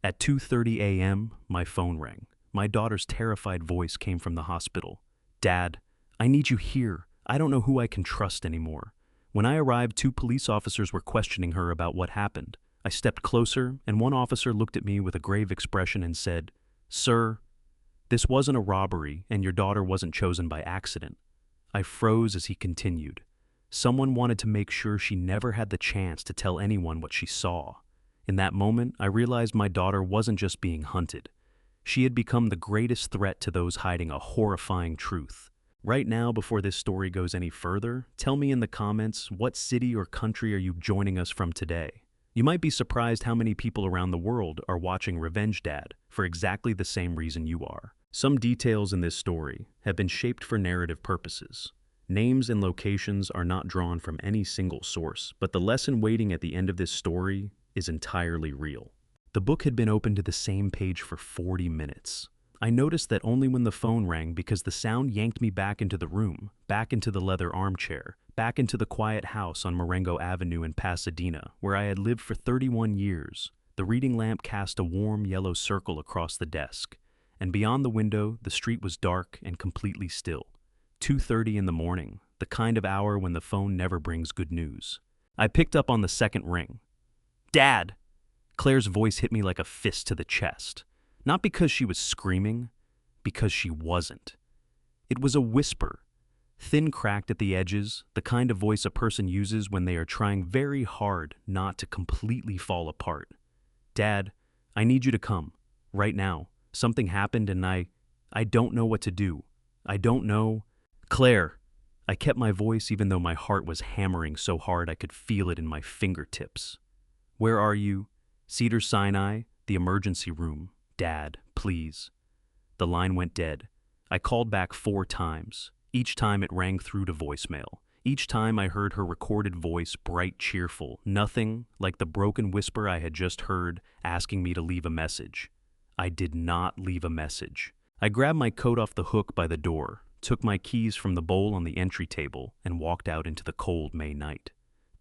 At 2:30 a.m., my phone rang. My daughter's terrified voice came from the hospital. "Dad, I need you here. I don't know who I can trust anymore." When I arrived, two police officers were questioning her about what happened. I stepped closer, and one officer looked at me with a grave expression and said, "Sir, this wasn't a robbery, and your daughter wasn't chosen by accident." I froze as he continued. Someone wanted to make sure she never had the chance to tell anyone what she saw. In that moment, I realized my daughter wasn't just being hunted. She had become the greatest threat to those hiding a horrifying truth. Right now, before this story goes any further, tell me in the comments, what city or country are you joining us from today? You might be surprised how many people around the world are watching Revenge Dad for exactly the same reason you are. Some details in this story have been shaped for narrative purposes. Names and locations are not drawn from any single source, but the lesson waiting at the end of this story is entirely real. The book had been open to the same page for 40 minutes. I noticed that only when the phone rang because the sound yanked me back into the room, back into the leather armchair, back into the quiet house on Marengo Avenue in Pasadena, where I had lived for 31 years. The reading lamp cast a warm yellow circle across the desk, and beyond the window, the street was dark and completely still. 2:30 in the morning, the kind of hour when the phone never brings good news. I picked up on the second ring. "Dad!" Claire's voice hit me like a fist to the chest. Not because she was screaming, because she wasn't. It was a whisper, thin, cracked at the edges, the kind of voice a person uses when they are trying very hard not to completely fall apart. "Dad, I need you to come, right now. Something happened and I don't know what to do. I don't know." "Claire!" I kept my voice even though my heart was hammering so hard I could feel it in my fingertips. "Where are you?" "Cedars-Sinai, the emergency room. Dad, please." The line went dead. I called back 4 times. Each time it rang through to voicemail. Each time I heard her recorded voice, bright, cheerful, nothing like the broken whisper I had just heard asking me to leave a message. I did not leave a message. I grabbed my coat off the hook by the door, took my keys from the bowl on the entry table, and walked out into the cold May night.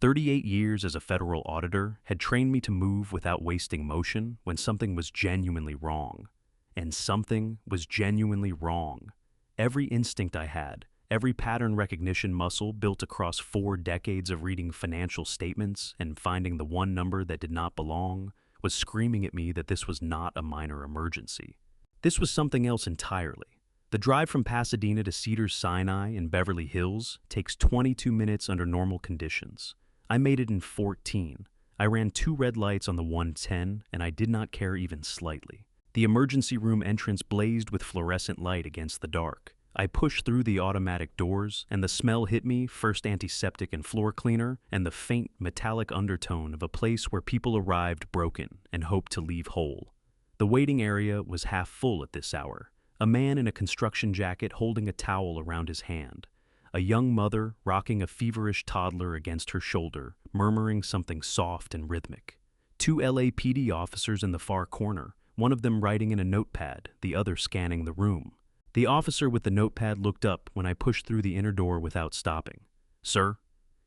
38 years as a federal auditor had trained me to move without wasting motion when something was genuinely wrong. And something was genuinely wrong. Every instinct I had, every pattern recognition muscle built across 4 decades of reading financial statements and finding the one number that did not belong, was screaming at me that this was not a minor emergency. This was something else entirely. The drive from Pasadena to Cedars-Sinai in Beverly Hills takes 22 minutes under normal conditions. I made it in 14. I ran 2 red lights on the 110, and I did not care even slightly. The emergency room entrance blazed with fluorescent light against the dark. I pushed through the automatic doors, and the smell hit me, first antiseptic and floor cleaner, and the faint, metallic undertone of a place where people arrived broken and hoped to leave whole. The waiting area was half full at this hour. A man in a construction jacket holding a towel around his hand. A young mother rocking a feverish toddler against her shoulder, murmuring something soft and rhythmic. 2 LAPD officers in the far corner, one of them writing in a notepad, the other scanning the room. The officer with the notepad looked up when I pushed through the inner door without stopping. "Sir?"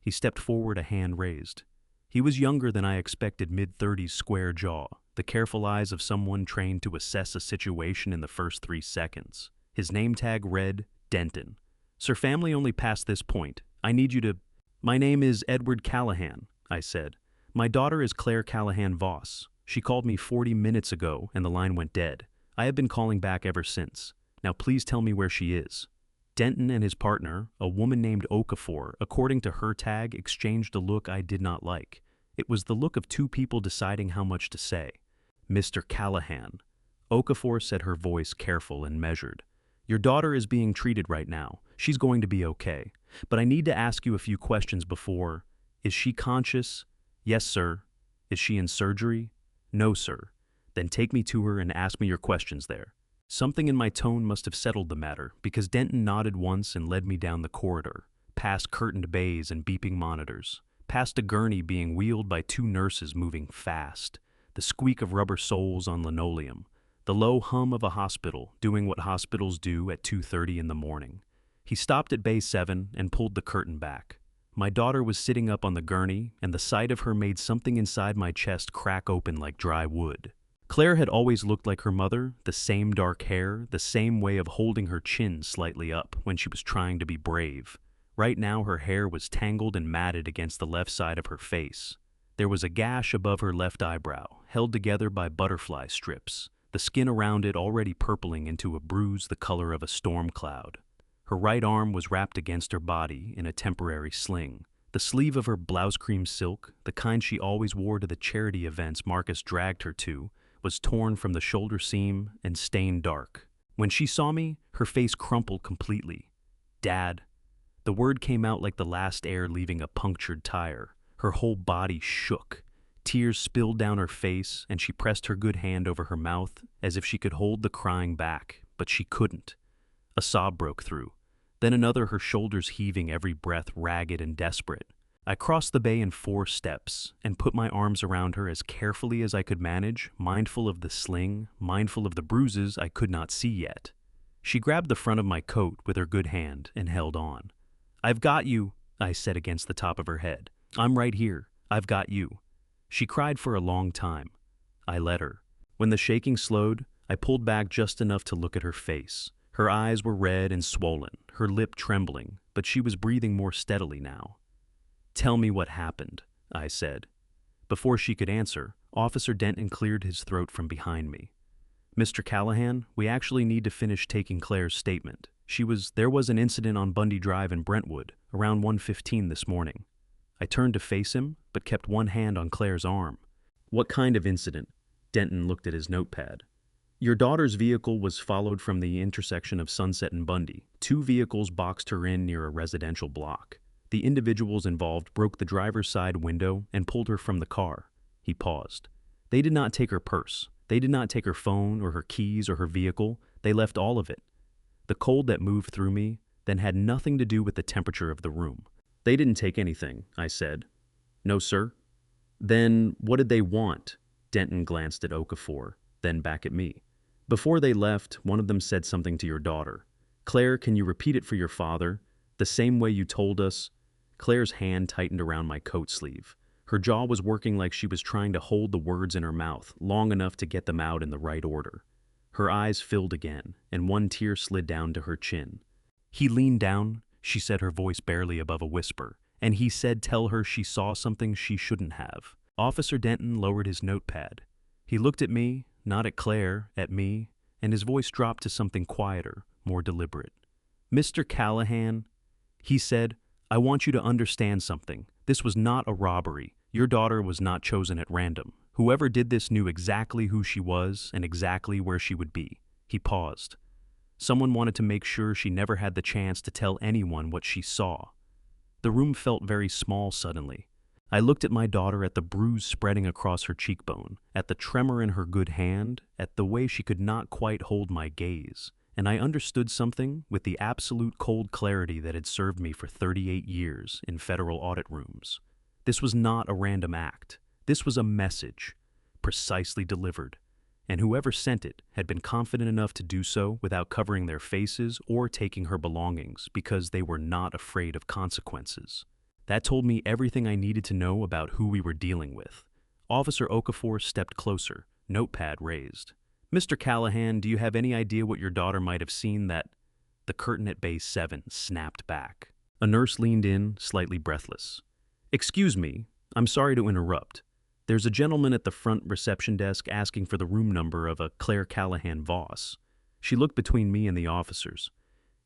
He stepped forward, a hand raised. He was younger than I expected, mid-30s, square jaw, the careful eyes of someone trained to assess a situation in the first 3 seconds. His name tag read, Denton. "Sir, family only past this point. I need you to—" "My name is Edward Callahan," I said. "My daughter is Claire Callahan Voss. She called me 40 minutes ago and the line went dead. I have been calling back ever since. Now please tell me where she is." Denton and his partner, a woman named Okafor, according to her tag, exchanged a look I did not like. It was the look of 2 people deciding how much to say. "Mr. Callahan." Okafor said, her voice careful and measured. "Your daughter is being treated right now. She's going to be okay. But I need to ask you a few questions before. Is she conscious?" "Yes, sir." "Is she in surgery?" "No, sir." "Then take me to her and ask me your questions there." Something in my tone must have settled the matter, because Denton nodded once and led me down the corridor, past curtained bays and beeping monitors, past a gurney being wheeled by 2 nurses moving fast, the squeak of rubber soles on linoleum, the low hum of a hospital doing what hospitals do at 2:30 in the morning. He stopped at bay 7 and pulled the curtain back. My daughter was sitting up on the gurney, and the sight of her made something inside my chest crack open like dry wood. Claire had always looked like her mother, the same dark hair, the same way of holding her chin slightly up when she was trying to be brave. Right now her hair was tangled and matted against the left side of her face. There was a gash above her left eyebrow, held together by butterfly strips, the skin around it already purpling into a bruise the color of a storm cloud. Her right arm was wrapped against her body in a temporary sling. The sleeve of her blouse cream silk, the kind she always wore to the charity events Marcus dragged her to, was torn from the shoulder seam and stained dark. When she saw me, her face crumpled completely. "Dad." The word came out like the last air leaving a punctured tire. Her whole body shook. Tears spilled down her face, and she pressed her good hand over her mouth as if she could hold the crying back, but she couldn't. A sob broke through. Then another, her shoulders heaving, every breath ragged and desperate. I crossed the bay in 4 steps and put my arms around her as carefully as I could manage, mindful of the sling, mindful of the bruises I could not see yet. She grabbed the front of my coat with her good hand and held on. "I've got you," I said against the top of her head. "I'm right here. I've got you." She cried for a long time. I let her. When the shaking slowed, I pulled back just enough to look at her face. Her eyes were red and swollen, her lip trembling, but she was breathing more steadily now. "Tell me what happened," I said. Before she could answer, Officer Denton cleared his throat from behind me. "Mr. Callahan, we actually need to finish taking Claire's statement. There was an incident on Bundy Drive in Brentwood, around 1:15 this morning." I turned to face him, but kept one hand on Claire's arm. "What kind of incident?" Denton looked at his notepad. "Your daughter's vehicle was followed from the intersection of Sunset and Bundy. 2 vehicles boxed her in near a residential block. The individuals involved broke the driver's side window and pulled her from the car." He paused. "They did not take her purse. They did not take her phone or her keys or her vehicle. They left all of it. The cold that moved through me then had nothing to do with the temperature of the room." "They didn't take anything," I said. "No, sir." "Then what did they want?" Denton glanced at Okafor, then back at me. "Before they left, one of them said something to your daughter. Claire, can you repeat it for your father? The same way you told us?" Claire's hand tightened around my coat sleeve. Her jaw was working like she was trying to hold the words in her mouth long enough to get them out in the right order. Her eyes filled again, and one tear slid down to her chin. "He leaned down," she said, her voice barely above a whisper, "and he said tell her she saw something she shouldn't have." Officer Denton lowered his notepad. He looked at me, not at Claire, at me, and his voice dropped to something quieter, more deliberate. "Mr. Callahan," he said, "I want you to understand something. This was not a robbery. Your daughter was not chosen at random. Whoever did this knew exactly who she was and exactly where she would be." He paused. "Someone wanted to make sure she never had the chance to tell anyone what she saw." The room felt very small suddenly. I looked at my daughter, at the bruise spreading across her cheekbone, at the tremor in her good hand, at the way she could not quite hold my gaze, and I understood something with the absolute cold clarity that had served me for 38 years in federal audit rooms. This was not a random act. This was a message, precisely delivered, and whoever sent it had been confident enough to do so without covering their faces or taking her belongings because they were not afraid of consequences. That told me everything I needed to know about who we were dealing with. Officer Okafor stepped closer, notepad raised. "Mr. Callahan, do you have any idea what your daughter might have seen that—" The curtain at Bay 7 snapped back. A nurse leaned in, slightly breathless. "Excuse me, I'm sorry to interrupt. There's a gentleman at the front reception desk asking for the room number of a Claire Callahan Voss." She looked between me and the officers.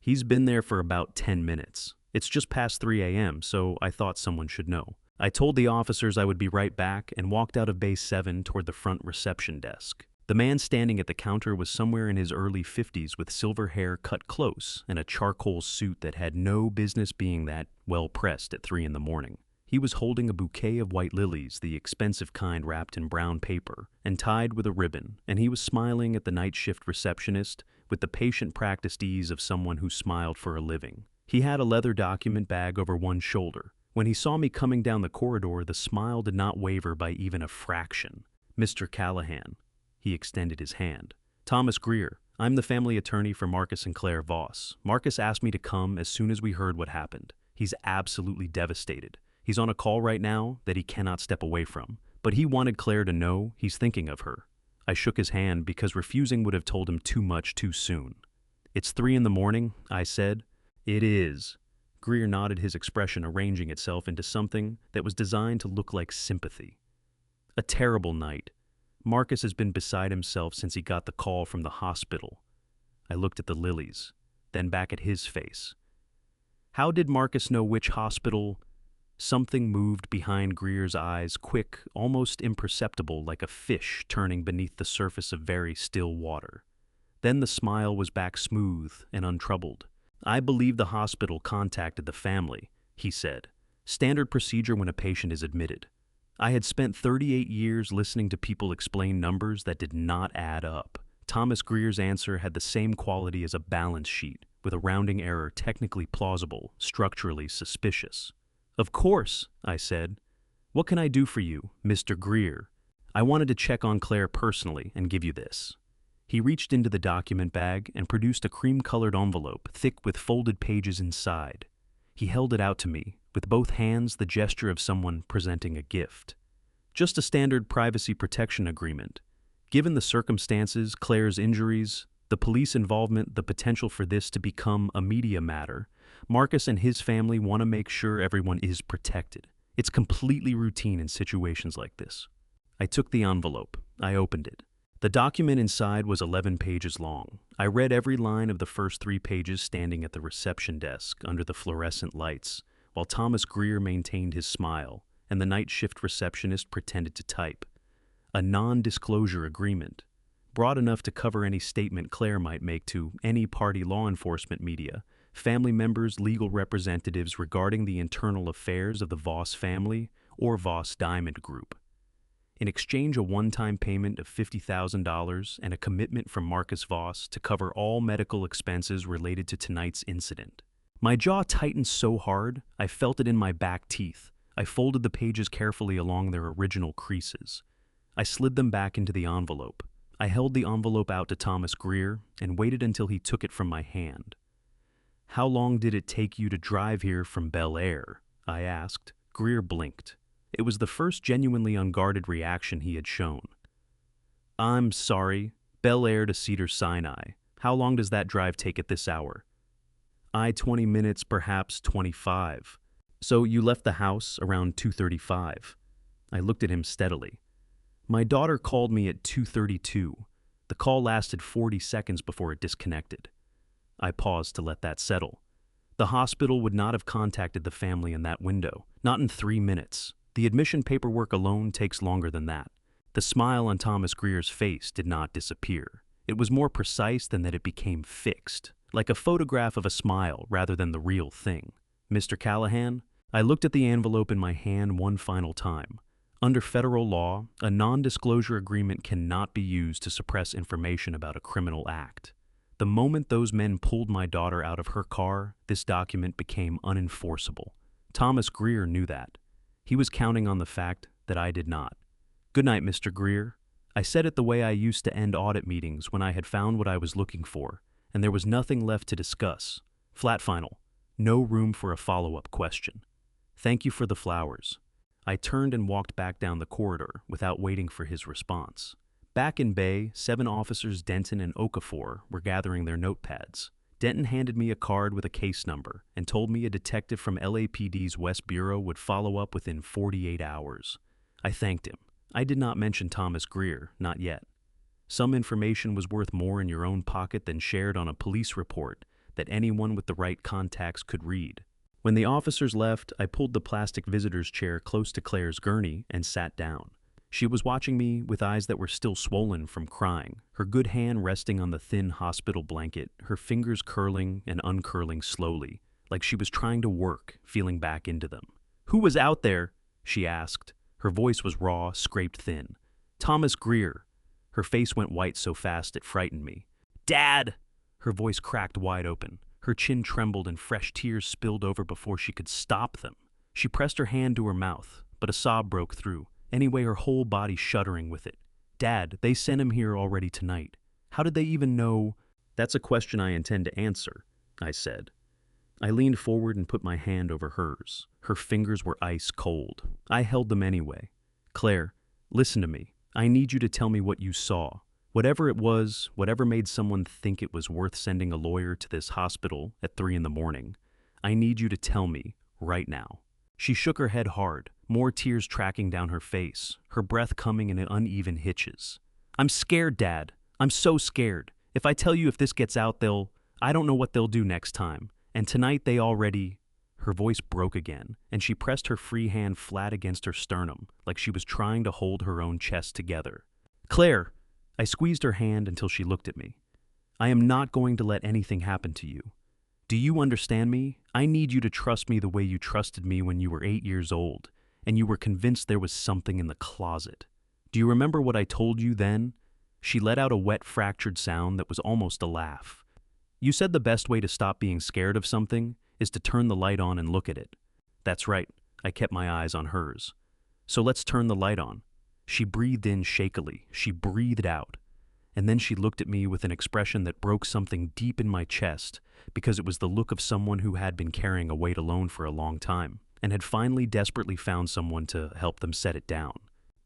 "He's been there for about 10 minutes. It's just past 3 a.m., so I thought someone should know." I told the officers I would be right back and walked out of Bay 7 toward the front reception desk. The man standing at the counter was somewhere in his early 50s with silver hair cut close and a charcoal suit that had no business being that well pressed at 3 in the morning. He was holding a bouquet of white lilies, the expensive kind wrapped in brown paper and tied with a ribbon, and he was smiling at the night shift receptionist with the patient practiced ease of someone who smiled for a living. He had a leather document bag over one shoulder. When he saw me coming down the corridor, the smile did not waver by even a fraction. "Mr. Callahan." He extended his hand. "Thomas Greer. I'm the family attorney for Marcus and Claire Voss. Marcus asked me to come as soon as we heard what happened. He's absolutely devastated. He's on a call right now that he cannot step away from. But he wanted Claire to know he's thinking of her." I shook his hand because refusing would have told him too much too soon. "It's 3 in the morning," I said. "It is." Greer nodded, his expression arranging itself into something that was designed to look like sympathy. "A terrible night. Marcus has been beside himself since he got the call from the hospital." I looked at the lilies, then back at his face. "How did Marcus know which hospital?" Something moved behind Greer's eyes, quick, almost imperceptible, like a fish turning beneath the surface of very still water. Then the smile was back smooth and untroubled. "I believe the hospital contacted the family," he said. "Standard procedure when a patient is admitted." I had spent 38 years listening to people explain numbers that did not add up. Thomas Greer's answer had the same quality as a balance sheet, with a rounding error technically plausible, structurally suspicious. "Of course," I said. "What can I do for you, Mr. Greer?" "I wanted to check on Claire personally and give you this." He reached into the document bag and produced a cream-colored envelope, thick with folded pages inside. He held it out to me, with both hands the gesture of someone presenting a gift. "Just a standard privacy protection agreement. Given the circumstances, Claire's injuries, the police involvement, the potential for this to become a media matter, Marcus and his family want to make sure everyone is protected. It's completely routine in situations like this." I took the envelope. I opened it. The document inside was 11 pages long. I read every line of the first 3 pages standing at the reception desk under the fluorescent lights, while Thomas Greer maintained his smile and the night shift receptionist pretended to type. A non-disclosure agreement, broad enough to cover any statement Claire might make to any party law enforcement media, family members, legal representatives regarding the internal affairs of the Voss family or Voss Diamond Group. In exchange, a one-time payment of $50,000 and a commitment from Marcus Voss to cover all medical expenses related to tonight's incident. My jaw tightened so hard, I felt it in my back teeth. I folded the pages carefully along their original creases. I slid them back into the envelope. I held the envelope out to Thomas Greer and waited until he took it from my hand. "How long did it take you to drive here from Bel Air?" I asked. Greer blinked. It was the first genuinely unguarded reaction he had shown. "I'm sorry, Bel Air to Cedars-Sinai. How long does that drive take at this hour?" 20 minutes, perhaps 25. "So you left the house around 2:35. I looked at him steadily. "My daughter called me at 2:32. The call lasted 40 seconds before it disconnected." I paused to let that settle. "The hospital would not have contacted the family in that window, not in 3 minutes. The admission paperwork alone takes longer than that." The smile on Thomas Greer's face did not disappear. It was more precise than that it became fixed, like a photograph of a smile rather than the real thing. "Mr. Callahan?" I looked at the envelope in my hand one final time. Under federal law, a non-disclosure agreement cannot be used to suppress information about a criminal act. The moment those men pulled my daughter out of her car, this document became unenforceable. Thomas Greer knew that. He was counting on the fact that I did not. "Good night, Mr. Greer." I said it the way I used to end audit meetings when I had found what I was looking for, and there was nothing left to discuss. Flat final. No room for a follow-up question. "Thank you for the flowers." I turned and walked back down the corridor without waiting for his response. Back in Bay, 7 officers Denton and Okafor were gathering their notepads. Denton handed me a card with a case number and told me a detective from LAPD's West Bureau would follow up within 48 hours. I thanked him. I did not mention Thomas Greer, not yet. Some information was worth more in your own pocket than shared on a police report that anyone with the right contacts could read. When the officers left, I pulled the plastic visitor's chair close to Claire's gurney and sat down. She was watching me with eyes that were still swollen from crying, her good hand resting on the thin hospital blanket, her fingers curling and uncurling slowly, like she was trying to work, feeling back into them. "Who was out there?" she asked. Her voice was raw, scraped thin. "Thomas Greer." Her face went white so fast it frightened me. "Dad!" Her voice cracked wide open. Her chin trembled and fresh tears spilled over before she could stop them. She pressed her hand to her mouth, but a sob broke through. Anyway, her whole body shuddering with it. "Dad, they sent him here already tonight. How did they even know?" "That's a question I intend to answer," I said. I leaned forward and put my hand over hers. Her fingers were ice cold. I held them anyway. "Claire, listen to me. I need you to tell me what you saw. Whatever it was, whatever made someone think it was worth sending a lawyer to this hospital at 3 in the morning. I need you to tell me right now." She shook her head hard, more tears tracking down her face, her breath coming in uneven hitches. "I'm scared, Dad. I'm so scared. If I tell you if this gets out, I don't know what they'll do next time. And tonight they already—" Her voice broke again, and she pressed her free hand flat against her sternum, like she was trying to hold her own chest together. "Claire!" I squeezed her hand until she looked at me. "I am not going to let anything happen to you. Do you understand me? I need you to trust me the way you trusted me when you were 8 years old, and you were convinced there was something in the closet. Do you remember what I told you then?" She let out a wet, fractured sound that was almost a laugh. "You said the best way to stop being scared of something is to turn the light on and look at it." "That's right." I kept my eyes on hers. "So let's turn the light on." She breathed in shakily. She breathed out. And then she looked at me with an expression that broke something deep in my chest, because it was the look of someone who had been carrying a weight alone for a long time, and had finally desperately found someone to help them set it down.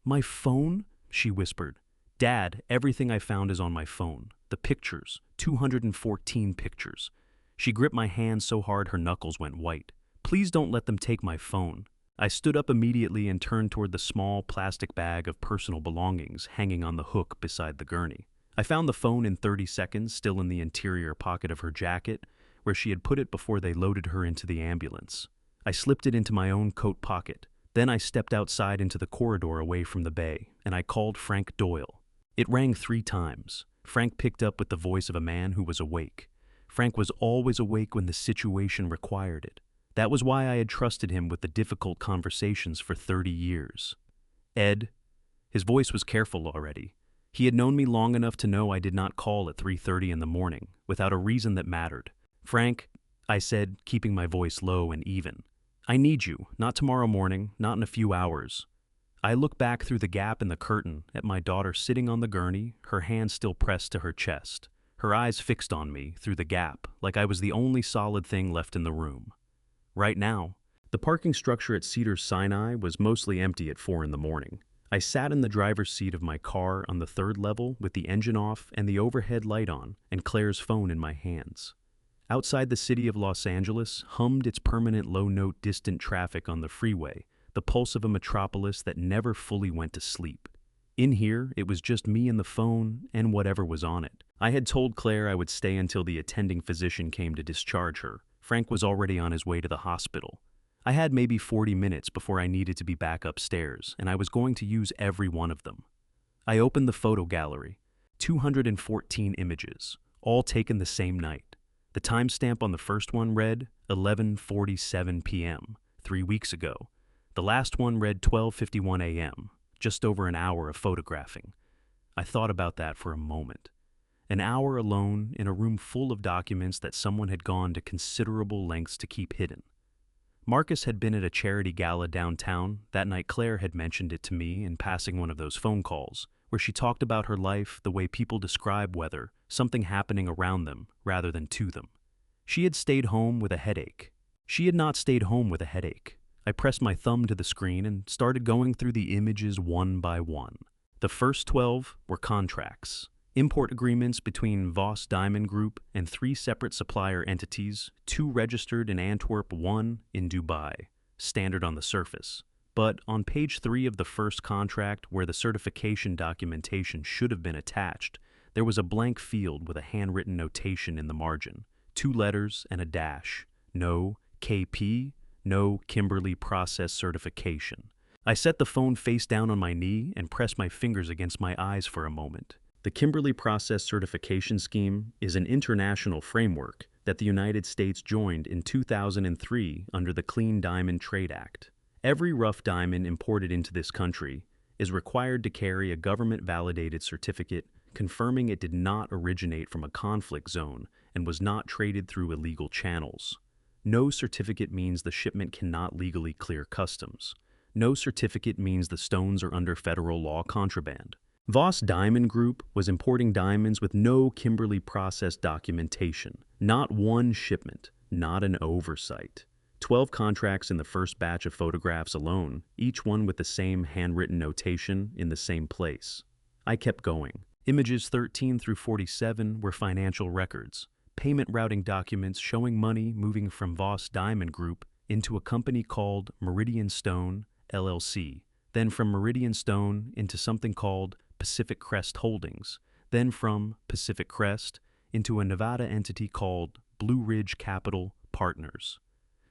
"My phone?" she whispered. "Dad, everything I found is on my phone. The pictures, 214 pictures." She gripped my hand so hard her knuckles went white. "Please don't let them take my phone." I stood up immediately and turned toward the small plastic bag of personal belongings hanging on the hook beside the gurney. I found the phone in 30 seconds, still in the interior pocket of her jacket, where she had put it before they loaded her into the ambulance. I slipped it into my own coat pocket. Then I stepped outside into the corridor away from the bay, and I called Frank Doyle. It rang 3 times. Frank picked up with the voice of a man who was awake. Frank was always awake when the situation required it. That was why I had trusted him with the difficult conversations for 30 years. "Ed." His voice was careful already. He had known me long enough to know I did not call at 3:30 in the morning, without a reason that mattered. "Frank," I said, keeping my voice low and even. "I need you, not tomorrow morning, not in a few hours." I looked back through the gap in the curtain at my daughter sitting on the gurney, her hand still pressed to her chest, her eyes fixed on me through the gap, like I was the only solid thing left in the room. Right now, the parking structure at Cedars-Sinai was mostly empty at 4 in the morning. I sat in the driver's seat of my car on the 3rd level with the engine off and the overhead light on and Claire's phone in my hands. Outside the city of Los Angeles hummed its permanent low-note distant traffic on the freeway, the pulse of a metropolis that never fully went to sleep. In here, it was just me and the phone and whatever was on it. I had told Claire I would stay until the attending physician came to discharge her. Frank was already on his way to the hospital. I had maybe 40 minutes before I needed to be back upstairs, and I was going to use every one of them. I opened the photo gallery. 214 images, all taken the same night. The timestamp on the first one read 11:47 p.m., 3 weeks ago. The last one read 12:51 a.m., just over an hour of photographing. I thought about that for a moment. An hour alone in a room full of documents that someone had gone to considerable lengths to keep hidden. Marcus had been at a charity gala downtown. That night Claire had mentioned it to me in passing one of those phone calls, where she talked about her life the way people describe weather, something happening around them rather than to them. She had stayed home with a headache. She had not stayed home with a headache. I pressed my thumb to the screen and started going through the images one by one. The first 12 were contracts. Import agreements between Voss Diamond Group and 3 separate supplier entities, 2 registered in Antwerp, 1 in Dubai, standard on the surface. But on page 3 of the first contract, where the certification documentation should have been attached, there was a blank field with a handwritten notation in the margin, 2 letters and a dash. No KP, no Kimberly Process Certification. I set the phone face down on my knee and pressed my fingers against my eyes for a moment. The Kimberly Process Certification Scheme is an international framework that the United States joined in 2003 under the Clean Diamond Trade Act. Every rough diamond imported into this country is required to carry a government-validated certificate confirming it did not originate from a conflict zone and was not traded through illegal channels. No certificate means the shipment cannot legally clear customs. No certificate means the stones are under federal law contraband. Voss Diamond Group was importing diamonds with no Kimberly Process documentation, not one shipment, not an oversight. 12 contracts in the first batch of photographs alone, each one with the same handwritten notation in the same place. I kept going. Images 13 through 47 were financial records, payment routing documents showing money moving from Voss Diamond Group into a company called Meridian Stone, LLC, then from Meridian Stone into something called Pacific Crest Holdings, then from Pacific Crest into a Nevada entity called Blue Ridge Capital Partners.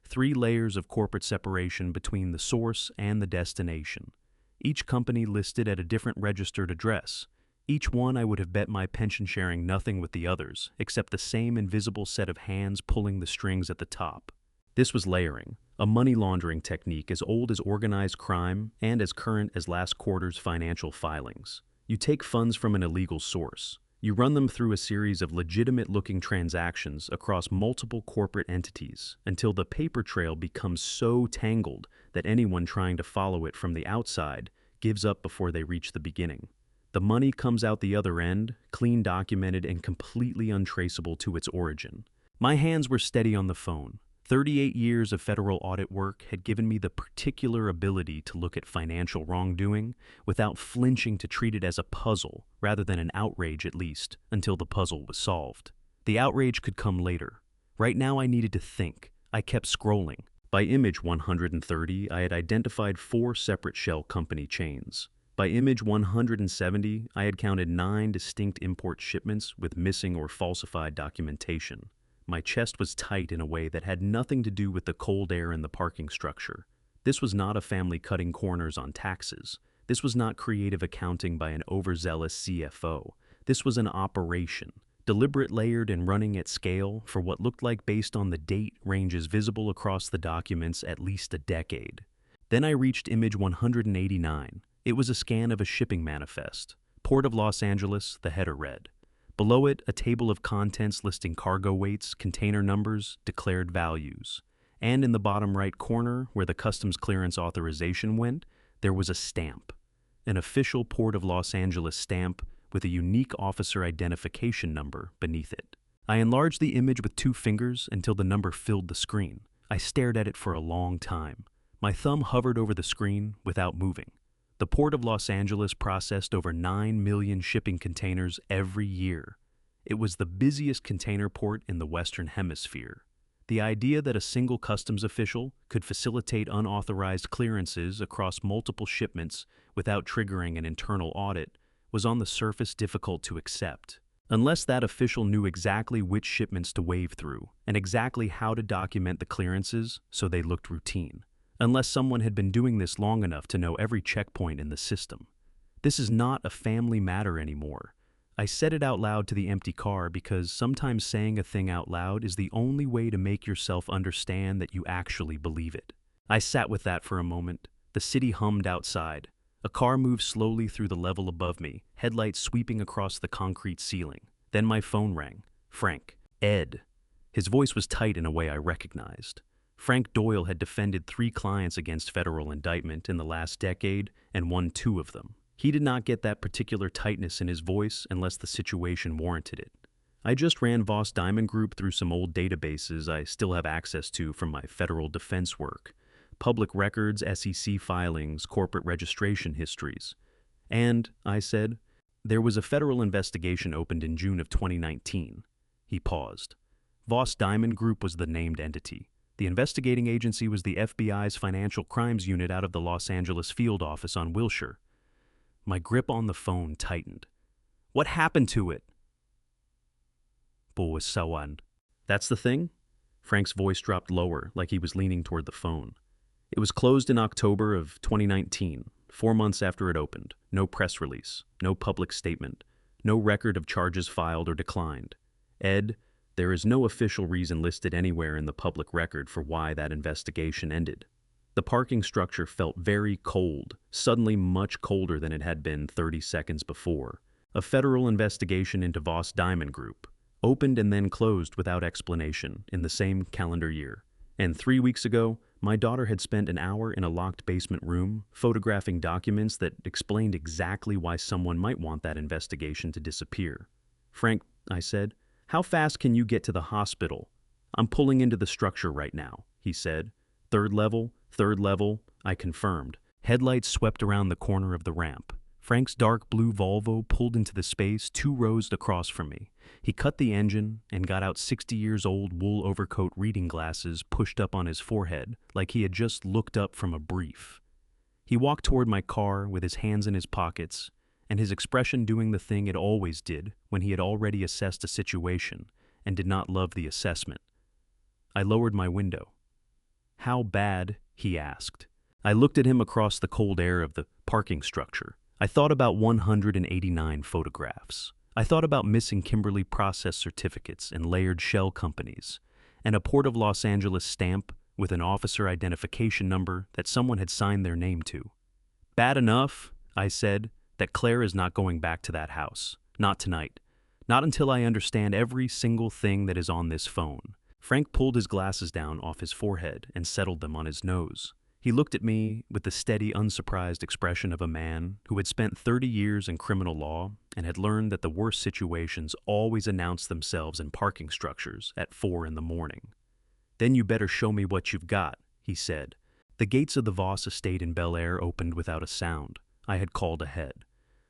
3 layers of corporate separation between the source and the destination. Each company listed at a different registered address. Each one I would have bet my pension sharing nothing with the others, except the same invisible set of hands pulling the strings at the top. This was layering, a money laundering technique as old as organized crime and as current as last quarter's financial filings. You take funds from an illegal source. You run them through a series of legitimate-looking transactions across multiple corporate entities until the paper trail becomes so tangled that anyone trying to follow it from the outside gives up before they reach the beginning. The money comes out the other end, clean documented and completely untraceable to its origin. My hands were steady on the phone. 38 years of federal audit work had given me the particular ability to look at financial wrongdoing without flinching to treat it as a puzzle, rather than an outrage at least, until the puzzle was solved. The outrage could come later. Right now I needed to think. I kept scrolling. By image 130, I had identified 4 separate shell company chains. By image 170, I had counted 9 distinct import shipments with missing or falsified documentation. My chest was tight in a way that had nothing to do with the cold air in the parking structure. This was not a family cutting corners on taxes. This was not creative accounting by an overzealous CFO. This was an operation, deliberate, layered, and running at scale for what looked like, based on the date ranges visible across the documents, at least a decade. Then I reached image 189. It was a scan of a shipping manifest. Port of Los Angeles, the header read. Below it, a table of contents listing cargo weights, container numbers, declared values. And in the bottom right corner, where the customs clearance authorization went, there was a stamp. An official Port of Los Angeles stamp with a unique officer identification number beneath it. I enlarged the image with 2 fingers until the number filled the screen. I stared at it for a long time. My thumb hovered over the screen without moving. The Port of Los Angeles processed over 9 million shipping containers every year. It was the busiest container port in the Western Hemisphere. The idea that a single customs official could facilitate unauthorized clearances across multiple shipments without triggering an internal audit was on the surface difficult to accept. Unless that official knew exactly which shipments to wave through and exactly how to document the clearances so they looked routine. Unless someone had been doing this long enough to know every checkpoint in the system. This is not a family matter anymore. I said it out loud to the empty car because sometimes saying a thing out loud is the only way to make yourself understand that you actually believe it. I sat with that for a moment. The city hummed outside. A car moved slowly through the level above me, headlights sweeping across the concrete ceiling. Then my phone rang. Frank. Ed. His voice was tight in a way I recognized. Frank Doyle had defended 3 clients against federal indictment in the last decade and won 2 of them. He did not get that particular tightness in his voice unless the situation warranted it. I just ran Voss Diamond Group through some old databases I still have access to from my federal defense work. Public records, SEC filings, corporate registration histories. And, I said, there was a federal investigation opened in June of 2019. He paused. Voss Diamond Group was the named entity. The investigating agency was the FBI's Financial Crimes Unit out of the Los Angeles field office on Wilshire. My grip on the phone tightened. What happened to it? Buwasawan. That's the thing? Frank's voice dropped lower, like he was leaning toward the phone. It was closed in October of 2019, 4 months after it opened. No press release, no public statement, no record of charges filed or declined. Ed, there is no official reason listed anywhere in the public record for why that investigation ended. The parking structure felt very cold, suddenly much colder than it had been 30 seconds before. A federal investigation into Voss Diamond Group, opened and then closed without explanation in the same calendar year. And 3 weeks ago, my daughter had spent an hour in a locked basement room, photographing documents that explained exactly why someone might want that investigation to disappear. Frank, I said, how fast can you get to the hospital? I'm pulling into the structure right now, he said. Third level, I confirmed. Headlights swept around the corner of the ramp. Frank's dark blue Volvo pulled into the space 2 rows across from me. He cut the engine and got out 60-years-old wool overcoat reading glasses pushed up on his forehead like he had just looked up from a brief. He walked toward my car with his hands in his pockets, and his expression doing the thing it always did when he had already assessed a situation and did not love the assessment. I lowered my window. "How bad?" he asked. I looked at him across the cold air of the parking structure. I thought about 189 photographs. I thought about missing Kimberly process certificates and layered shell companies, and a Port of Los Angeles stamp with an officer identification number that someone had signed their name to. "Bad enough," I said, "that Claire is not going back to that house. Not tonight. Not until I understand every single thing that is on this phone." Frank pulled his glasses down off his forehead and settled them on his nose. He looked at me with the steady, unsurprised expression of a man who had spent 30 years in criminal law and had learned that the worst situations always announce themselves in parking structures at 4 in the morning. "Then you better show me what you've got," he said. The gates of the Voss estate in Bel Air opened without a sound. I had called ahead.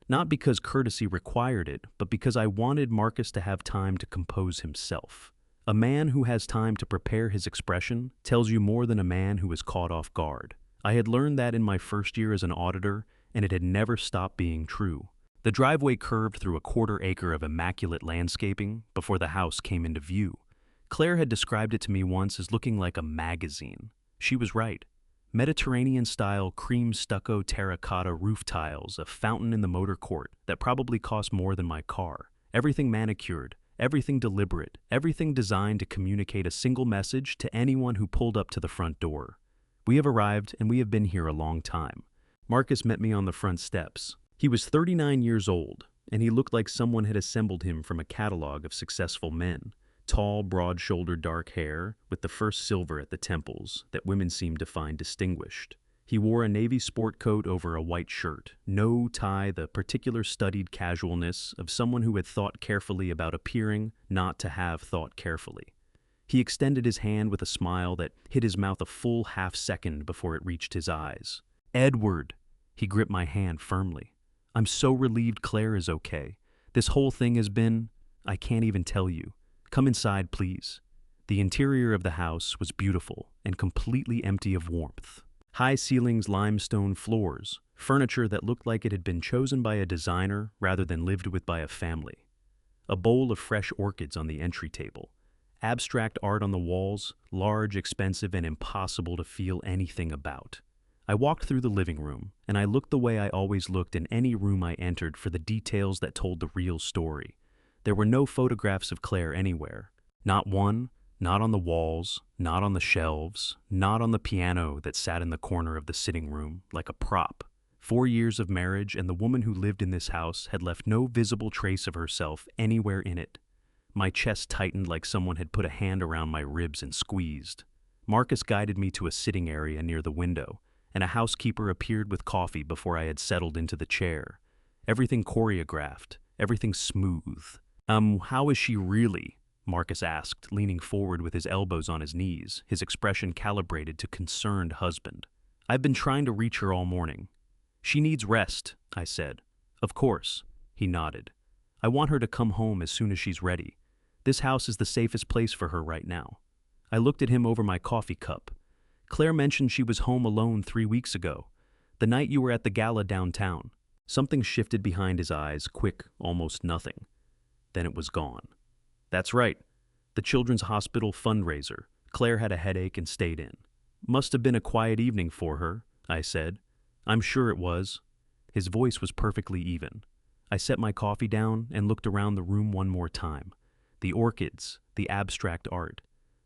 Not because courtesy required it, but because I wanted Marcus to have time to compose himself. A man who has time to prepare his expression tells you more than a man who is caught off guard. I had learned that in my first year as an auditor, and it had never stopped being true. The driveway curved through a quarter-acre of immaculate landscaping before the house came into view. Claire had described it to me once as looking like a magazine. She was right. Mediterranean-style cream stucco terracotta roof tiles, a fountain in the motor court that probably cost more than my car, everything manicured, everything deliberate, everything designed to communicate a single message to anyone who pulled up to the front door. "We have arrived, and we have been here a long time." Marcus met me on the front steps. He was 39 years old, and he looked like someone had assembled him from a catalog of successful men. Tall, broad-shouldered dark hair, with the first silver at the temples that women seemed to find distinguished. He wore a navy sport coat over a white shirt, no tie, the particular studied casualness of someone who had thought carefully about appearing not to have thought carefully. He extended his hand with a smile that hit his mouth a full half-second before it reached his eyes. "Edward!" He gripped my hand firmly. "I'm so relieved Claire is okay. This whole thing has been... I can't even tell you. Come inside, please." The interior of the house was beautiful and completely empty of warmth. High ceilings, limestone floors, furniture that looked like it had been chosen by a designer rather than lived with by a family. A bowl of fresh orchids on the entry table. Abstract art on the walls, large, expensive, and impossible to feel anything about. I walked through the living room, and I looked the way I always looked in any room I entered for the details that told the real story. There were no photographs of Claire anywhere. Not one. Not on the walls, not on the shelves, not on the piano that sat in the corner of the sitting room like a prop. 4 years of marriage, and the woman who lived in this house had left no visible trace of herself anywhere in it. My chest tightened like someone had put a hand around my ribs and squeezed. Marcus guided me to a sitting area near the window, and a housekeeper appeared with coffee before I had settled into the chair. Everything choreographed, everything smooth. How is she really?" Marcus asked, leaning forward with his elbows on his knees, his expression calibrated to concerned husband. "I've been trying to reach her all morning." "She needs rest," I said. "Of course," he nodded. "I want her to come home as soon as she's ready. This house is the safest place for her right now." I looked at him over my coffee cup. "Claire mentioned she was home alone 3 weeks ago, the night you were at the gala downtown." Something shifted behind his eyes, quick, almost nothing. Then it was gone. "That's right. The Children's Hospital fundraiser. Claire had a headache and stayed in." "Must have been a quiet evening for her," I said. "I'm sure it was." His voice was perfectly even. I set my coffee down and looked around the room one more time. The orchids, the abstract art,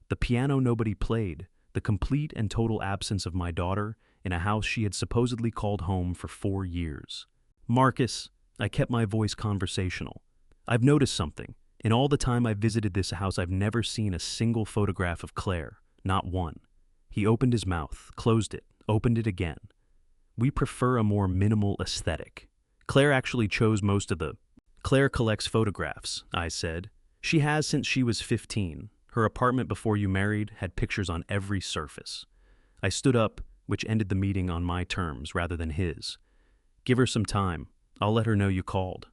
the piano nobody played, the complete and total absence of my daughter in a house she had supposedly called home for 4 years. "Marcus," I kept my voice conversational. "I've noticed something. In all the time I've visited this house, I've never seen a single photograph of Claire. Not one." He opened his mouth, closed it, opened it again. "We prefer a more minimal aesthetic. Claire actually chose most of the..." "Claire collects photographs," I said. "She has since she was 15. Her apartment before you married had pictures on every surface. I stood up, which ended the meeting on my terms rather than his. Give her some time. I'll let her know you called.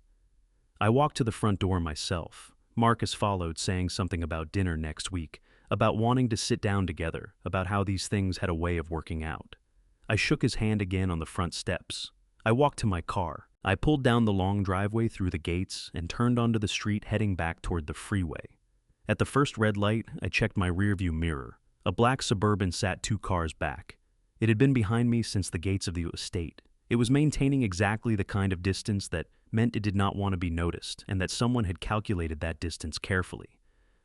I walked to the front door myself. Marcus followed, saying something about dinner next week, about wanting to sit down together, about how these things had a way of working out. I shook his hand again on the front steps. I walked to my car. I pulled down the long driveway through the gates and turned onto the street heading back toward the freeway. At the first red light, I checked my rearview mirror. A black Suburban sat 2 cars back. It had been behind me since the gates of the estate. It was maintaining exactly the kind of distance that meant it did not want to be noticed, and that someone had calculated that distance carefully.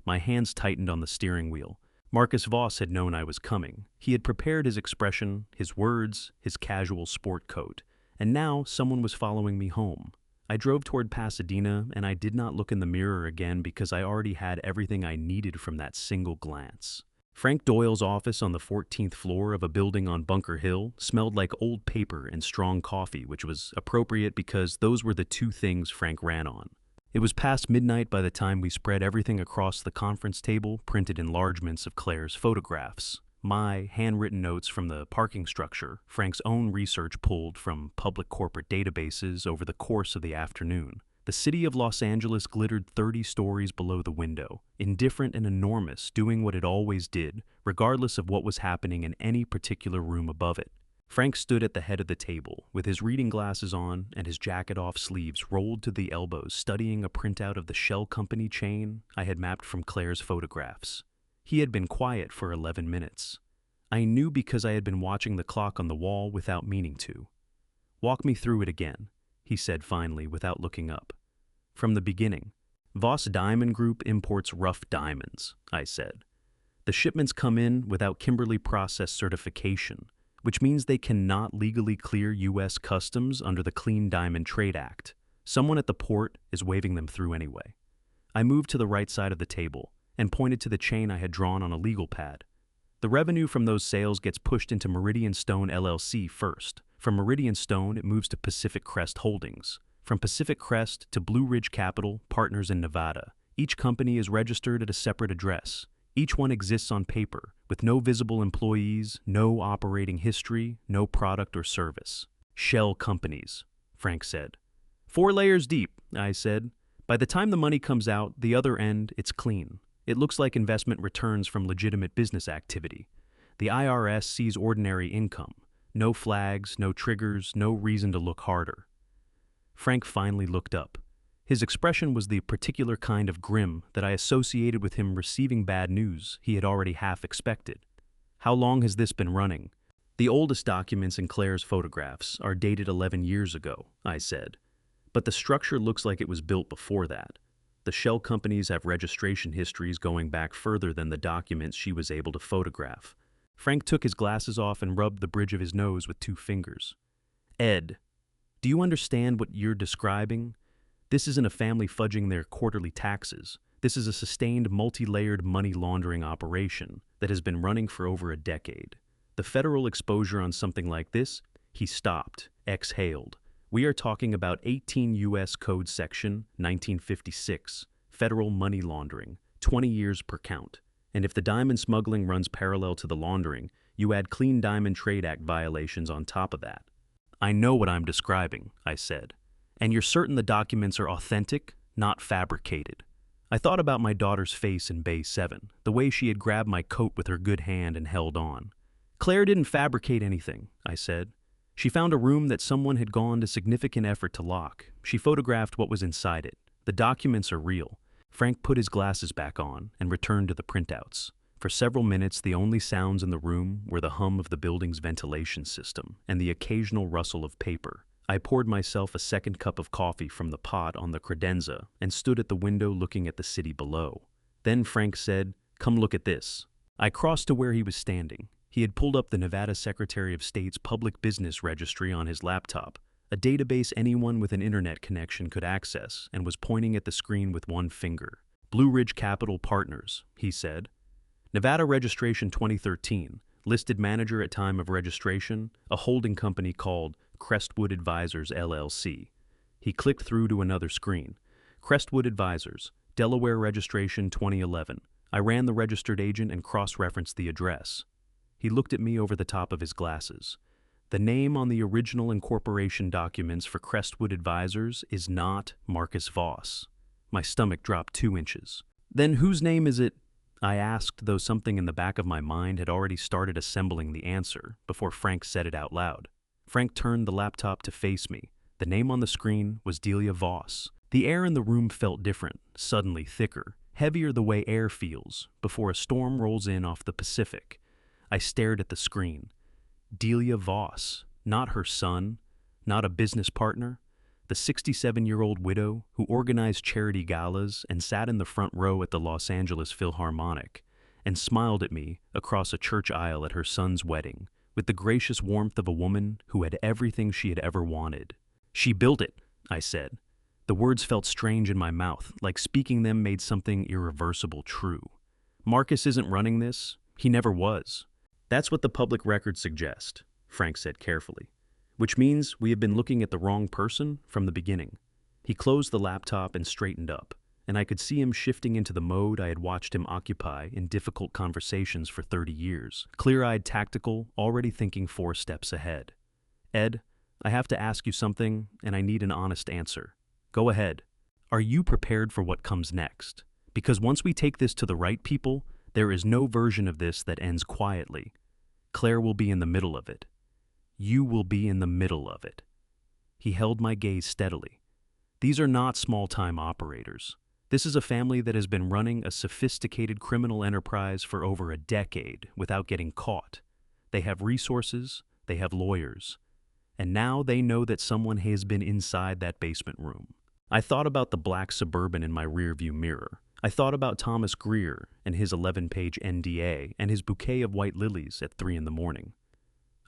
My hands tightened on the steering wheel. Marcus Voss had known I was coming. He had prepared his expression, his words, his casual sport coat, and now someone was following me home. I drove toward Pasadena, and I did not look in the mirror again because I already had everything I needed from that single glance. Frank Doyle's office on the 14th floor of a building on Bunker Hill smelled like old paper and strong coffee, which was appropriate because those were the 2 things Frank ran on. It was past midnight by the time we spread everything across the conference table, printed enlargements of Claire's photographs, my handwritten notes from the parking structure, Frank's own research pulled from public corporate databases over the course of the afternoon. The city of Los Angeles glittered 30 stories below the window, indifferent and enormous, doing what it always did, regardless of what was happening in any particular room above it. Frank stood at the head of the table, with his reading glasses on and his jacket-off sleeves rolled to the elbows, studying a printout of the Shell Company chain I had mapped from Claire's photographs. He had been quiet for 11 minutes. I knew because I had been watching the clock on the wall without meaning to. "Walk me through it again," he said finally without looking up. "From the beginning." "Voss Diamond Group imports rough diamonds," I said. "The shipments come in without Kimberly process certification, which means they cannot legally clear U.S. customs under the Clean Diamond Trade Act. Someone at the port is waving them through anyway." I moved to the right side of the table and pointed to the chain I had drawn on a legal pad. "The revenue from those sales gets pushed into Meridian Stone LLC first. From Meridian Stone, it moves to Pacific Crest Holdings. From Pacific Crest to Blue Ridge Capital, partners in Nevada. Each company is registered at a separate address. Each one exists on paper, with no visible employees, no operating history, no product or service." "Shell companies," Frank said. "4 layers deep," I said. "By the time the money comes out, the other end, it's clean. It looks like investment returns from legitimate business activity. The IRS sees ordinary income. No flags, no triggers, no reason to look harder." Frank finally looked up. His expression was the particular kind of grim that I associated with him receiving bad news he had already half expected. "How long has this been running?" "The oldest documents in Claire's photographs are dated 11 years ago," I said. "But the structure looks like it was built before that. The shell companies have registration histories going back further than the documents she was able to photograph." Frank took his glasses off and rubbed the bridge of his nose with 2 fingers. "Ed, do you understand what you're describing? This isn't a family fudging their quarterly taxes. This is a sustained, multi-layered money laundering operation that has been running for over a decade. The federal exposure on something like this," he stopped, exhaled. "We are talking about 18 U.S. Code Section 1956, federal money laundering, 20 years per count. And if the diamond smuggling runs parallel to the laundering, you add Clean Diamond Trade Act violations on top of that." "I know what I'm describing," I said. "And you're certain the documents are authentic, not fabricated?" I thought about my daughter's face in Bay 7, the way she had grabbed my coat with her good hand and held on. "Claire didn't fabricate anything," I said. "She found a room that someone had gone to significant effort to lock. She photographed what was inside it. The documents are real." Frank put his glasses back on and returned to the printouts. For several minutes, the only sounds in the room were the hum of the building's ventilation system and the occasional rustle of paper. I poured myself a second cup of coffee from the pot on the credenza and stood at the window looking at the city below. Then Frank said, "Come look at this." I crossed to where he was standing. He had pulled up the Nevada Secretary of State's Public Business Registry on his laptop, a database anyone with an internet connection could access, and was pointing at the screen with one finger. "Blue Ridge Capital Partners," he said. "Nevada registration 2013, listed manager at time of registration, a holding company called Crestwood Advisors LLC." He clicked through to another screen. "Crestwood Advisors, Delaware registration 2011. I ran the registered agent and cross-referenced the address." He looked at me over the top of his glasses. The name on the original incorporation documents for Crestwood Advisors is not Marcus Voss. My stomach dropped 2 inches. Then whose name is it? I asked, though something in the back of my mind had already started assembling the answer before Frank said it out loud. Frank turned the laptop to face me. The name on the screen was Delia Voss. The air in the room felt different, suddenly thicker, heavier the way air feels before a storm rolls in off the Pacific. I stared at the screen. Delia Voss, not her son, not a business partner, the 67-year-old widow who organized charity galas and sat in the front row at the Los Angeles Philharmonic and smiled at me across a church aisle at her son's wedding with the gracious warmth of a woman who had everything she had ever wanted. She built it, I said. The words felt strange in my mouth, like speaking them made something irreversible true. Marcus isn't running this. He never was. That's what the public records suggest, Frank said carefully, which means we have been looking at the wrong person from the beginning. He closed the laptop and straightened up, and I could see him shifting into the mode I had watched him occupy in difficult conversations for 30 years, clear-eyed, tactical, already thinking 4 steps ahead. Ed, I have to ask you something, and I need an honest answer. Go ahead. Are you prepared for what comes next? Because once we take this to the right people, there is no version of this that ends quietly. Claire will be in the middle of it. You will be in the middle of it. He held my gaze steadily. These are not small-time operators. This is a family that has been running a sophisticated criminal enterprise for over a decade without getting caught. They have resources, they have lawyers, and now they know that someone has been inside that basement room. I thought about the black Suburban in my rearview mirror. I thought about Thomas Greer and his 11-page NDA and his bouquet of white lilies at 3 in the morning.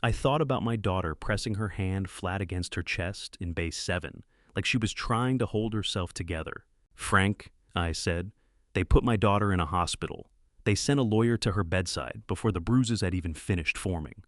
I thought about my daughter pressing her hand flat against her chest in base 7, like she was trying to hold herself together. Frank, I said, they put my daughter in a hospital. They sent a lawyer to her bedside before the bruises had even finished forming.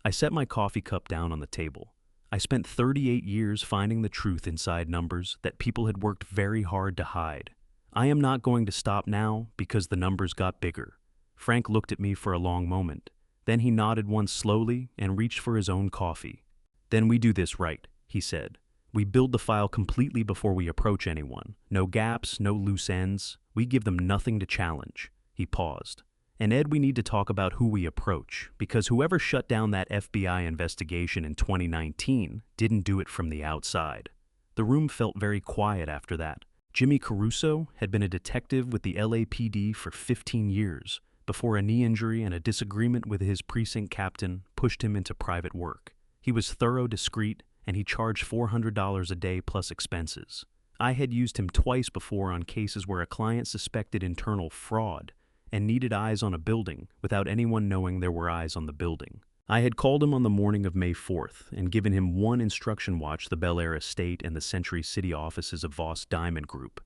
I set my coffee cup down on the table. I spent 38 years finding the truth inside numbers that people had worked very hard to hide. I am not going to stop now because the numbers got bigger. Frank looked at me for a long moment. Then he nodded once slowly and reached for his own coffee. Then we do this right, he said. We build the file completely before we approach anyone. No gaps, no loose ends. We give them nothing to challenge. He paused. And Ed, we need to talk about who we approach, because whoever shut down that FBI investigation in 2019 didn't do it from the outside. The room felt very quiet after that. Jimmy Caruso had been a detective with the LAPD for 15 years, before a knee injury and a disagreement with his precinct captain pushed him into private work. He was thorough, discreet, and he charged $400 a day plus expenses. I had used him twice before on cases where a client suspected internal fraud and needed eyes on a building without anyone knowing there were eyes on the building. I had called him on the morning of May 4th and given him one instruction: watch the Bel Air estate and the Century City offices of Voss Diamond Group.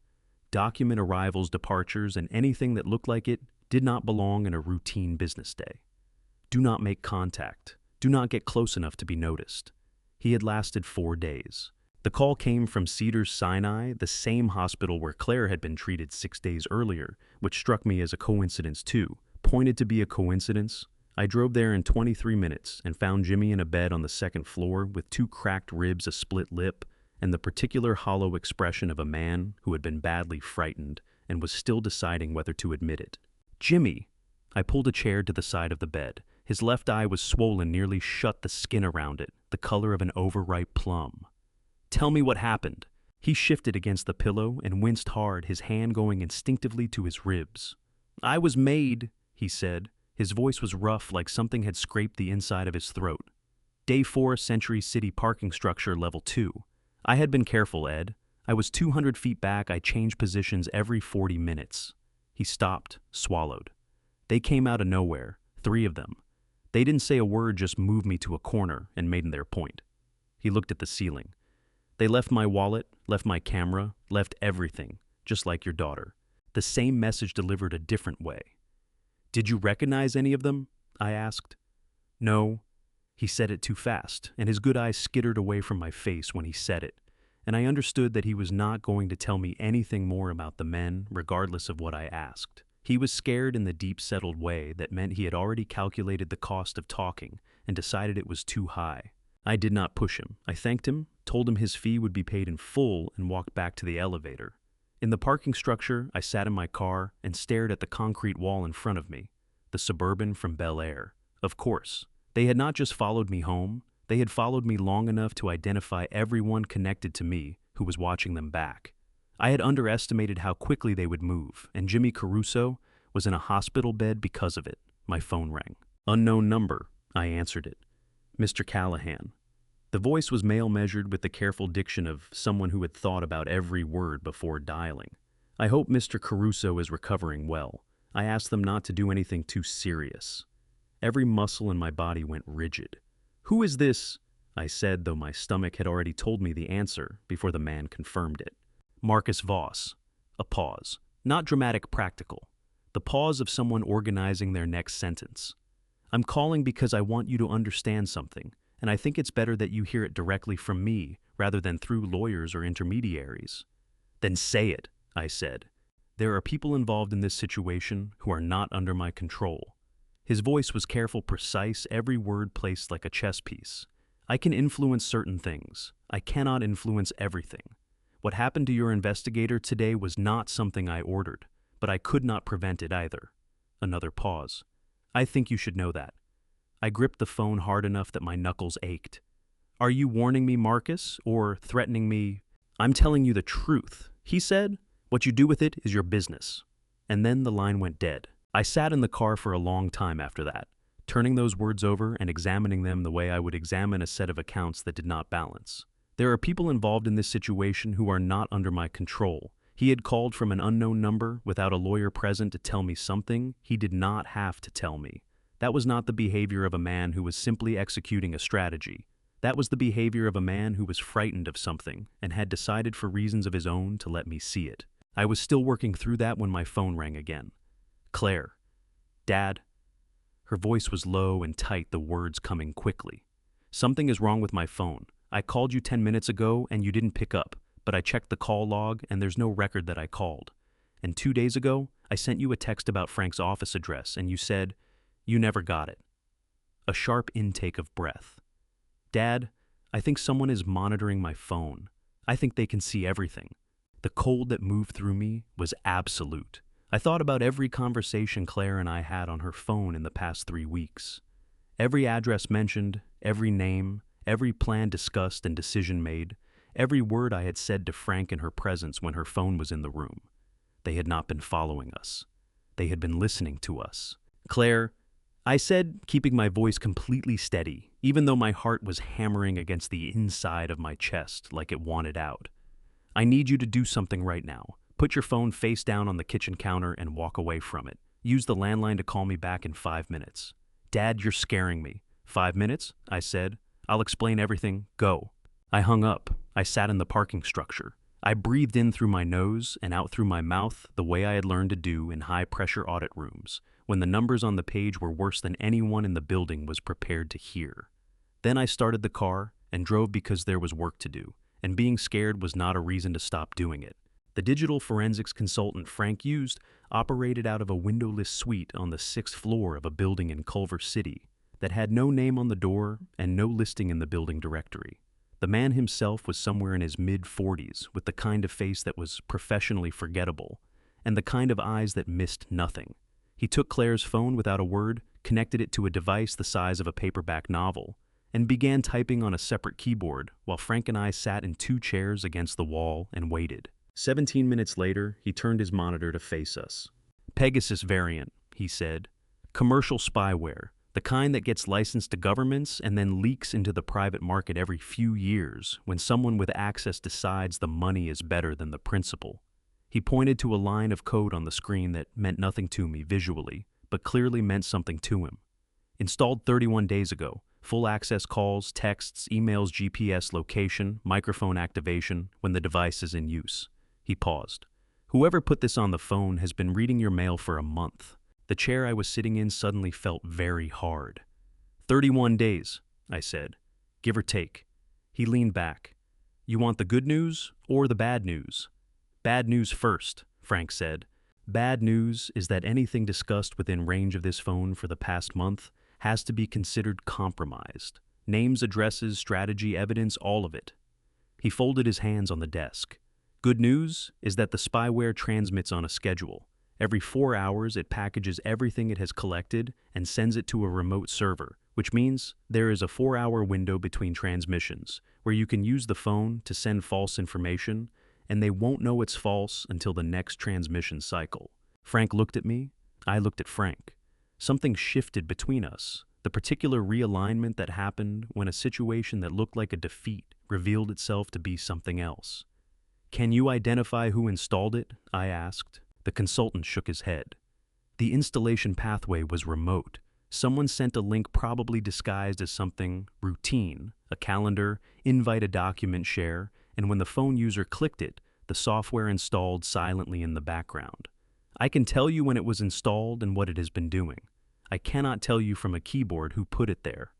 Document arrivals, departures, and anything that looked like it did not belong in a routine business day. Do not make contact. Do not get close enough to be noticed. He had lasted 4 days. The call came from Cedars-Sinai, the same hospital where Claire had been treated 6 days earlier, which struck me as a coincidence too. Pointed to be a coincidence. I drove there in 23 minutes and found Jimmy in a bed on the 2nd floor with 2 cracked ribs, a split lip, and the particular hollow expression of a man who had been badly frightened and was still deciding whether to admit it. Jimmy! I pulled a chair to the side of the bed. His left eye was swollen, nearly shut the skin around it, the color of an overripe plum. Tell me what happened. He shifted against the pillow and winced hard, his hand going instinctively to his ribs. I was made, he said. His voice was rough, like something had scraped the inside of his throat. Day 4, Century City parking structure, level 2. I had been careful, Ed. I was 200 feet back. I changed positions every 40 minutes. He stopped, swallowed. They came out of nowhere, 3 of them. They didn't say a word, just moved me to a corner and made their point. He looked at the ceiling. They left my wallet, left my camera, left everything, just like your daughter. The same message delivered a different way. Did you recognize any of them? I asked. No. He said it too fast, and his good eyes skittered away from my face when he said it, and I understood that he was not going to tell me anything more about the men, regardless of what I asked. He was scared in the deep-settled way that meant he had already calculated the cost of talking and decided it was too high. I did not push him. I thanked him, told him his fee would be paid in full, and walked back to the elevator. In the parking structure, I sat in my car and stared at the concrete wall in front of me, the Suburban from Bel Air. Of course, they had not just followed me home, they had followed me long enough to identify everyone connected to me who was watching them back. I had underestimated how quickly they would move, and Jimmy Caruso was in a hospital bed because of it. My phone rang. Unknown number. I answered it. Mr. Callahan. The voice was male-measured with the careful diction of someone who had thought about every word before dialing. I hope Mr. Caruso is recovering well. I asked them not to do anything too serious. Every muscle in my body went rigid. Who is this? I said, though my stomach had already told me the answer before the man confirmed it. Marcus Voss. A pause. Not dramatic, practical. The pause of someone organizing their next sentence. I'm calling because I want you to understand something, and I think it's better that you hear it directly from me rather than through lawyers or intermediaries. Then say it, I said. There are people involved in this situation who are not under my control. His voice was careful, precise, every word placed like a chess piece. I can influence certain things. I cannot influence everything. What happened to your investigator today was not something I ordered, but I could not prevent it either. Another pause. I think you should know that. I gripped the phone hard enough that my knuckles ached. Are you warning me, Marcus, or threatening me? I'm telling you the truth, he said. What you do with it is your business. And then the line went dead. I sat in the car for a long time after that, turning those words over and examining them the way I would examine a set of accounts that did not balance. There are people involved in this situation who are not under my control. He had called from an unknown number without a lawyer present to tell me something he did not have to tell me. That was not the behavior of a man who was simply executing a strategy. That was the behavior of a man who was frightened of something and had decided for reasons of his own to let me see it. I was still working through that when my phone rang again. Claire. Dad. Her voice was low and tight, the words coming quickly. Something is wrong with my phone. I called you 10 minutes ago and you didn't pick up, but I checked the call log and there's no record that I called. And 2 days ago, I sent you a text about Frank's office address and you said, you never got it. A sharp intake of breath. Dad, I think someone is monitoring my phone. I think they can see everything. The cold that moved through me was absolute. I thought about every conversation Claire and I had on her phone in the past 3 weeks. Every address mentioned, every name, every plan discussed and decision made, every word I had said to Frank in her presence when her phone was in the room. They had not been following us. They had been listening to us. Claire, I said, keeping my voice completely steady, even though my heart was hammering against the inside of my chest like it wanted out. I need you to do something right now. Put your phone face down on the kitchen counter and walk away from it. Use the landline to call me back in 5 minutes. Dad, you're scaring me. 5 minutes? I said. I'll explain everything. Go. I hung up. I sat in the parking structure. I breathed in through my nose and out through my mouth the way I had learned to do in high-pressure audit rooms, when the numbers on the page were worse than anyone in the building was prepared to hear. Then I started the car and drove because there was work to do, and being scared was not a reason to stop doing it. The digital forensics consultant Frank used operated out of a windowless suite on the 6th floor of a building in Culver City that had no name on the door and no listing in the building directory. The man himself was somewhere in his mid-40s with the kind of face that was professionally forgettable and the kind of eyes that missed nothing. He took Claire's phone without a word, connected it to a device the size of a paperback novel, and began typing on a separate keyboard while Frank and I sat in 2 chairs against the wall and waited. 17 minutes later, he turned his monitor to face us. Pegasus variant, he said. Commercial spyware, the kind that gets licensed to governments and then leaks into the private market every few years when someone with access decides the money is better than the principle. He pointed to a line of code on the screen that meant nothing to me visually, but clearly meant something to him. Installed 31 days ago. Full access calls, texts, emails, GPS location, microphone activation when the device is in use. He paused. Whoever put this on the phone has been reading your mail for a month. The chair I was sitting in suddenly felt very hard. 31 days, I said. Give or take. He leaned back. You want the good news or the bad news? Bad news first, Frank said. Bad news is that anything discussed within range of this phone for the past month has to be considered compromised. Names, addresses, strategy, evidence, all of it. He folded his hands on the desk. Good news is that the spyware transmits on a schedule. Every 4 hours, it packages everything it has collected and sends it to a remote server, which means there is a 4-hour window between transmissions where you can use the phone to send false information, and they won't know it's false until the next transmission cycle. Frank looked at me. I looked at Frank. Something shifted between us, the particular realignment that happened when a situation that looked like a defeat revealed itself to be something else. "Can you identify who installed it?" I asked. The consultant shook his head. The installation pathway was remote. Someone sent a link probably disguised as something routine, a calendar, invite a document share, and when the phone user clicked it, the software installed silently in the background. I can tell you when it was installed and what it has been doing. I cannot tell you from a keyboard who put it there.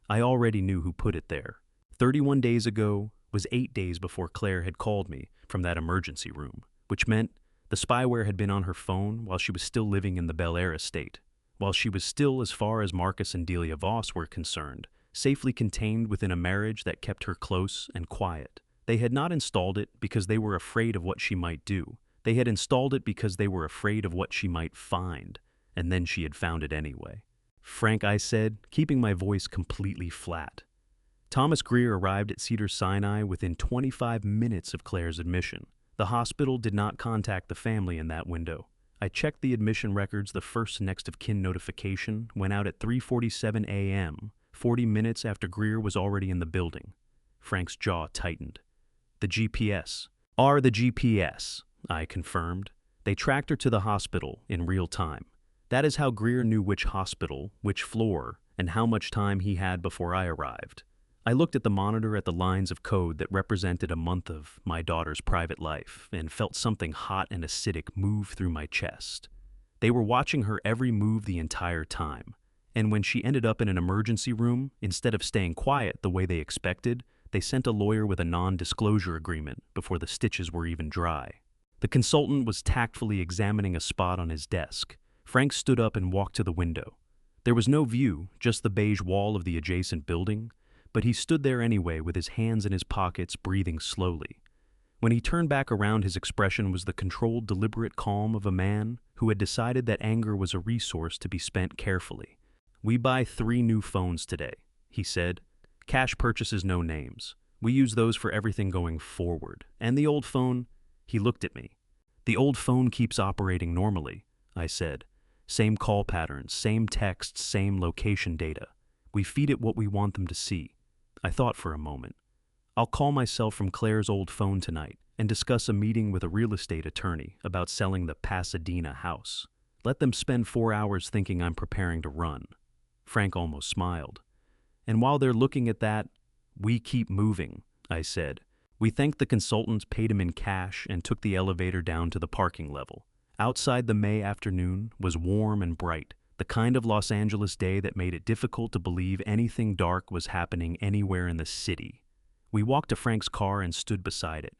I already knew who put it there. 31 days ago was 8 days before Claire had called me from that emergency room, which meant the spyware had been on her phone while she was still living in the Bel Air estate, while she was still, as far as Marcus and Delia Voss were concerned, safely contained within a marriage that kept her close and quiet. They had not installed it because they were afraid of what she might do. They had installed it because they were afraid of what she might find, and then she had found it anyway. "Frank," I said, keeping my voice completely flat. Thomas Greer arrived at Cedars-Sinai within 25 minutes of Claire's admission. The hospital did not contact the family in that window. I checked the admission records. The first next of kin notification went out at 3:47 a.m., 40 minutes after Greer was already in the building. Frank's jaw tightened. "The GPS." "The GPS," I confirmed. "They tracked her to the hospital in real time. That is how Greer knew which hospital, which floor, and how much time he had before I arrived." I looked at the monitor at the lines of code that represented a month of my daughter's private life and felt something hot and acidic move through my chest. They were watching her every move the entire time. And when she ended up in an emergency room, instead of staying quiet the way they expected, they sent a lawyer with a non-disclosure agreement before the stitches were even dry. The consultant was tactfully examining a spot on his desk. Frank stood up and walked to the window. There was no view, just the beige wall of the adjacent building, but he stood there anyway with his hands in his pockets, breathing slowly. When he turned back around, his expression was the controlled, deliberate calm of a man who had decided that anger was a resource to be spent carefully. "We buy 3 new phones today," he said. "Cash purchases, no names. We use those for everything going forward. And the old phone," he looked at me. "The old phone keeps operating normally," I said. "Same call patterns, same texts, same location data. We feed it what we want them to see." I thought for a moment. "I'll call myself from Claire's old phone tonight and discuss a meeting with a real estate attorney about selling the Pasadena house. Let them spend 4 hours thinking I'm preparing to run." Frank almost smiled. "And while they're looking at that, we keep moving," I said. We thanked the consultants, paid him in cash, and took the elevator down to the parking level. Outside, the May afternoon was warm and bright, the kind of Los Angeles day that made it difficult to believe anything dark was happening anywhere in the city. We walked to Frank's car and stood beside it.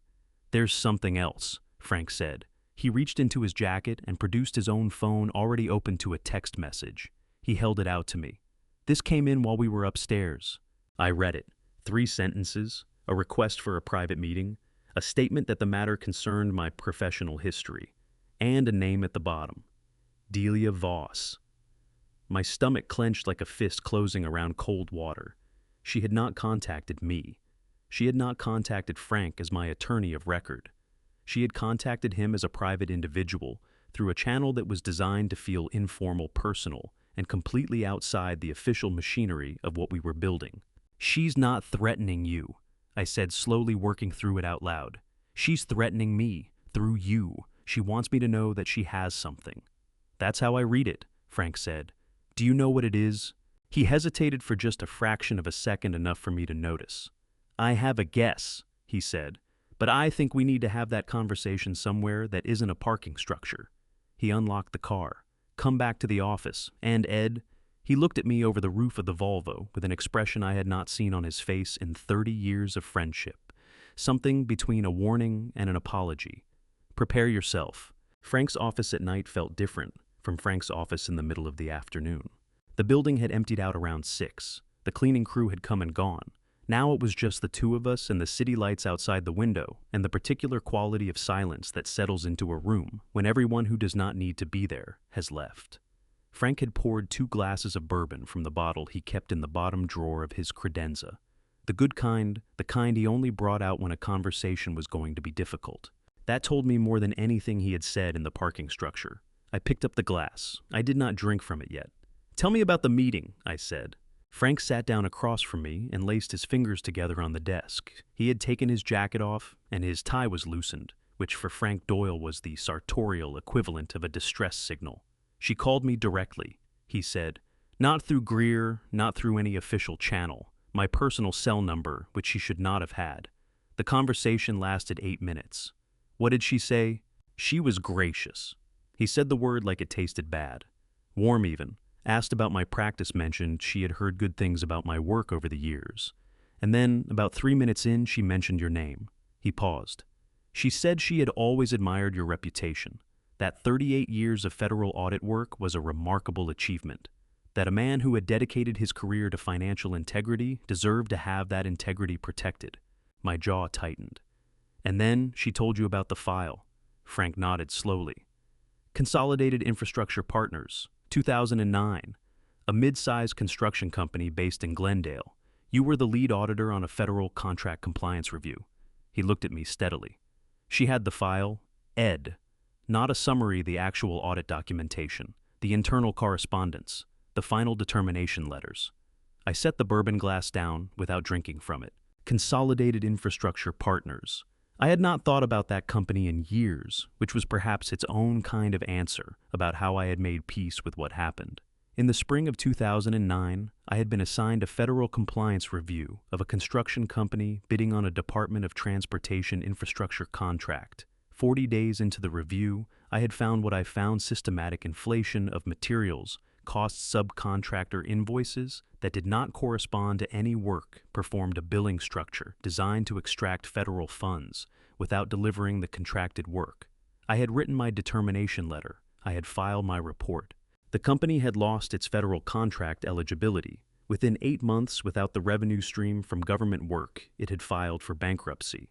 "There's something else," Frank said. He reached into his jacket and produced his own phone, already open to a text message. He held it out to me. "This came in while we were upstairs." I read it. 3 sentences, a request for a private meeting, a statement that the matter concerned my professional history, and a name at the bottom. Delia Voss. My stomach clenched like a fist closing around cold water. She had not contacted me. She had not contacted Frank as my attorney of record. She had contacted him as a private individual through a channel that was designed to feel informal, personal, and completely outside the official machinery of what we were building. "She's not threatening you," I said, slowly working through it out loud. "She's threatening me, through you. She wants me to know that she has something." "That's how I read it," Frank said. "Do you know what it is?" He hesitated for just a fraction of a second, enough for me to notice. "I have a guess," he said, "but I think we need to have that conversation somewhere that isn't a parking structure." He unlocked the car. "Come back to the office. And Ed," he looked at me over the roof of the Volvo with an expression I had not seen on his face in 30 years of friendship, something between a warning and an apology. "Prepare yourself. Frank's office at night felt different from Frank's office in the middle of the afternoon. The building had emptied out around 6. The cleaning crew had come and gone. Now it was just the two of us and the city lights outside the window and the particular quality of silence that settles into a room when everyone who does not need to be there has left. Frank had poured 2 glasses of bourbon from the bottle he kept in the bottom drawer of his credenza. The good kind, the kind he only brought out when a conversation was going to be difficult. That told me more than anything he had said in the parking structure. I picked up the glass. I did not drink from it yet. "Tell me about the meeting," I said. Frank sat down across from me and laced his fingers together on the desk. He had taken his jacket off, and his tie was loosened, which for Frank Doyle was the sartorial equivalent of a distress signal. "She called me directly," he said. "Not through Greer, not through any official channel. My personal cell number, which she should not have had. The conversation lasted 8 minutes. What did she say? She was gracious." He said the word like it tasted bad. Warm even. Asked about my practice, mentioned she had heard good things about my work over the years. And then, about 3 minutes in, she mentioned your name. He paused. "She said she had always admired your reputation. That 38 years of federal audit work was a remarkable achievement. That a man who had dedicated his career to financial integrity deserved to have that integrity protected." My jaw tightened. "And then she told you about the file." Frank nodded slowly. "Consolidated Infrastructure Partners, 2009. A mid-sized construction company based in Glendale. You were the lead auditor on a federal contract compliance review." He looked at me steadily. "She had the file, Ed. Not a summary, the actual audit documentation, the internal correspondence, the final determination letters." I set the bourbon glass down without drinking from it. Consolidated Infrastructure Partners. I had not thought about that company in years, which was perhaps its own kind of answer about how I had made peace with what happened. In the spring of 2009, I had been assigned a federal compliance review of a construction company bidding on a Department of Transportation infrastructure contract. 40 days into the review, I had found what I found: systematic inflation of materials, cost subcontractor invoices that did not correspond to any work performed, a billing structure designed to extract federal funds without delivering the contracted work. I had written my determination letter. I had filed my report. The company had lost its federal contract eligibility. Within 8 months, without the revenue stream from government work, it had filed for bankruptcy.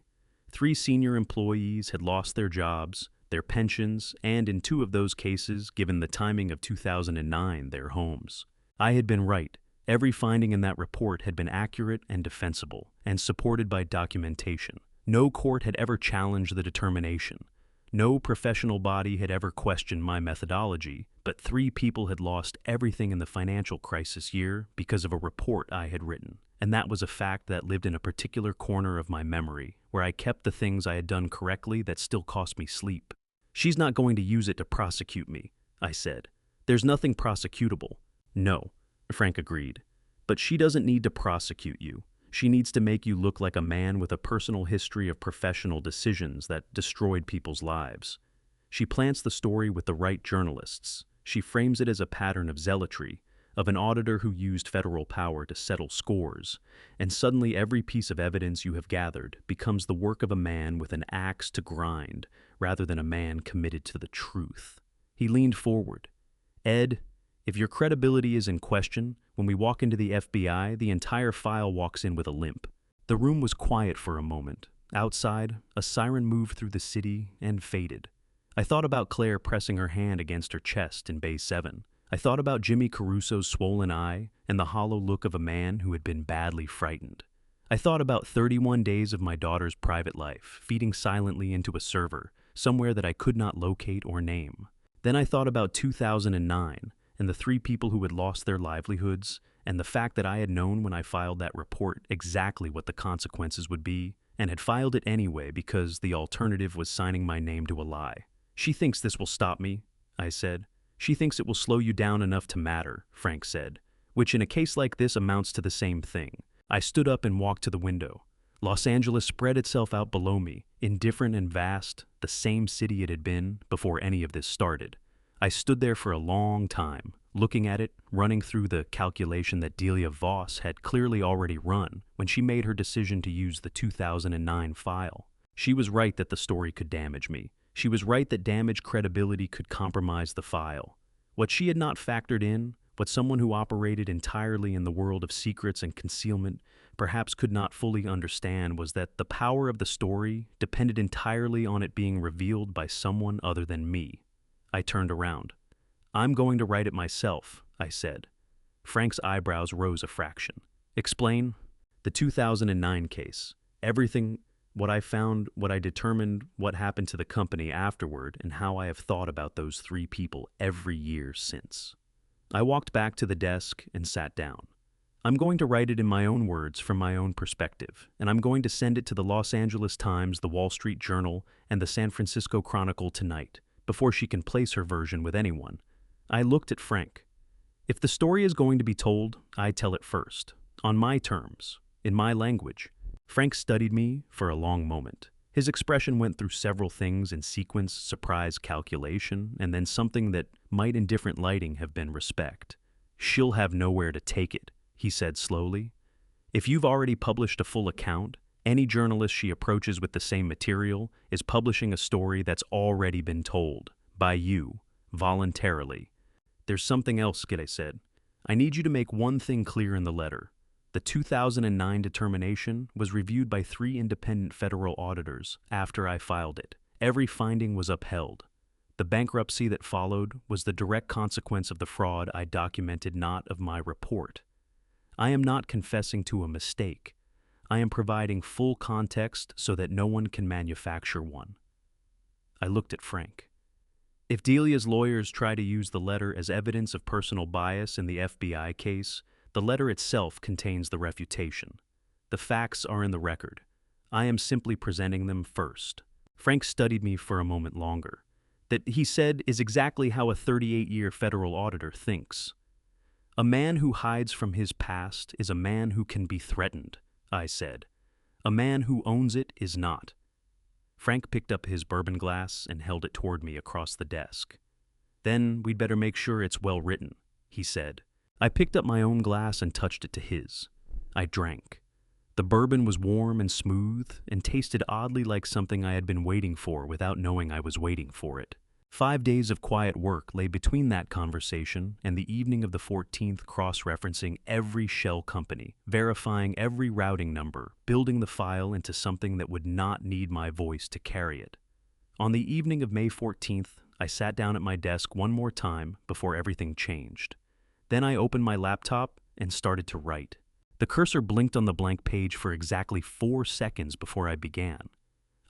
3 senior employees had lost their jobs, their pensions, and in 2 of those cases, given the timing of 2009, their homes. I had been right. Every finding in that report had been accurate and defensible, and supported by documentation. No court had ever challenged the determination. No professional body had ever questioned my methodology, but 3 people had lost everything in the financial crisis year because of a report I had written. And that was a fact that lived in a particular corner of my memory, where I kept the things I had done correctly that still cost me sleep. "She's not going to use it to prosecute me," I said. "There's nothing prosecutable." "No," Frank agreed. "But she doesn't need to prosecute you. She needs to make you look like a man with a personal history of professional decisions that destroyed people's lives. She plants the story with the right journalists. She frames it as a pattern of zealotry, of an auditor who used federal power to settle scores, and suddenly every piece of evidence you have gathered becomes the work of a man with an axe to grind, rather than a man committed to the truth." He leaned forward. "Ed, if your credibility is in question, when we walk into the FBI, the entire file walks in with a limp." The room was quiet for a moment. Outside, a siren moved through the city and faded. I thought about Claire pressing her hand against her chest in Bay 7. I thought about Jimmy Caruso's swollen eye and the hollow look of a man who had been badly frightened. I thought about 31 days of my daughter's private life, feeding silently into a server, somewhere that I could not locate or name. Then I thought about 2009, and the 3 people who had lost their livelihoods, and the fact that I had known when I filed that report exactly what the consequences would be, and had filed it anyway because the alternative was signing my name to a lie. "She thinks this will stop me," I said. "She thinks it will slow you down enough to matter," Frank said, "which in a case like this amounts to the same thing." I stood up and walked to the window. Los Angeles spread itself out below me, indifferent and vast, the same city it had been before any of this started. I stood there for a long time, looking at it, running through the calculation that Delia Voss had clearly already run when she made her decision to use the 2009 file. She was right that the story could damage me. She was right that damaged credibility could compromise the file. What she had not factored in, what someone who operated entirely in the world of secrets and concealment perhaps could not fully understand, was that the power of the story depended entirely on it being revealed by someone other than me. I turned around. "I'm going to write it myself," I said. Frank's eyebrows rose a fraction. "Explain." "The 2009 case. Everything, what I found, what I determined, what happened to the company afterward, and how I have thought about those three people every year since." I walked back to the desk and sat down. "I'm going to write it in my own words from my own perspective, and I'm going to send it to the Los Angeles Times, the Wall Street Journal, and the San Francisco Chronicle tonight, before she can place her version with anyone." I looked at Frank. "If the story is going to be told, I tell it first, on my terms, in my language." Frank studied me for a long moment. His expression went through several things in sequence: surprise, calculation, and then something that might in different lighting have been respect. "She'll have nowhere to take it," he said slowly. "If you've already published a full account, any journalist she approaches with the same material is publishing a story that's already been told, by you, voluntarily." "There's something else," Skid said. "I need you to make one thing clear in the letter. The 2009 determination was reviewed by 3 independent federal auditors after I filed it. Every finding was upheld. The bankruptcy that followed was the direct consequence of the fraud I documented, not of my report. I am not confessing to a mistake. I am providing full context so that no one can manufacture one." I looked at Frank. "If Delia's lawyers try to use the letter as evidence of personal bias in the FBI case, the letter itself contains the refutation. The facts are in the record. I am simply presenting them first." Frank studied me for a moment longer. "That," he said, "is exactly how a 38-year federal auditor thinks. A man who hides from his past is a man who can be threatened," I said. "A man who owns it is not." Frank picked up his bourbon glass and held it toward me across the desk. "Then we'd better make sure it's well written," he said. I picked up my own glass and touched it to his. I drank. The bourbon was warm and smooth and tasted oddly like something I had been waiting for without knowing I was waiting for it. 5 days of quiet work lay between that conversation and the evening of the 14th, cross-referencing every shell company, verifying every routing number, building the file into something that would not need my voice to carry it. On the evening of May 14th, I sat down at my desk one more time before everything changed. Then I opened my laptop and started to write. The cursor blinked on the blank page for exactly 4 seconds before I began.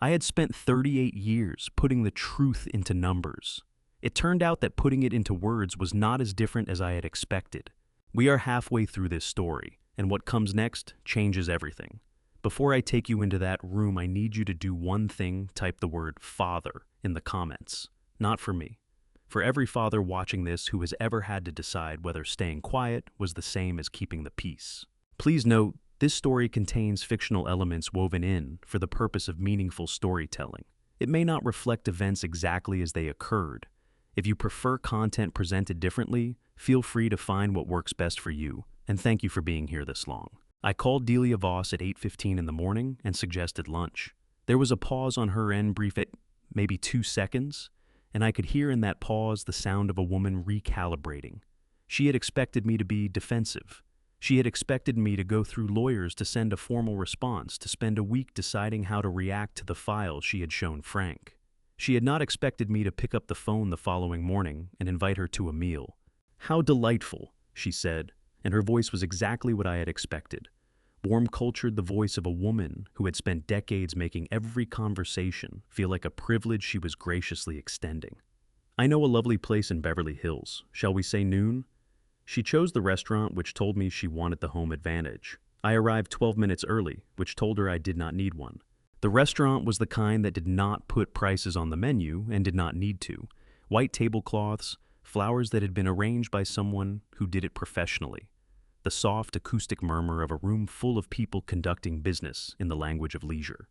I had spent 38 years putting the truth into numbers. It turned out that putting it into words was not as different as I had expected. We are halfway through this story, and what comes next changes everything. Before I take you into that room, I need you to do one thing: type the word "father" in the comments. Not for me. For every father watching this who has ever had to decide whether staying quiet was the same as keeping the peace. Please note, this story contains fictional elements woven in for the purpose of meaningful storytelling. It may not reflect events exactly as they occurred. If you prefer content presented differently, feel free to find what works best for you, and thank you for being here this long. I called Delia Voss at 8:15 in the morning and suggested lunch. There was a pause on her end, brief at maybe 2 seconds, and I could hear in that pause the sound of a woman recalibrating. She had expected me to be defensive. She had expected me to go through lawyers to send a formal response, to spend a week deciding how to react to the file she had shown Frank. She had not expected me to pick up the phone the following morning and invite her to a meal. "How delightful," she said, and her voice was exactly what I had expected. Warm-cultured, the voice of a woman who had spent decades making every conversation feel like a privilege she was graciously extending. "I know a lovely place in Beverly Hills. Shall we say noon?" She chose the restaurant, which told me she wanted the home advantage. I arrived 12 minutes early, which told her I did not need one. The restaurant was the kind that did not put prices on the menu and did not need to. White tablecloths, flowers that had been arranged by someone who did it professionally. The soft acoustic murmur of a room full of people conducting business in the language of leisure.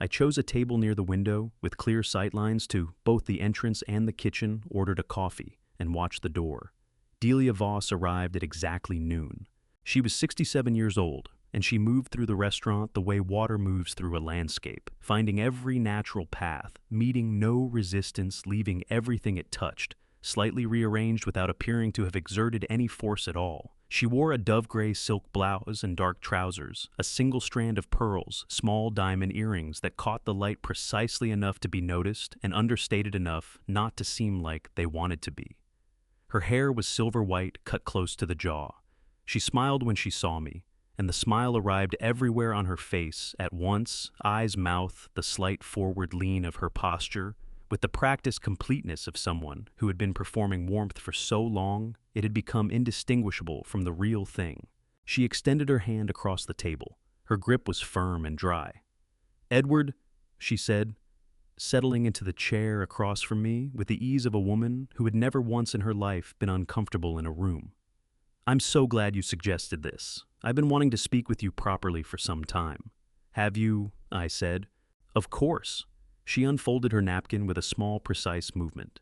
I chose a table near the window with clear sightlines to both the entrance and the kitchen, ordered a coffee, and watched the door. Delia Voss arrived at exactly noon. She was 67 years old and she moved through the restaurant the way water moves through a landscape, finding every natural path, meeting no resistance, leaving everything it touched, slightly rearranged without appearing to have exerted any force at all. She wore a dove-gray silk blouse and dark trousers, a single strand of pearls, small diamond earrings that caught the light precisely enough to be noticed and understated enough not to seem like they wanted to be. Her hair was silver white, cut close to the jaw. She smiled when she saw me, and the smile arrived everywhere on her face at once, eyes, mouth, the slight forward lean of her posture, with the practiced completeness of someone who had been performing warmth for so long it had become indistinguishable from the real thing. She extended her hand across the table. Her grip was firm and dry. "Edward," she said, settling into the chair across from me with the ease of a woman who had never once in her life been uncomfortable in a room. "I'm so glad you suggested this. I've been wanting to speak with you properly for some time." "Have you?" I said. "Of course." She unfolded her napkin with a small, precise movement.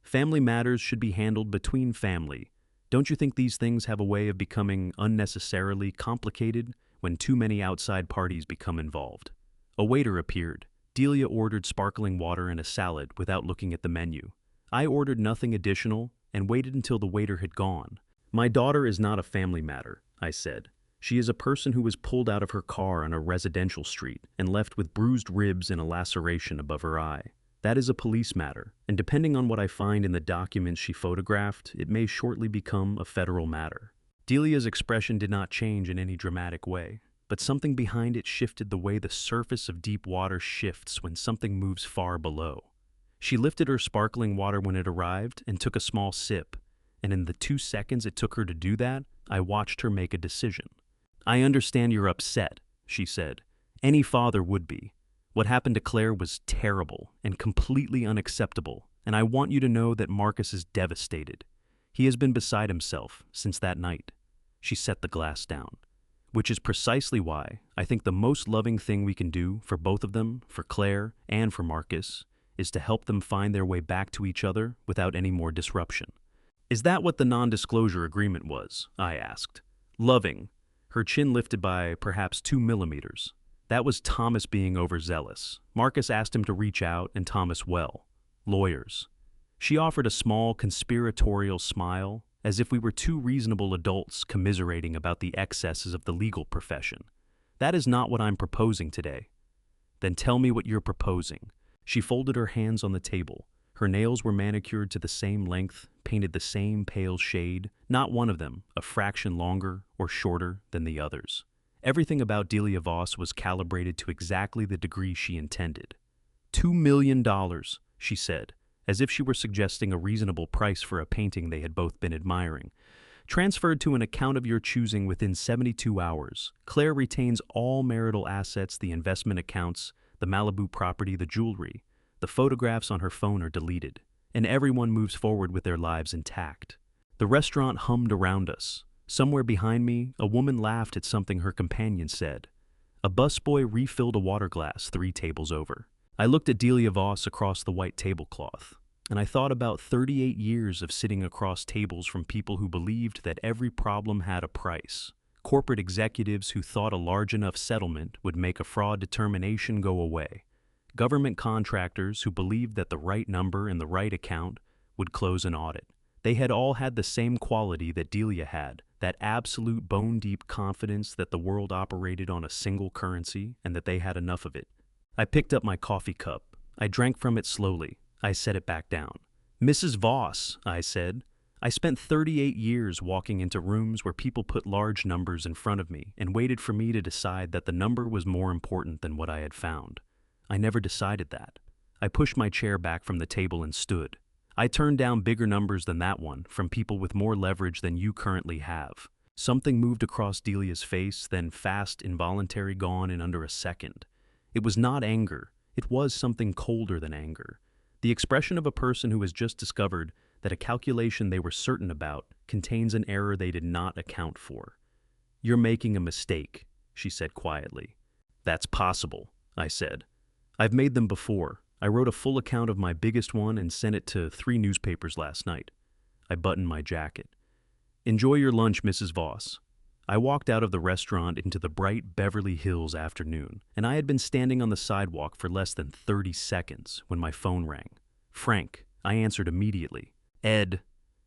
"Family matters should be handled between family. Don't you think these things have a way of becoming unnecessarily complicated when too many outside parties become involved?" A waiter appeared. Delia ordered sparkling water and a salad without looking at the menu. I ordered nothing additional and waited until the waiter had gone. "My daughter is not a family matter," I said. "She is a person who was pulled out of her car on a residential street and left with bruised ribs and a laceration above her eye. That is a police matter, and depending on what I find in the documents she photographed, it may shortly become a federal matter." Delia's expression did not change in any dramatic way, but something behind it shifted the way the surface of deep water shifts when something moves far below. She lifted her sparkling water when it arrived and took a small sip, and in the 2 seconds it took her to do that, I watched her make a decision. "I understand you're upset," she said. "Any father would be. What happened to Claire was terrible and completely unacceptable, and I want you to know that Marcus is devastated. He has been beside himself since that night." She set the glass down. "Which is precisely why I think the most loving thing we can do for both of them, for Claire and for Marcus, is to help them find their way back to each other without any more disruption." "Is that what the non-disclosure agreement was?" I asked. "Loving." Her chin lifted by perhaps 2 millimeters. "That was Thomas being overzealous. Marcus asked him to reach out, and Thomas, well, lawyers." She offered a small conspiratorial smile, as if we were 2 reasonable adults commiserating about the excesses of the legal profession. "That is not what I'm proposing today." "Then tell me what you're proposing." She folded her hands on the table. Her nails were manicured to the same length, painted the same pale shade, not one of them a fraction longer or shorter than the others. Everything about Delia Voss was calibrated to exactly the degree she intended. $2 million, she said, as if she were suggesting a reasonable price for a painting they had both been admiring. "Transferred to an account of your choosing within 72 hours. Claire retains all marital assets, the investment accounts, the Malibu property, the jewelry. The photographs on her phone are deleted, and everyone moves forward with their lives intact." The restaurant hummed around us. Somewhere behind me, a woman laughed at something her companion said. A busboy refilled a water glass 3 tables over. I looked at Delia Voss across the white tablecloth, and I thought about 38 years of sitting across tables from people who believed that every problem had a price. Corporate executives who thought a large enough settlement would make a fraud determination go away. Government contractors who believed that the right number in the right account would close an audit. They had all had the same quality that Delia had, that absolute bone-deep confidence that the world operated on a single currency and that they had enough of it. I picked up my coffee cup. I drank from it slowly. I set it back down. "Mrs. Voss," I said, "I spent 38 years walking into rooms where people put large numbers in front of me and waited for me to decide that the number was more important than what I had found. I never decided that. I pushed my chair back from the table and stood. I turned down bigger numbers than that one from people with more leverage than you currently have." Something moved across Delia's face, then fast, involuntary, gone in under a second. It was not anger. It was something colder than anger. The expression of a person who has just discovered that a calculation they were certain about contains an error they did not account for. "You're making a mistake," she said quietly. "That's possible," I said. "I've made them before. I wrote a full account of my biggest one and sent it to 3 newspapers last night." I buttoned my jacket. "Enjoy your lunch, Mrs. Voss." I walked out of the restaurant into the bright Beverly Hills afternoon, and I had been standing on the sidewalk for less than 30 seconds when my phone rang. Frank, I answered immediately. Ed.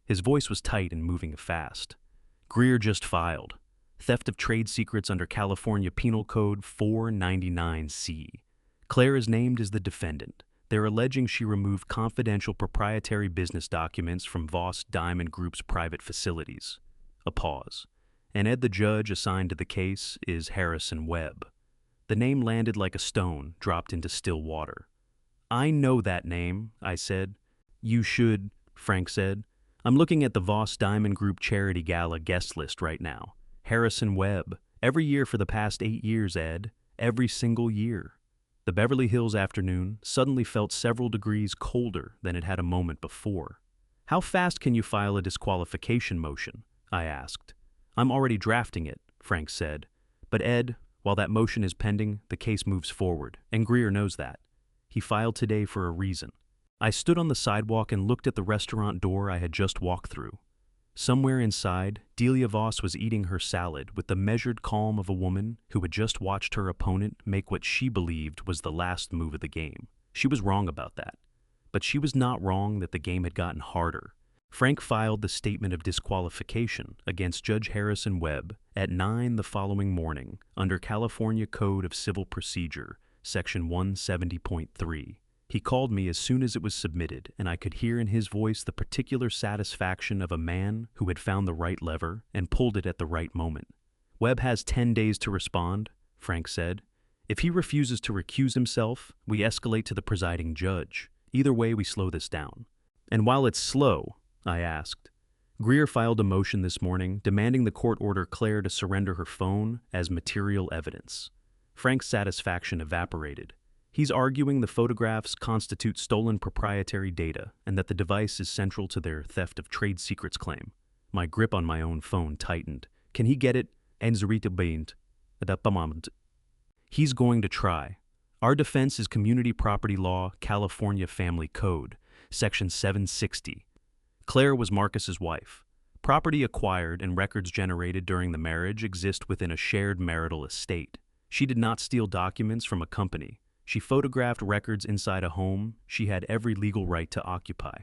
His voice was tight and moving fast. Greer just filed. Theft of trade secrets under California Penal Code 499C. Claire is named as the defendant. They're alleging she removed confidential proprietary business documents from Voss Diamond Group's private facilities. A pause. And Ed, the judge assigned to the case, is Harrison Webb. The name landed like a stone dropped into still water. I know that name, I said. You should, Frank said. I'm looking at the Voss Diamond Group Charity Gala guest list right now. Harrison Webb. Every year for the past 8 years, Ed. Every single year. The Beverly Hills afternoon suddenly felt several degrees colder than it had a moment before. How fast can you file a disqualification motion? I asked. I'm already drafting it, Frank said. But Ed, while that motion is pending, the case moves forward, and Greer knows that. He filed today for a reason. I stood on the sidewalk and looked at the restaurant door I had just walked through. Somewhere inside, Delia Voss was eating her salad with the measured calm of a woman who had just watched her opponent make what she believed was the last move of the game. She was wrong about that. But she was not wrong that the game had gotten harder. Frank filed the statement of disqualification against Judge Harrison Webb at 9 the following morning under California Code of Civil Procedure, Section 170.3. He called me as soon as it was submitted, and I could hear in his voice the particular satisfaction of a man who had found the right lever and pulled it at the right moment. Webb has 10 days to respond, Frank said. If he refuses to recuse himself, we escalate to the presiding judge. Either way, we slow this down. And while it's slow, I asked. Greer filed a motion this morning demanding the court order Claire to surrender her phone as material evidence. Frank's satisfaction evaporated. He's arguing the photographs constitute stolen proprietary data and that the device is central to their theft of trade secrets claim. My grip on my own phone tightened. Can he get it? He's going to try. Our defense is Community Property Law, California Family Code, Section 760. Claire was Marcus's wife. Property acquired and records generated during the marriage exist within a shared marital estate. She did not steal documents from a company. She photographed records inside a home she had every legal right to occupy.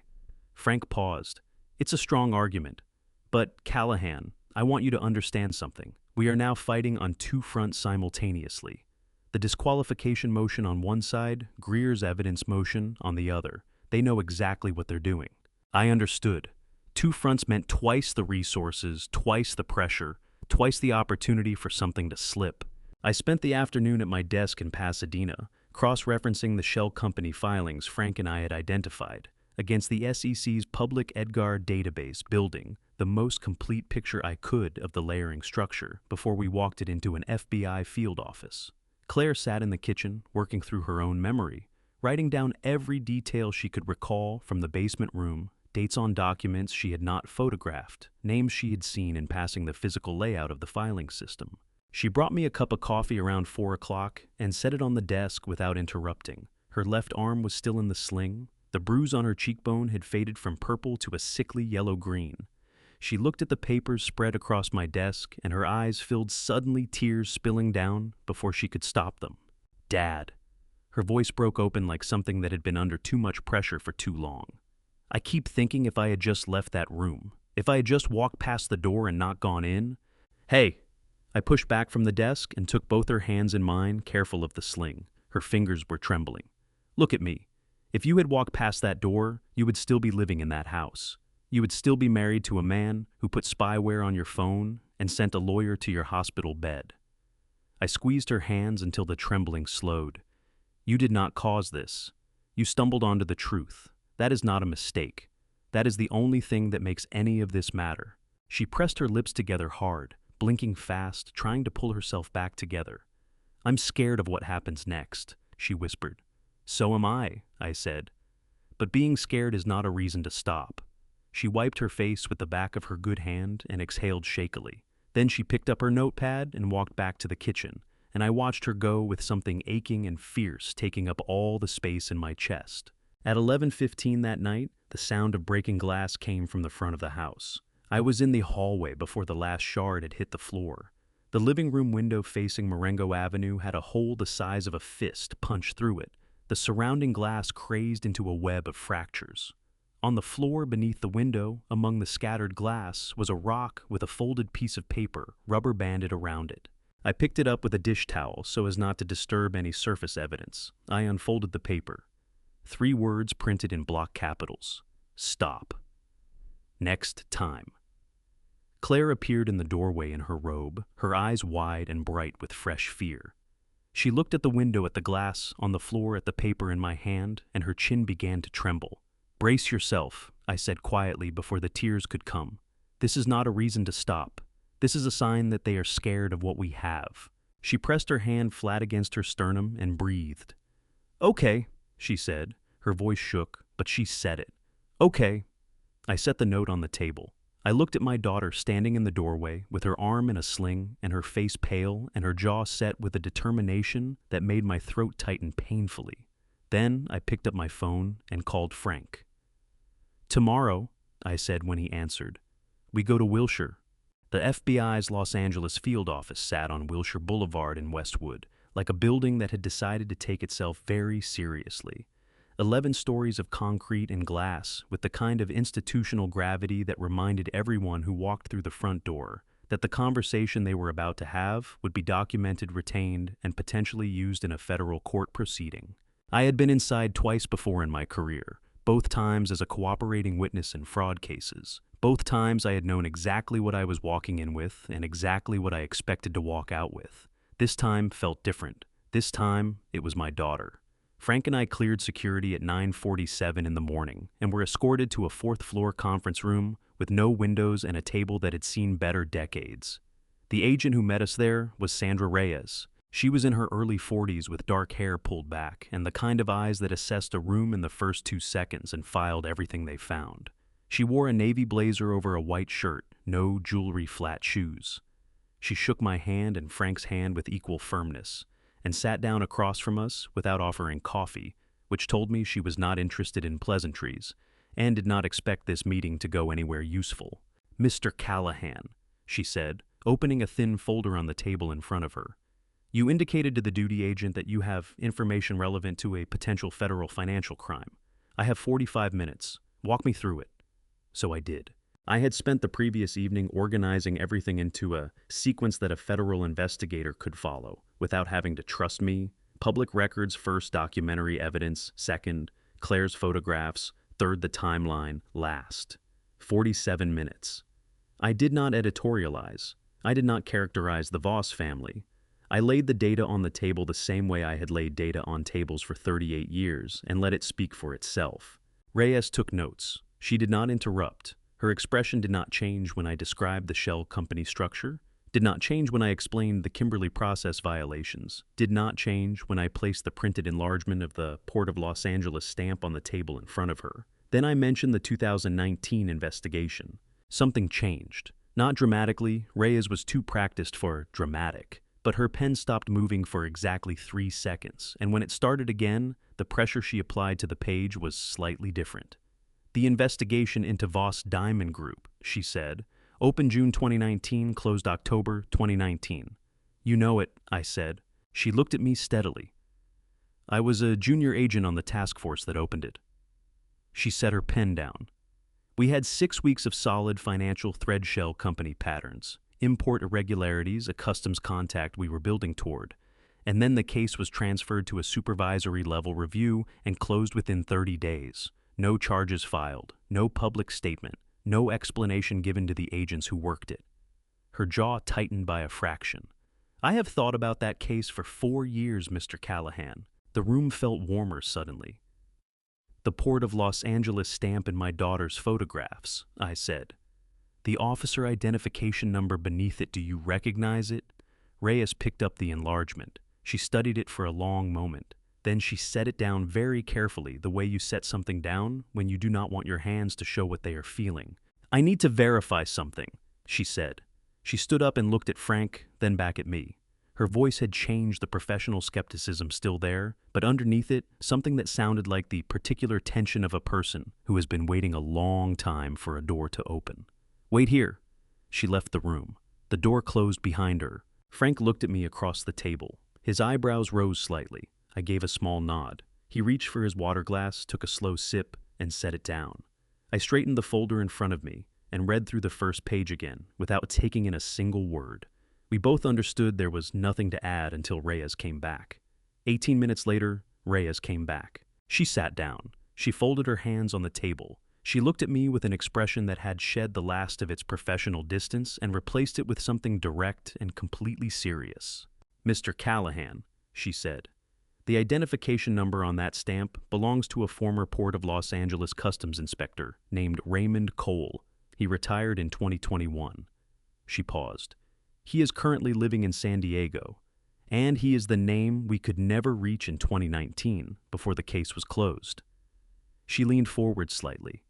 Frank paused. It's a strong argument. But, Callahan, I want you to understand something. We are now fighting on two fronts simultaneously. The disqualification motion on one side, Greer's evidence motion on the other. They know exactly what they're doing. I understood. Two fronts meant twice the resources, twice the pressure, twice the opportunity for something to slip. I spent the afternoon at my desk in Pasadena, cross-referencing the shell company filings Frank and I had identified against the SEC's public Edgar database, building the most complete picture I could of the layering structure before we walked it into an FBI field office. Claire sat in the kitchen, working through her own memory, writing down every detail she could recall from the basement room, dates on documents she had not photographed, names she had seen in passing the physical layout of the filing system. She brought me a cup of coffee around 4 o'clock and set it on the desk without interrupting. Her left arm was still in the sling. The bruise on her cheekbone had faded from purple to a sickly yellow-green. She looked at the papers spread across my desk, and her eyes filled suddenly, tears spilling down before she could stop them. Dad. Her voice broke open like something that had been under too much pressure for too long. I keep thinking if I had just left that room, if I had just walked past the door and not gone in. Hey. I pushed back from the desk and took both her hands in mine, careful of the sling. Her fingers were trembling. Look at me. If you had walked past that door, you would still be living in that house. You would still be married to a man who put spyware on your phone and sent a lawyer to your hospital bed. I squeezed her hands until the trembling slowed. You did not cause this. You stumbled onto the truth. That is not a mistake. That is the only thing that makes any of this matter. She pressed her lips together hard, blinking fast, trying to pull herself back together. I'm scared of what happens next, she whispered. So am I said. But being scared is not a reason to stop. She wiped her face with the back of her good hand and exhaled shakily. Then she picked up her notepad and walked back to the kitchen, and I watched her go with something aching and fierce taking up all the space in my chest. At 11:15 that night, the sound of breaking glass came from the front of the house. I was in the hallway before the last shard had hit the floor. The living room window facing Marengo Avenue had a hole the size of a fist punched through it, the surrounding glass crazed into a web of fractures. On the floor beneath the window, among the scattered glass, was a rock with a folded piece of paper rubber banded around it. I picked it up with a dish towel so as not to disturb any surface evidence. I unfolded the paper. 3 words printed in block capitals. Stop. Next time. Claire appeared in the doorway in her robe, her eyes wide and bright with fresh fear. She looked at the window, at the glass, on the floor, at the paper in my hand, and her chin began to tremble. Brace yourself, I said quietly before the tears could come. This is not a reason to stop. This is a sign that they are scared of what we have. She pressed her hand flat against her sternum and breathed. Okay, she said. Her voice shook, but she said it. Okay. I set the note on the table. I looked at my daughter standing in the doorway with her arm in a sling and her face pale and her jaw set with a determination that made my throat tighten painfully. Then I picked up my phone and called Frank. Tomorrow, I said when he answered, we go to Wilshire. The FBI's Los Angeles field office sat on Wilshire Boulevard in Westwood, like a building that had decided to take itself very seriously. 11 stories of concrete and glass, with the kind of institutional gravity that reminded everyone who walked through the front door that the conversation they were about to have would be documented, retained, and potentially used in a federal court proceeding. I had been inside twice before in my career, both times as a cooperating witness in fraud cases. Both times I had known exactly what I was walking in with and exactly what I expected to walk out with. This time felt different. This time, it was my daughter. Frank and I cleared security at 9:47 in the morning and were escorted to a 4th-floor conference room with no windows and a table that had seen better decades. The agent who met us there was Sandra Reyes. She was in her early 40s with dark hair pulled back and the kind of eyes that assessed a room in the first 2 seconds and filed everything they found. She wore a navy blazer over a white shirt, no jewelry, flat shoes. She shook my hand and Frank's hand with equal firmness, and sat down across from us without offering coffee, which told me she was not interested in pleasantries, and did not expect this meeting to go anywhere useful. Mr. Callahan, she said, opening a thin folder on the table in front of her. You indicated to the duty agent that you have information relevant to a potential federal financial crime. I have 45 minutes. Walk me through it. So I did. I had spent the previous evening organizing everything into a sequence that a federal investigator could follow, without having to trust me. Public records first, documentary evidence second, Claire's photographs third, the timeline last. 47 minutes. I did not editorialize. I did not characterize the Voss family. I laid the data on the table the same way I had laid data on tables for 38 years and let it speak for itself. Reyes took notes. She did not interrupt. Her expression did not change when I described the shell company structure, did not change when I explained the Kimberly process violations, did not change when I placed the printed enlargement of the Port of Los Angeles stamp on the table in front of her. Then I mentioned the 2019 investigation. Something changed. Not dramatically, Reyes was too practiced for dramatic, but her pen stopped moving for exactly 3 seconds, and when it started again, the pressure she applied to the page was slightly different. The investigation into Voss Diamond Group, she said, opened June 2019, closed October 2019. You know it, I said. She looked at me steadily. I was a junior agent on the task force that opened it. She set her pen down. We had 6 weeks of solid financial thread shell company patterns, import irregularities, a customs contact we were building toward, and then the case was transferred to a supervisory level review and closed within 30 days. No charges filed, no public statement, no explanation given to the agents who worked it. Her jaw tightened by a fraction. I have thought about that case for 4 years, Mr. Callahan. The room felt warmer suddenly. The Port of Los Angeles stamp in my daughter's photographs, I said. The officer identification number beneath it, do you recognize it? Reyes picked up the enlargement. She studied it for a long moment. Then she set it down very carefully, the way you set something down when you do not want your hands to show what they are feeling. I need to verify something, she said. She stood up and looked at Frank, then back at me. Her voice had changed, the professional skepticism still there, but underneath it, something that sounded like the particular tension of a person who has been waiting a long time for a door to open. Wait here. She left the room. The door closed behind her. Frank looked at me across the table. His eyebrows rose slightly. I gave a small nod. He reached for his water glass, took a slow sip, and set it down. I straightened the folder in front of me and read through the first page again without taking in a single word. We both understood there was nothing to add until Reyes came back. 18 minutes later, Reyes came back. She sat down. She folded her hands on the table. She looked at me with an expression that had shed the last of its professional distance and replaced it with something direct and completely serious. "Mr. Callahan," she said. "The identification number on that stamp belongs to a former Port of Los Angeles customs inspector named Raymond Cole. He retired in 2021. She paused. "He is currently living in San Diego, and he is the name we could never reach in 2019 before the case was closed." She leaned forward slightly.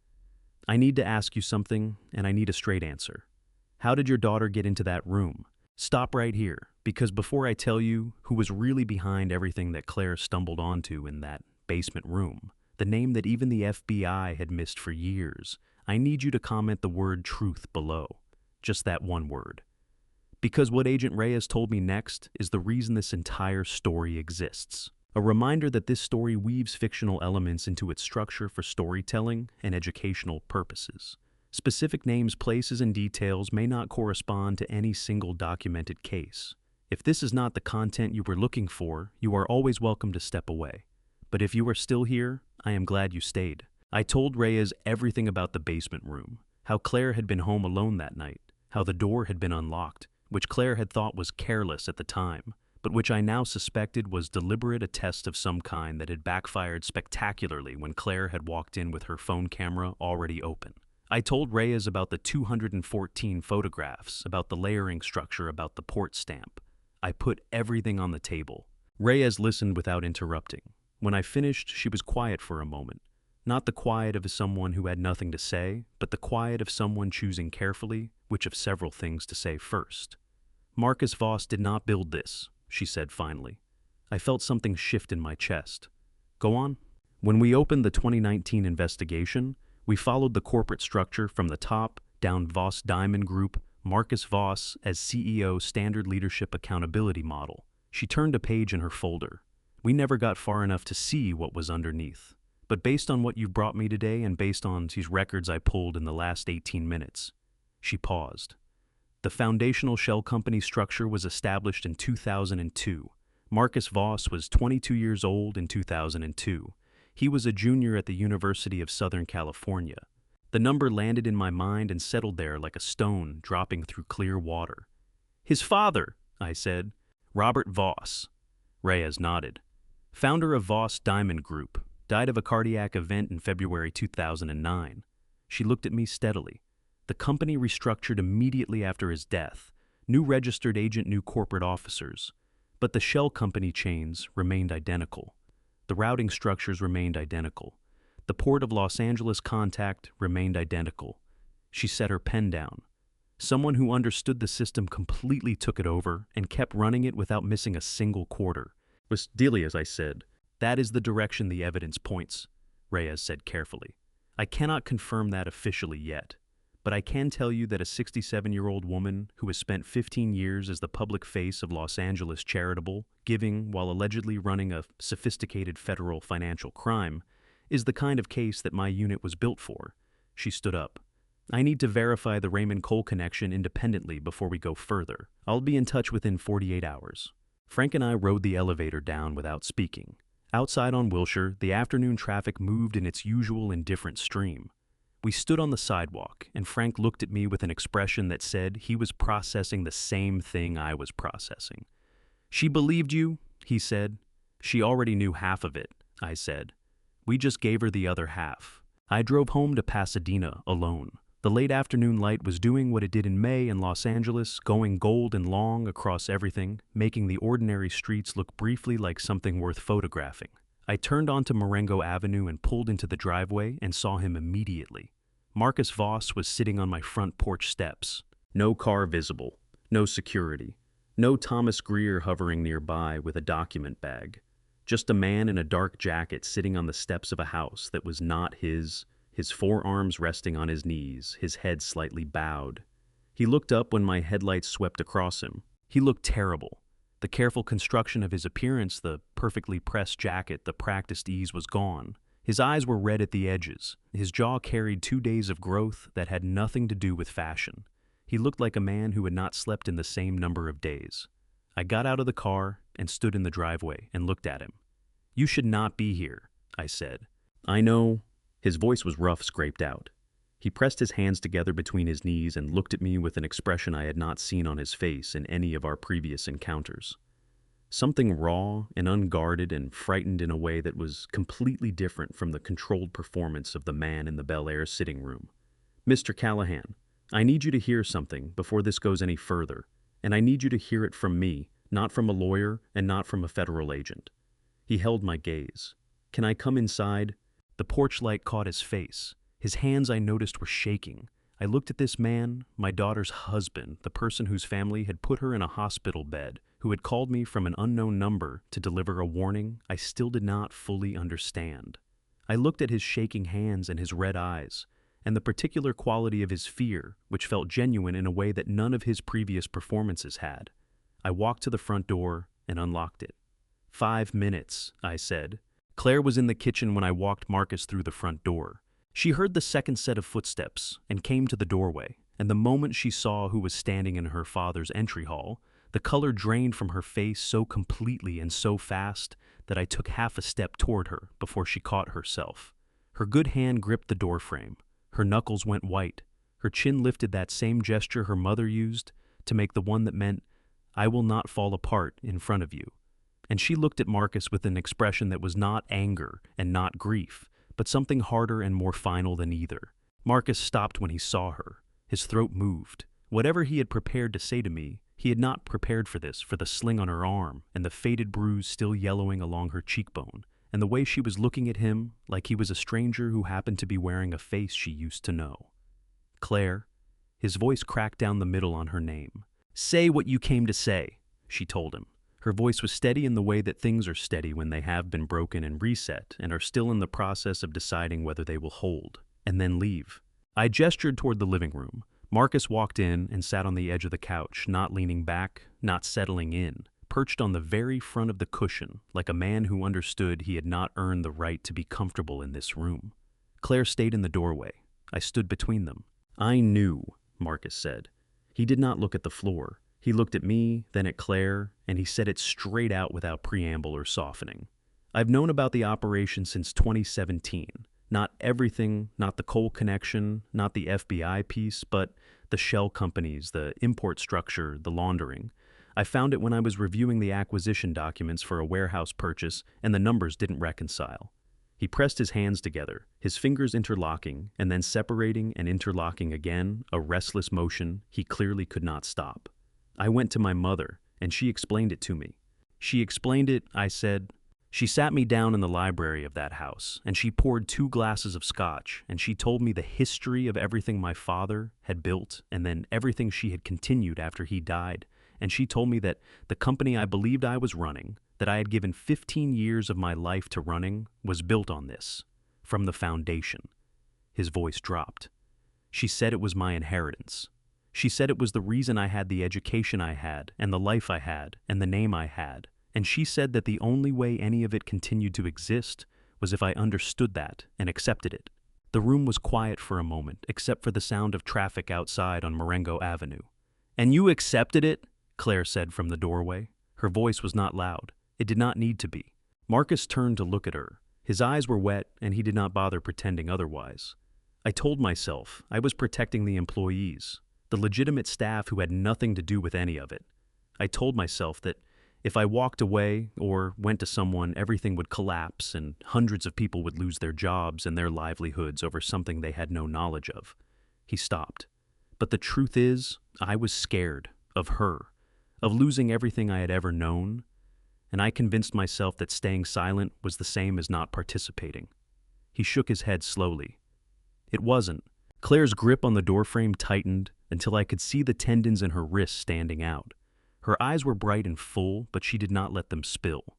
"I need to ask you something, and I need a straight answer. How did your daughter get into that room? Stop right here, because before I tell you who was really behind everything that Claire stumbled onto in that basement room, the name that even the FBI had missed for years, I need you to comment the word truth below. Just that one word. Because what Agent Reyes told me next is the reason this entire story exists. A reminder that this story weaves fictional elements into its structure for storytelling and educational purposes. Specific names, places, and details may not correspond to any single documented case. If this is not the content you were looking for, you are always welcome to step away. But if you are still here, I am glad you stayed. I told Reyes everything about the basement room, how Claire had been home alone that night, how the door had been unlocked, which Claire had thought was careless at the time, but which I now suspected was deliberate attest of some kind that had backfired spectacularly when Claire had walked in with her phone camera already open. I told Reyes about the 214 photographs, about the layering structure, about the port stamp. I put everything on the table. Reyes listened without interrupting. When I finished, she was quiet for a moment. Not the quiet of someone who had nothing to say, but the quiet of someone choosing carefully which of several things to say first. "Marcus Voss did not build this," she said finally. I felt something shift in my chest. "Go on." "When we opened the 2019 investigation, we followed the corporate structure from the top down. Voss Diamond Group, Marcus Voss as CEO, standard leadership accountability model." She turned a page in her folder. "We never got far enough to see what was underneath. But based on what you brought me today and based on these records I pulled in the last 18 minutes, she paused. "The foundational shell company structure was established in 2002. Marcus Voss was 22 years old in 2002. He was a junior at the University of Southern California. The number landed in my mind and settled there like a stone dropping through clear water. "His father," I said. "Robert Voss." Reyes nodded. "Founder of Voss Diamond Group. Died of a cardiac event in February 2009. She looked at me steadily. "The company restructured immediately after his death. New registered agent, new corporate officers. But the shell company chains remained identical. The routing structures remained identical. The Port of Los Angeles contact remained identical." She set her pen down. "Someone who understood the system completely took it over and kept running it without missing a single quarter." "Delia," as I said, "that is the direction the evidence points," Reyes said carefully. "I cannot confirm that officially yet, but I can tell you that a 67-year-old woman who has spent 15 years as the public face of Los Angeles charitable giving while allegedly running a sophisticated federal financial crime is the kind of case that my unit was built for." She stood up. "I need to verify the Raymond Cole connection independently before we go further. I'll be in touch within 48 hours. Frank and I rode the elevator down without speaking. Outside on Wilshire, the afternoon traffic moved in its usual indifferent stream. We stood on the sidewalk, and Frank looked at me with an expression that said he was processing the same thing I was processing. "She believed you," he said. "She already knew half of it," I said. "We just gave her the other half." I drove home to Pasadena alone. The late afternoon light was doing what it did in May in Los Angeles, going gold and long across everything, making the ordinary streets look briefly like something worth photographing. I turned onto Marengo Avenue and pulled into the driveway and saw him immediately. Marcus Voss was sitting on my front porch steps. No car visible, no security, no Thomas Greer hovering nearby with a document bag. Just a man in a dark jacket sitting on the steps of a house that was not his his forearms resting on his knees, his head slightly bowed. He looked up when my headlights swept across him. He looked terrible. The careful construction of his appearance, the perfectly pressed jacket, the practiced ease was gone. His eyes were red at the edges. His jaw carried 2 days of growth that had nothing to do with fashion. He looked like a man who had not slept in the same number of days. I got out of the car and stood in the driveway and looked at him. "You should not be here," I said. "I know." His voice was rough, scraped out. He pressed his hands together between his knees and looked at me with an expression I had not seen on his face in any of our previous encounters. Something raw and unguarded and frightened in a way that was completely different from the controlled performance of the man in the Bel Air sitting room. "Mr. Callahan, I need you to hear something before this goes any further, and I need you to hear it from me, not from a lawyer and not from a federal agent." He held my gaze. "Can I come inside?" The porch light caught his face. His hands, I noticed, were shaking. I looked at this man, my daughter's husband, the person whose family had put her in a hospital bed, who had called me from an unknown number to deliver a warning I still did not fully understand. I looked at his shaking hands and his red eyes, and the particular quality of his fear, which felt genuine in a way that none of his previous performances had. I walked to the front door and unlocked it. 5 minutes, I said. Claire was in the kitchen when I walked Marcus through the front door. She heard the second set of footsteps and came to the doorway, and the moment she saw who was standing in her father's entry hall, the color drained from her face so completely and so fast that I took half a step toward her before she caught herself. Her good hand gripped the doorframe. Her knuckles went white. Her chin lifted that same gesture her mother used to make the one that meant, "I will not fall apart in front of you." And she looked at Marcus with an expression that was not anger and not grief, but something harder and more final than either. Marcus stopped when he saw her. His throat moved. Whatever he had prepared to say to me, he had not prepared for this, for the sling on her arm, and the faded bruise still yellowing along her cheekbone, and the way she was looking at him like he was a stranger who happened to be wearing a face she used to know. "Claire," his voice cracked down the middle on her name. "Say what you came to say," she told him. Her voice was steady in the way that things are steady when they have been broken and reset and are still in the process of deciding whether they will hold, and then leave. I gestured toward the living room. Marcus walked in and sat on the edge of the couch, not leaning back, not settling in, perched on the very front of the cushion, like a man who understood he had not earned the right to be comfortable in this room. Claire stayed in the doorway. I stood between them. "I knew," Marcus said. He did not look at the floor. He looked at me, then at Claire, and he said it straight out without preamble or softening. "I've known about the operation since 2017. Not everything, not the coal connection, not the FBI piece, but the shell companies, the import structure, the laundering. I found it when I was reviewing the acquisition documents for a warehouse purchase, and the numbers didn't reconcile." He pressed his hands together, his fingers interlocking, and then separating and interlocking again, a restless motion he clearly could not stop. "I went to my mother, and she explained it to me." "She explained it," I said. "She sat me down in the library of that house, and she poured 2 glasses of scotch, and she told me the history of everything my father had built, and then everything she had continued after he died, and she told me that the company I believed I was running, that I had given 15 years of my life to running, was built on this, from the foundation." His voice dropped. "She said it was my inheritance. She said it was the reason I had the education I had, and the life I had, and the name I had. And she said that the only way any of it continued to exist was if I understood that and accepted it." The room was quiet for a moment, except for the sound of traffic outside on Marengo Avenue. "And you accepted it?" Claire said from the doorway. Her voice was not loud. It did not need to be. Marcus turned to look at her. His eyes were wet, and he did not bother pretending otherwise. I told myself I was protecting the employees, the legitimate staff who had nothing to do with any of it. I told myself that if I walked away or went to someone, everything would collapse and hundreds of people would lose their jobs and their livelihoods over something they had no knowledge of. He stopped. But the truth is, I was scared of her, of losing everything I had ever known, and I convinced myself that staying silent was the same as not participating. He shook his head slowly. It wasn't. Claire's grip on the doorframe tightened until I could see the tendons in her wrists standing out. Her eyes were bright and full, but she did not let them spill.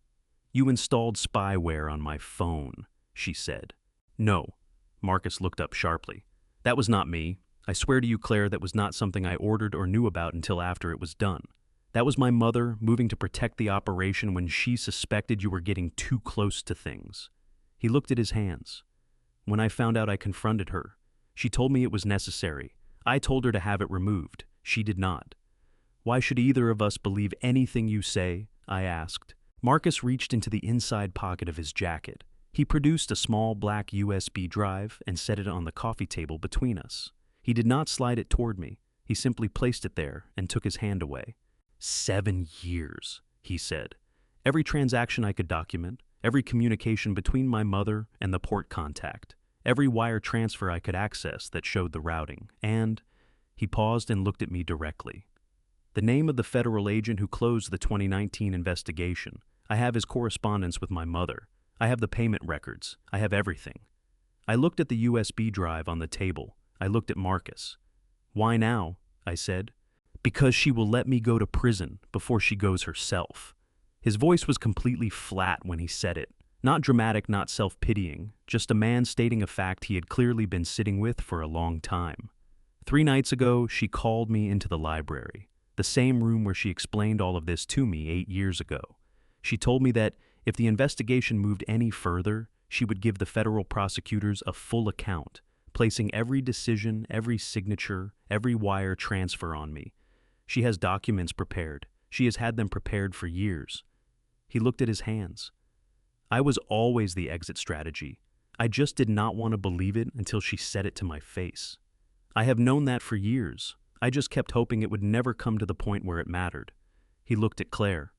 "You installed spyware on my phone," she said. "No, Marcus looked up sharply. That was not me. I swear to you, Claire, that was not something I ordered or knew about until after it was done. That was my mother moving to protect the operation when she suspected you were getting too close to things. He looked at his hands. When I found out, I confronted her. She told me it was necessary. I told her to have it removed. She did not. Why should either of us believe anything you say? I asked. Marcus reached into the inside pocket of his jacket. He produced a small black USB drive and set it on the coffee table between us. He did not slide it toward me. He simply placed it there and took his hand away. 7 years, he said. Every transaction I could document, every communication between my mother and the port contact, every wire transfer I could access that showed the routing, and he paused and looked at me directly. The name of the federal agent who closed the 2019 investigation. I have his correspondence with my mother. I have the payment records. I have everything. I looked at the USB drive on the table. I looked at Marcus. Why now? I said. Because she will let me go to prison before she goes herself. His voice was completely flat when he said it. Not dramatic, not self-pitying, just a man stating a fact he had clearly been sitting with for a long time. 3 nights ago, she called me into the library, the same room where she explained all of this to me 8 years ago. She told me that if the investigation moved any further, she would give the federal prosecutors a full account, placing every decision, every signature, every wire transfer on me. She has documents prepared. She has had them prepared for years. He looked at his hands. I was always the exit strategy. I just did not want to believe it until she said it to my face. I have known that for years. I just kept hoping it would never come to the point where it mattered. He looked at Claire.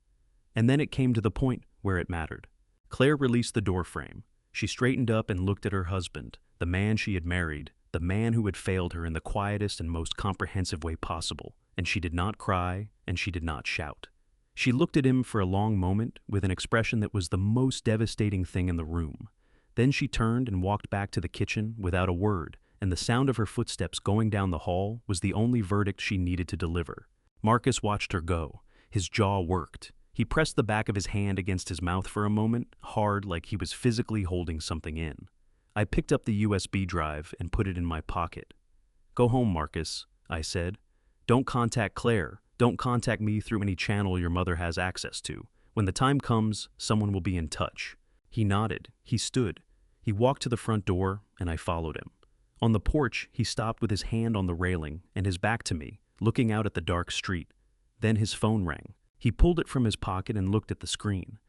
And then it came to the point where it mattered. Claire released the door frame. She straightened up and looked at her husband, the man she had married, the man who had failed her in the quietest and most comprehensive way possible, and she did not cry, and she did not shout. She looked at him for a long moment with an expression that was the most devastating thing in the room. Then she turned and walked back to the kitchen without a word, and the sound of her footsteps going down the hall was the only verdict she needed to deliver. Marcus watched her go. His jaw worked. He pressed the back of his hand against his mouth for a moment, hard, like he was physically holding something in. I picked up the USB drive and put it in my pocket. Go home, Marcus, I said. Don't contact Claire. Don't contact me through any channel your mother has access to. When the time comes, someone will be in touch. He nodded. He stood. He walked to the front door, and I followed him. On the porch, he stopped with his hand on the railing and his back to me, looking out at the dark street. Then his phone rang. He pulled it from his pocket and looked at the screen.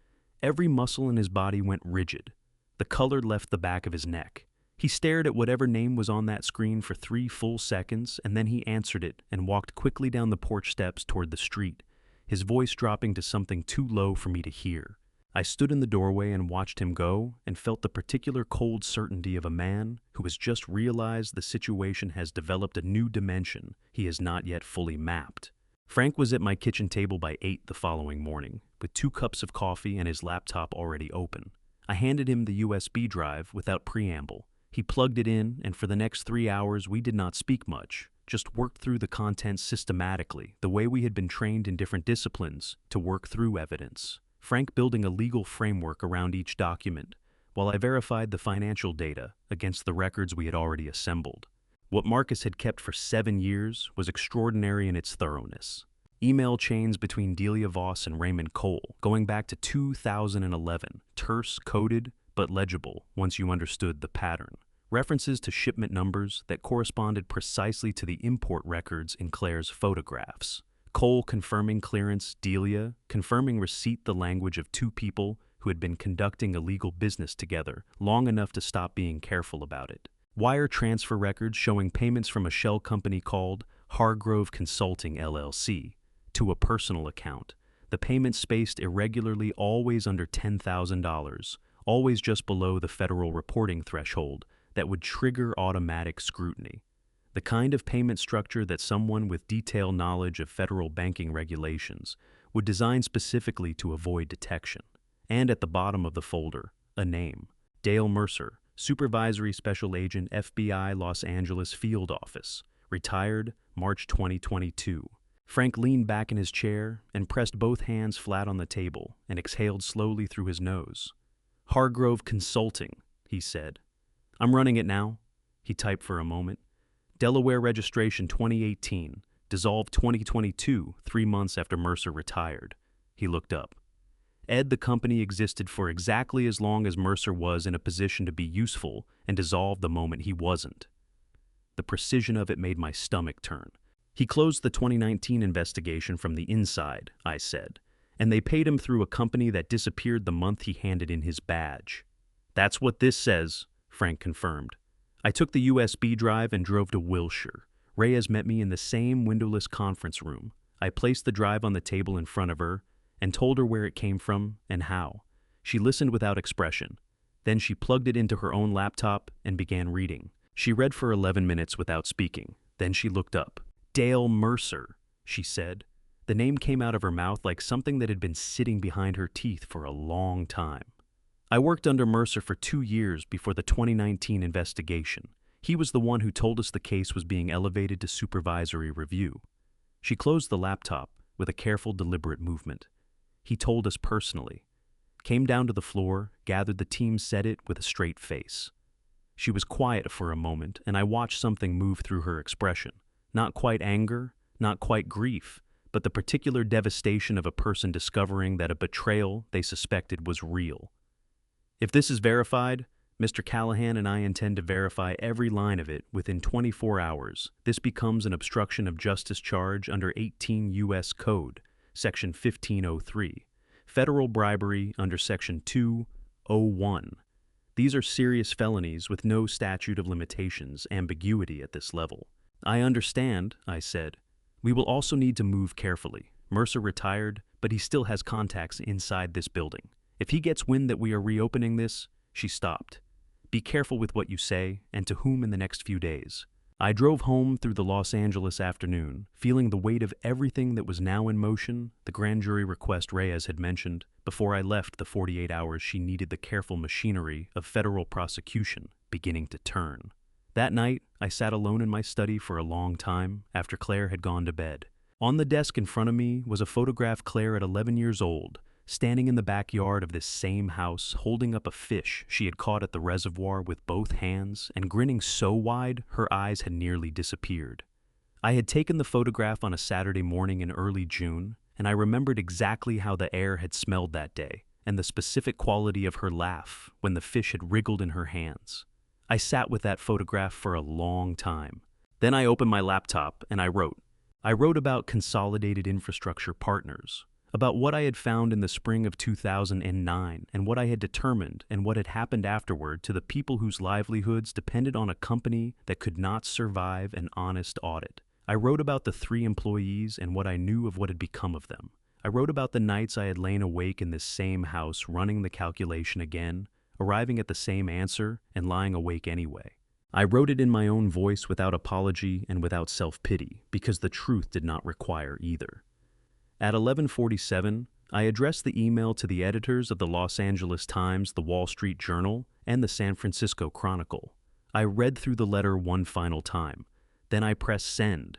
Every muscle in his body went rigid. The color left the back of his neck. He stared at whatever name was on that screen for 3 full seconds, and then he answered it and walked quickly down the porch steps toward the street, his voice dropping to something too low for me to hear. I stood in the doorway and watched him go and felt the particular cold certainty of a man who has just realized the situation has developed a new dimension he has not yet fully mapped. Frank was at my kitchen table by 8 the following morning, with 2 cups of coffee and his laptop already open. I handed him the USB drive without preamble. He plugged it in, and for the next 3 hours we did not speak much, just worked through the content systematically, the way we had been trained in different disciplines to work through evidence. Frank building a legal framework around each document, while I verified the financial data against the records we had already assembled. What Marcus had kept for 7 years was extraordinary in its thoroughness. Email chains between Delia Voss and Raymond Cole, going back to 2011, terse, coded, but legible once you understood the pattern. References to shipment numbers that corresponded precisely to the import records in Claire's photographs. Cole confirming clearance, Delia confirming receipt, the language of 2 people who had been conducting illegal business together long enough to stop being careful about it. Wire transfer records showing payments from a shell company called Hargrove Consulting LLC to a personal account. The payments spaced irregularly, always under $10,000, always just below the federal reporting threshold that would trigger automatic scrutiny. The kind of payment structure that someone with detailed knowledge of federal banking regulations would design specifically to avoid detection. And at the bottom of the folder, a name: Dale Mercer, Supervisory Special Agent, FBI Los Angeles Field Office, retired March 2022. Frank leaned back in his chair and pressed both hands flat on the table and exhaled slowly through his nose. Hargrove Consulting, he said. I'm running it now. He typed for a moment. Delaware registration 2018, dissolved 2022, 3 months after Mercer retired. He looked up. The company existed for exactly as long as Mercer was in a position to be useful and dissolved the moment he wasn't. The precision of it made my stomach turn. He closed the 2019 investigation from the inside, I said, and they paid him through a company that disappeared the month he handed in his badge. That's what this says, Frank confirmed. I took the USB drive and drove to Wilshire. Reyes met me in the same windowless conference room. I placed the drive on the table in front of her and told her where it came from and how. She listened without expression. Then she plugged it into her own laptop and began reading. She read for 11 minutes without speaking. Then she looked up. Dale Mercer, she said. The name came out of her mouth like something that had been sitting behind her teeth for a long time. I worked under Mercer for 2 years before the 2019 investigation. He was the one who told us the case was being elevated to supervisory review. She closed the laptop with a careful, deliberate movement. He told us personally. Came down to the floor, gathered the team, said it with a straight face. She was quiet for a moment, and I watched something move through her expression. Not quite anger, not quite grief, but the particular devastation of a person discovering that a betrayal they suspected was real. If this is verified, Mr. Callahan and I intend to verify every line of it within 24 hours. This becomes an obstruction of justice charge under 18 U.S. Code, Section 1503, federal bribery under Section 201. These are serious felonies with no statute of limitations ambiguity at this level. I understand, I said. We will also need to move carefully. Mercer retired, but he still has contacts inside this building. If he gets wind that we are reopening this, she stopped. Be careful with what you say and to whom in the next few days. I drove home through the Los Angeles afternoon, feeling the weight of everything that was now in motion, the grand jury request Reyes had mentioned, before I left the 48 hours she needed the careful machinery of federal prosecution beginning to turn. That night, I sat alone in my study for a long time after Claire had gone to bed. On the desk in front of me was a photograph Claire at 11 years old, standing in the backyard of this same house, holding up a fish she had caught at the reservoir with both hands and grinning so wide her eyes had nearly disappeared. I had taken the photograph on a Saturday morning in early June, and I remembered exactly how the air had smelled that day and the specific quality of her laugh when the fish had wriggled in her hands. I sat with that photograph for a long time. Then I opened my laptop and I wrote. I wrote about Consolidated Infrastructure Partners, about what I had found in the spring of 2009 and what I had determined and what had happened afterward to the people whose livelihoods depended on a company that could not survive an honest audit. I wrote about the 3 employees and what I knew of what had become of them. I wrote about the nights I had lain awake in this same house running the calculation again, arriving at the same answer and lying awake anyway. I wrote it in my own voice without apology and without self-pity, because the truth did not require either. At 11:47, I addressed the email to the editors of the Los Angeles Times, the Wall Street Journal, and the San Francisco Chronicle. I read through the letter one final time. Then I pressed send.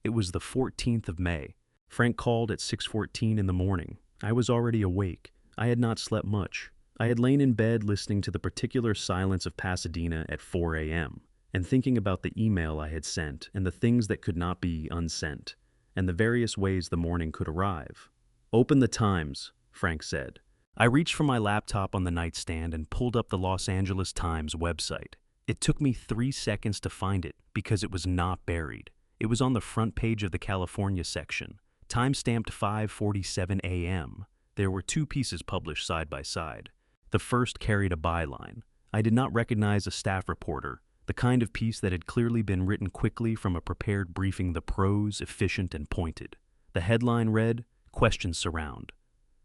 It was the 14th of May. Frank called at 6:14 in the morning. I was already awake. I had not slept much. I had lain in bed listening to the particular silence of Pasadena at 4 a.m. and thinking about the email I had sent and the things that could not be unsent, and the various ways the morning could arrive. Open the Times, Frank said. I reached for my laptop on the nightstand and pulled up the Los Angeles Times website. It took me 3 seconds to find it because it was not buried. It was on the front page of the California section, time-stamped 5:47 a.m. There were 2 pieces published side by side. The first carried a byline. I did not recognize a staff reporter, the kind of piece that had clearly been written quickly from a prepared briefing, the prose efficient and pointed. The headline read, Questions Surround.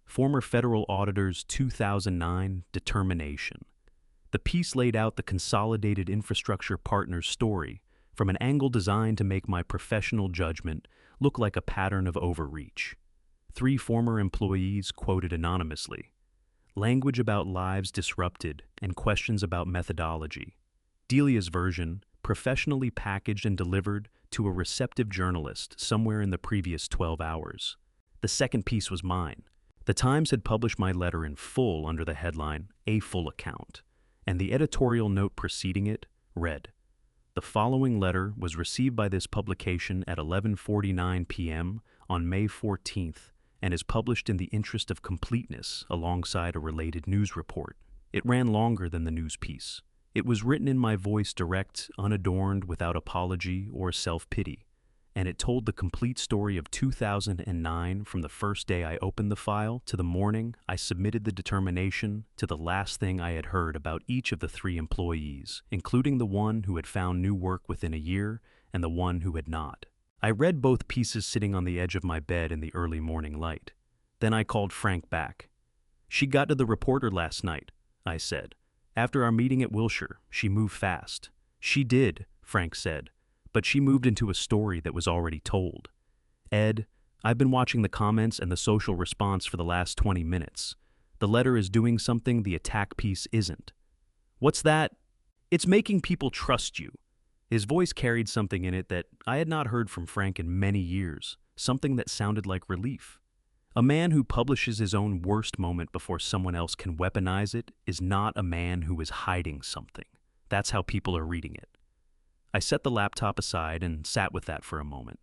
Former Federal Auditor's 2009 Determination. The piece laid out the Consolidated Infrastructure Partners story from an angle designed to make my professional judgment look like a pattern of overreach. 3 former employees quoted anonymously. Language about lives disrupted and questions about methodology. Delia's version, professionally packaged and delivered to a receptive journalist somewhere in the previous 12 hours. The second piece was mine. The Times had published my letter in full under the headline, A Full Account, and the editorial note preceding it read, "The following letter was received by this publication at 11:49 p.m. on May 14th and is published in the interest of completeness alongside a related news report." It ran longer than the news piece. It was written in my voice, direct, unadorned, without apology or self-pity, and it told the complete story of 2009 from the first day I opened the file to the morning I submitted the determination to the last thing I had heard about each of the 3 employees, including the one who had found new work within a year and the one who had not. I read both pieces sitting on the edge of my bed in the early morning light. Then I called Frank back. "She got to the reporter last night," I said. "After our meeting at Wilshire, she moved fast." "She did," Frank said, "but she moved into a story that was already told. Ed, I've been watching the comments and the social response for the last 20 minutes. The letter is doing something the attack piece isn't." "What's that?" "It's making people trust you." His voice carried something in it that I had not heard from Frank in many years, something that sounded like relief. A man who publishes his own worst moment before someone else can weaponize it is not a man who is hiding something. That's how people are reading it. I set the laptop aside and sat with that for a moment.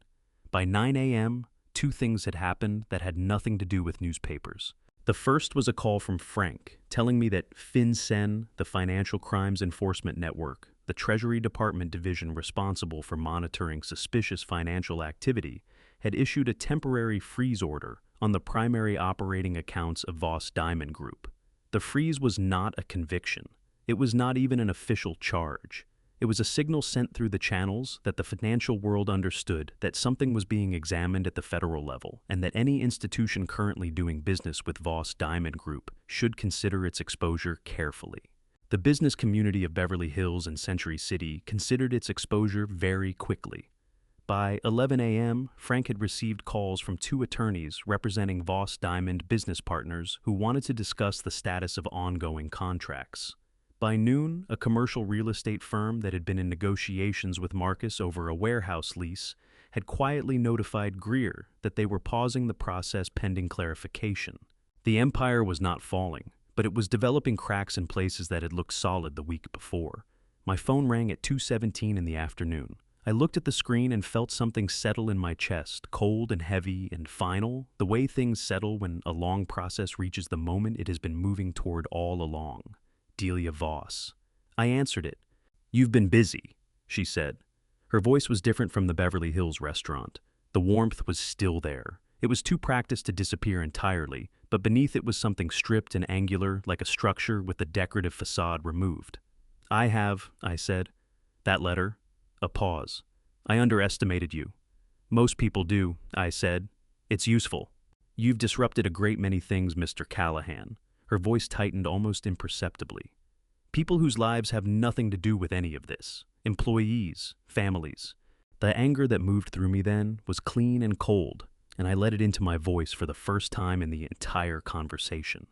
By 9 a.m., 2 things had happened that had nothing to do with newspapers. The first was a call from Frank telling me that FinCEN, the Financial Crimes Enforcement Network, the Treasury Department division responsible for monitoring suspicious financial activity, had issued a temporary freeze order on the primary operating accounts of Voss Diamond Group. The freeze was not a conviction. It was not even an official charge. It was a signal sent through the channels that the financial world understood that something was being examined at the federal level and that any institution currently doing business with Voss Diamond Group should consider its exposure carefully. The business community of Beverly Hills and Century City considered its exposure very quickly. By 11 a.m., Frank had received calls from 2 attorneys representing Voss Diamond business partners who wanted to discuss the status of ongoing contracts. By noon, a commercial real estate firm that had been in negotiations with Marcus over a warehouse lease had quietly notified Greer that they were pausing the process pending clarification. The empire was not falling, but it was developing cracks in places that had looked solid the week before. My phone rang at 2:17 in the afternoon. I looked at the screen and felt something settle in my chest, cold and heavy and final, the way things settle when a long process reaches the moment it has been moving toward all along. Delia Voss. I answered it. "You've been busy," she said. Her voice was different from the Beverly Hills restaurant. The warmth was still there. It was too practiced to disappear entirely, but beneath it was something stripped and angular, like a structure with the decorative facade removed. "I have," I said. "That letter." A pause. "I underestimated you." "Most people do," I said. "It's useful." "You've disrupted a great many things, Mr. Callahan." Her voice tightened almost imperceptibly. "People whose lives have nothing to do with any of this. Employees, families." The anger that moved through me then was clean and cold, and I let it into my voice for the first time in the entire conversation.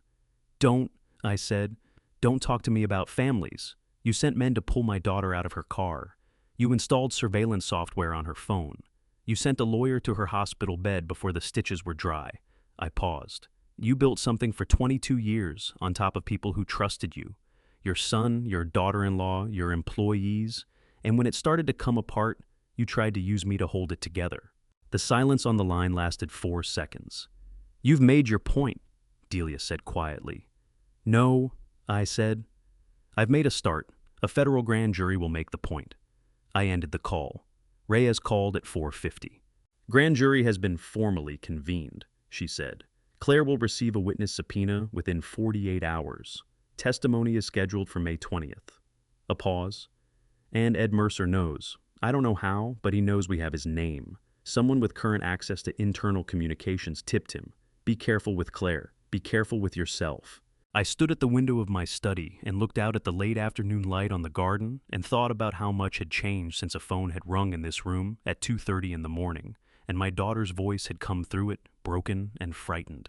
"Don't," I said, "don't talk to me about families. You sent men to pull my daughter out of her car. You installed surveillance software on her phone. You sent a lawyer to her hospital bed before the stitches were dry." I paused. "You built something for 22 years on top of people who trusted you. Your son, your daughter-in-law, your employees, and when it started to come apart, you tried to use me to hold it together." The silence on the line lasted 4 seconds. "You've made your point," Delia said quietly. "No," I said. "I've made a start. A federal grand jury will make the point." I ended the call. Reyes called at 4:50. "Grand jury has been formally convened," she said. "Claire will receive a witness subpoena within 48 hours. Testimony is scheduled for May 20th. A pause. "And Ed Mercer knows. I don't know how, but he knows we have his name. Someone with current access to internal communications tipped him. Be careful with Claire. Be careful with yourself." I stood at the window of my study and looked out at the late afternoon light on the garden and thought about how much had changed since a phone had rung in this room at 2:30 in the morning, and my daughter's voice had come through it, broken and frightened.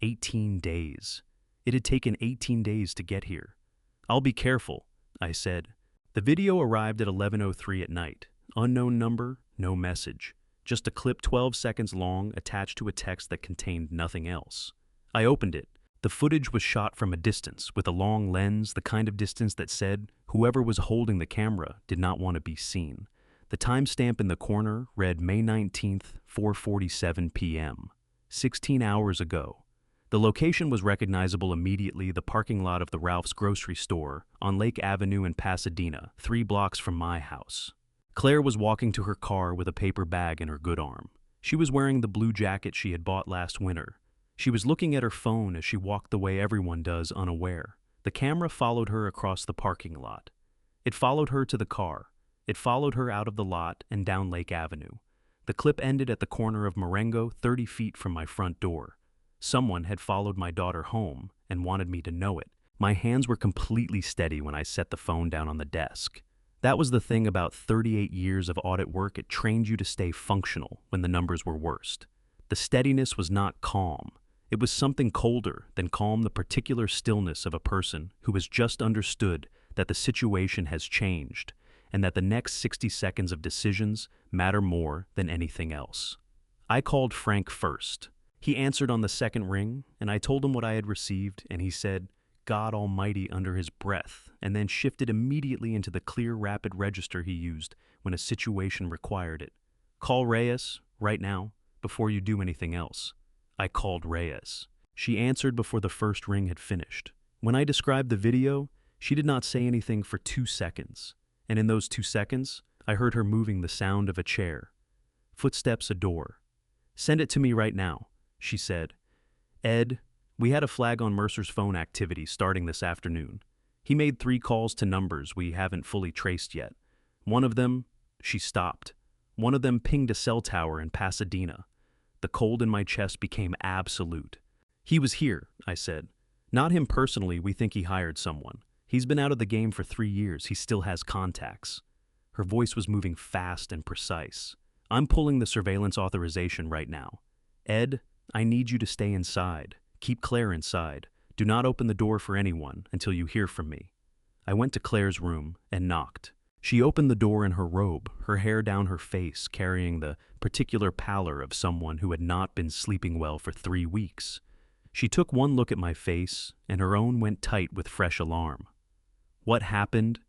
18 days. It had taken 18 days to get here. "I'll be careful," I said. The video arrived at 11:03 at night. Unknown number, no message. Just a clip 12 seconds long attached to a text that contained nothing else. I opened it. The footage was shot from a distance, with a long lens, the kind of distance that said whoever was holding the camera did not want to be seen. The timestamp in the corner read May 19th, 4:47 p.m., 16 hours ago. The location was recognizable immediately, the parking lot of the Ralph's grocery store on Lake Avenue in Pasadena, 3 blocks from my house. Claire was walking to her car with a paper bag in her good arm. She was wearing the blue jacket she had bought last winter. She was looking at her phone as she walked the way everyone does, unaware. The camera followed her across the parking lot. It followed her to the car. It followed her out of the lot and down Lake Avenue. The clip ended at the corner of Marengo, 30 feet from my front door. Someone had followed my daughter home and wanted me to know it. My hands were completely steady when I set the phone down on the desk. That was the thing about 38 years of audit work. It trained you to stay functional when the numbers were worst. The steadiness was not calm. It was something colder than calm, the particular stillness of a person who has just understood that the situation has changed and that the next 60 seconds of decisions matter more than anything else. I called Frank first. He answered on the second ring, and I told him what I had received, and he said, "God Almighty," under his breath, and then shifted immediately into the clear, rapid register he used when a situation required it. "Call Reyes, right now, before you do anything else." I called Reyes. She answered before the first ring had finished. When I described the video, she did not say anything for 2 seconds, and in those 2 seconds, I heard her moving, the sound of a chair. Footsteps, a door. "Send it to me right now," she said. "Ed, we had a flag on Mercer's phone activity starting this afternoon. He made 3 calls to numbers we haven't fully traced yet. One of them," she stopped. "One of them pinged a cell tower in Pasadena." The cold in my chest became absolute. "He was here," I said. "Not him personally, we think he hired someone. He's been out of the game for 3 years, he still has contacts." Her voice was moving fast and precise. "I'm pulling the surveillance authorization right now. Ed, I need you to stay inside. Keep Claire inside. Do not open the door for anyone until you hear from me." I went to Claire's room and knocked. She opened the door in her robe, her hair down her face, carrying the particular pallor of someone who had not been sleeping well for 3 weeks. She took one look at my face, and her own went tight with fresh alarm. "What happened?"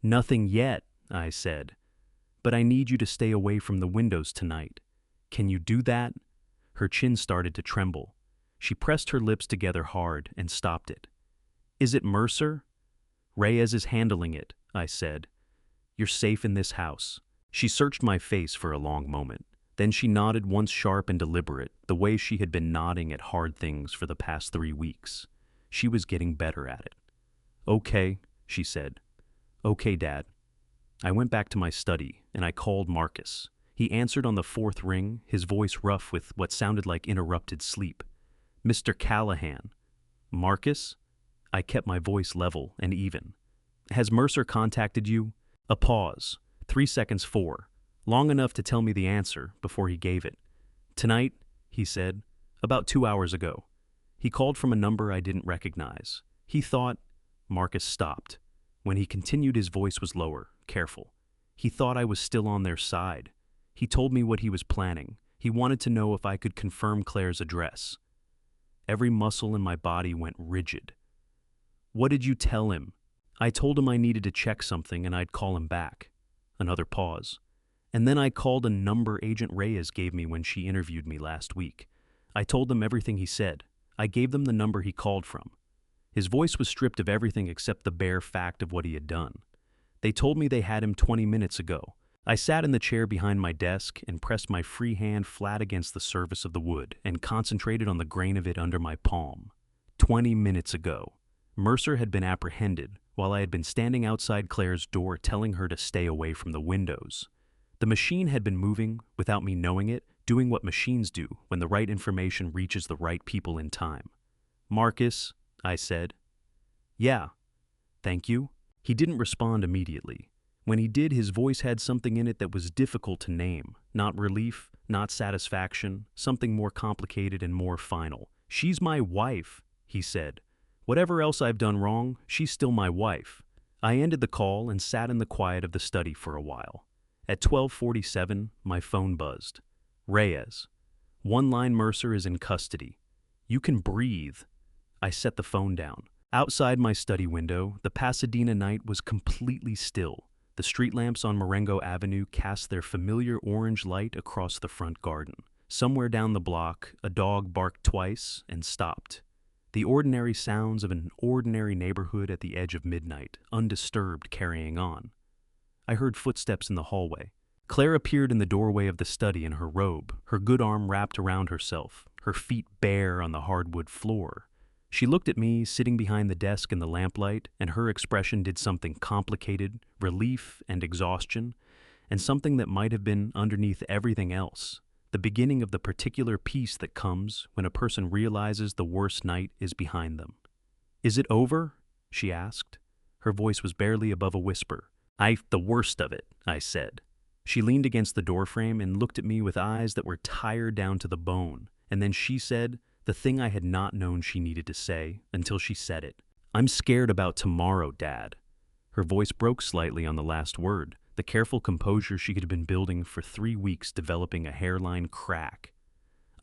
"Nothing yet," I said. "But I need you to stay away from the windows tonight. Can you do that?" Her chin started to tremble. She pressed her lips together hard and stopped it. "Is it Mercer?" "Reyes is handling it," I said. "You're safe in this house." She searched my face for a long moment. Then she nodded once, sharp and deliberate, the way she had been nodding at hard things for the past 3 weeks. She was getting better at it. "Okay," she said. "Okay, Dad." I went back to my study, and I called Marcus. He answered on the 4th ring, his voice rough with what sounded like interrupted sleep. "Mr. Callahan." "Marcus?" I kept my voice level and even. "Has Mercer contacted you?" A pause. 3 seconds, 4. Long enough to tell me the answer before he gave it. "Tonight," he said, "about 2 hours ago. He called from a number I didn't recognize. He thought—" Marcus stopped. When he continued, his voice was lower, careful. "He thought I was still on their side. He told me what he was planning. He wanted to know if I could confirm Claire's address." Every muscle in my body went rigid. "What did you tell him?" "I told him I needed to check something and I'd call him back." Another pause. "And then I called a number Agent Reyes gave me when she interviewed me last week. I told them everything he said. I gave them the number he called from." His voice was stripped of everything except the bare fact of what he had done. "They told me they had him 20 minutes ago. I sat in the chair behind my desk and pressed my free hand flat against the surface of the wood and concentrated on the grain of it under my palm. 20 minutes ago. Mercer had been apprehended while I had been standing outside Claire's door telling her to stay away from the windows. The machine had been moving without me knowing it, doing what machines do when the right information reaches the right people in time. "Marcus," I said. "Yeah." "Thank you." He didn't respond immediately. When he did, his voice had something in it that was difficult to name. Not relief, not satisfaction, something more complicated and more final. "She's my wife," he said. "Whatever else I've done wrong, she's still my wife." I ended the call and sat in the quiet of the study for a while. At 12:47, my phone buzzed. "Reyes. One line, Mercer is in custody. You can breathe." I set the phone down. Outside my study window, the Pasadena night was completely still. The street lamps on Marengo Avenue cast their familiar orange light across the front garden. Somewhere down the block, a dog barked twice and stopped. The ordinary sounds of an ordinary neighborhood at the edge of midnight, undisturbed, carrying on. I heard footsteps in the hallway. Claire appeared in the doorway of the study in her robe, her good arm wrapped around herself, her feet bare on the hardwood floor. She looked at me, sitting behind the desk in the lamplight, and her expression did something complicated, relief and exhaustion, and something that might have been underneath everything else, the beginning of the particular peace that comes when a person realizes the worst night is behind them. "Is it over?" she asked. Her voice was barely above a whisper. "The worst of it," I said. She leaned against the doorframe and looked at me with eyes that were tired down to the bone, and then she said the thing I had not known she needed to say until she said it. "I'm scared about tomorrow, Dad." Her voice broke slightly on the last word, the careful composure she had been building for 3 weeks developing a hairline crack.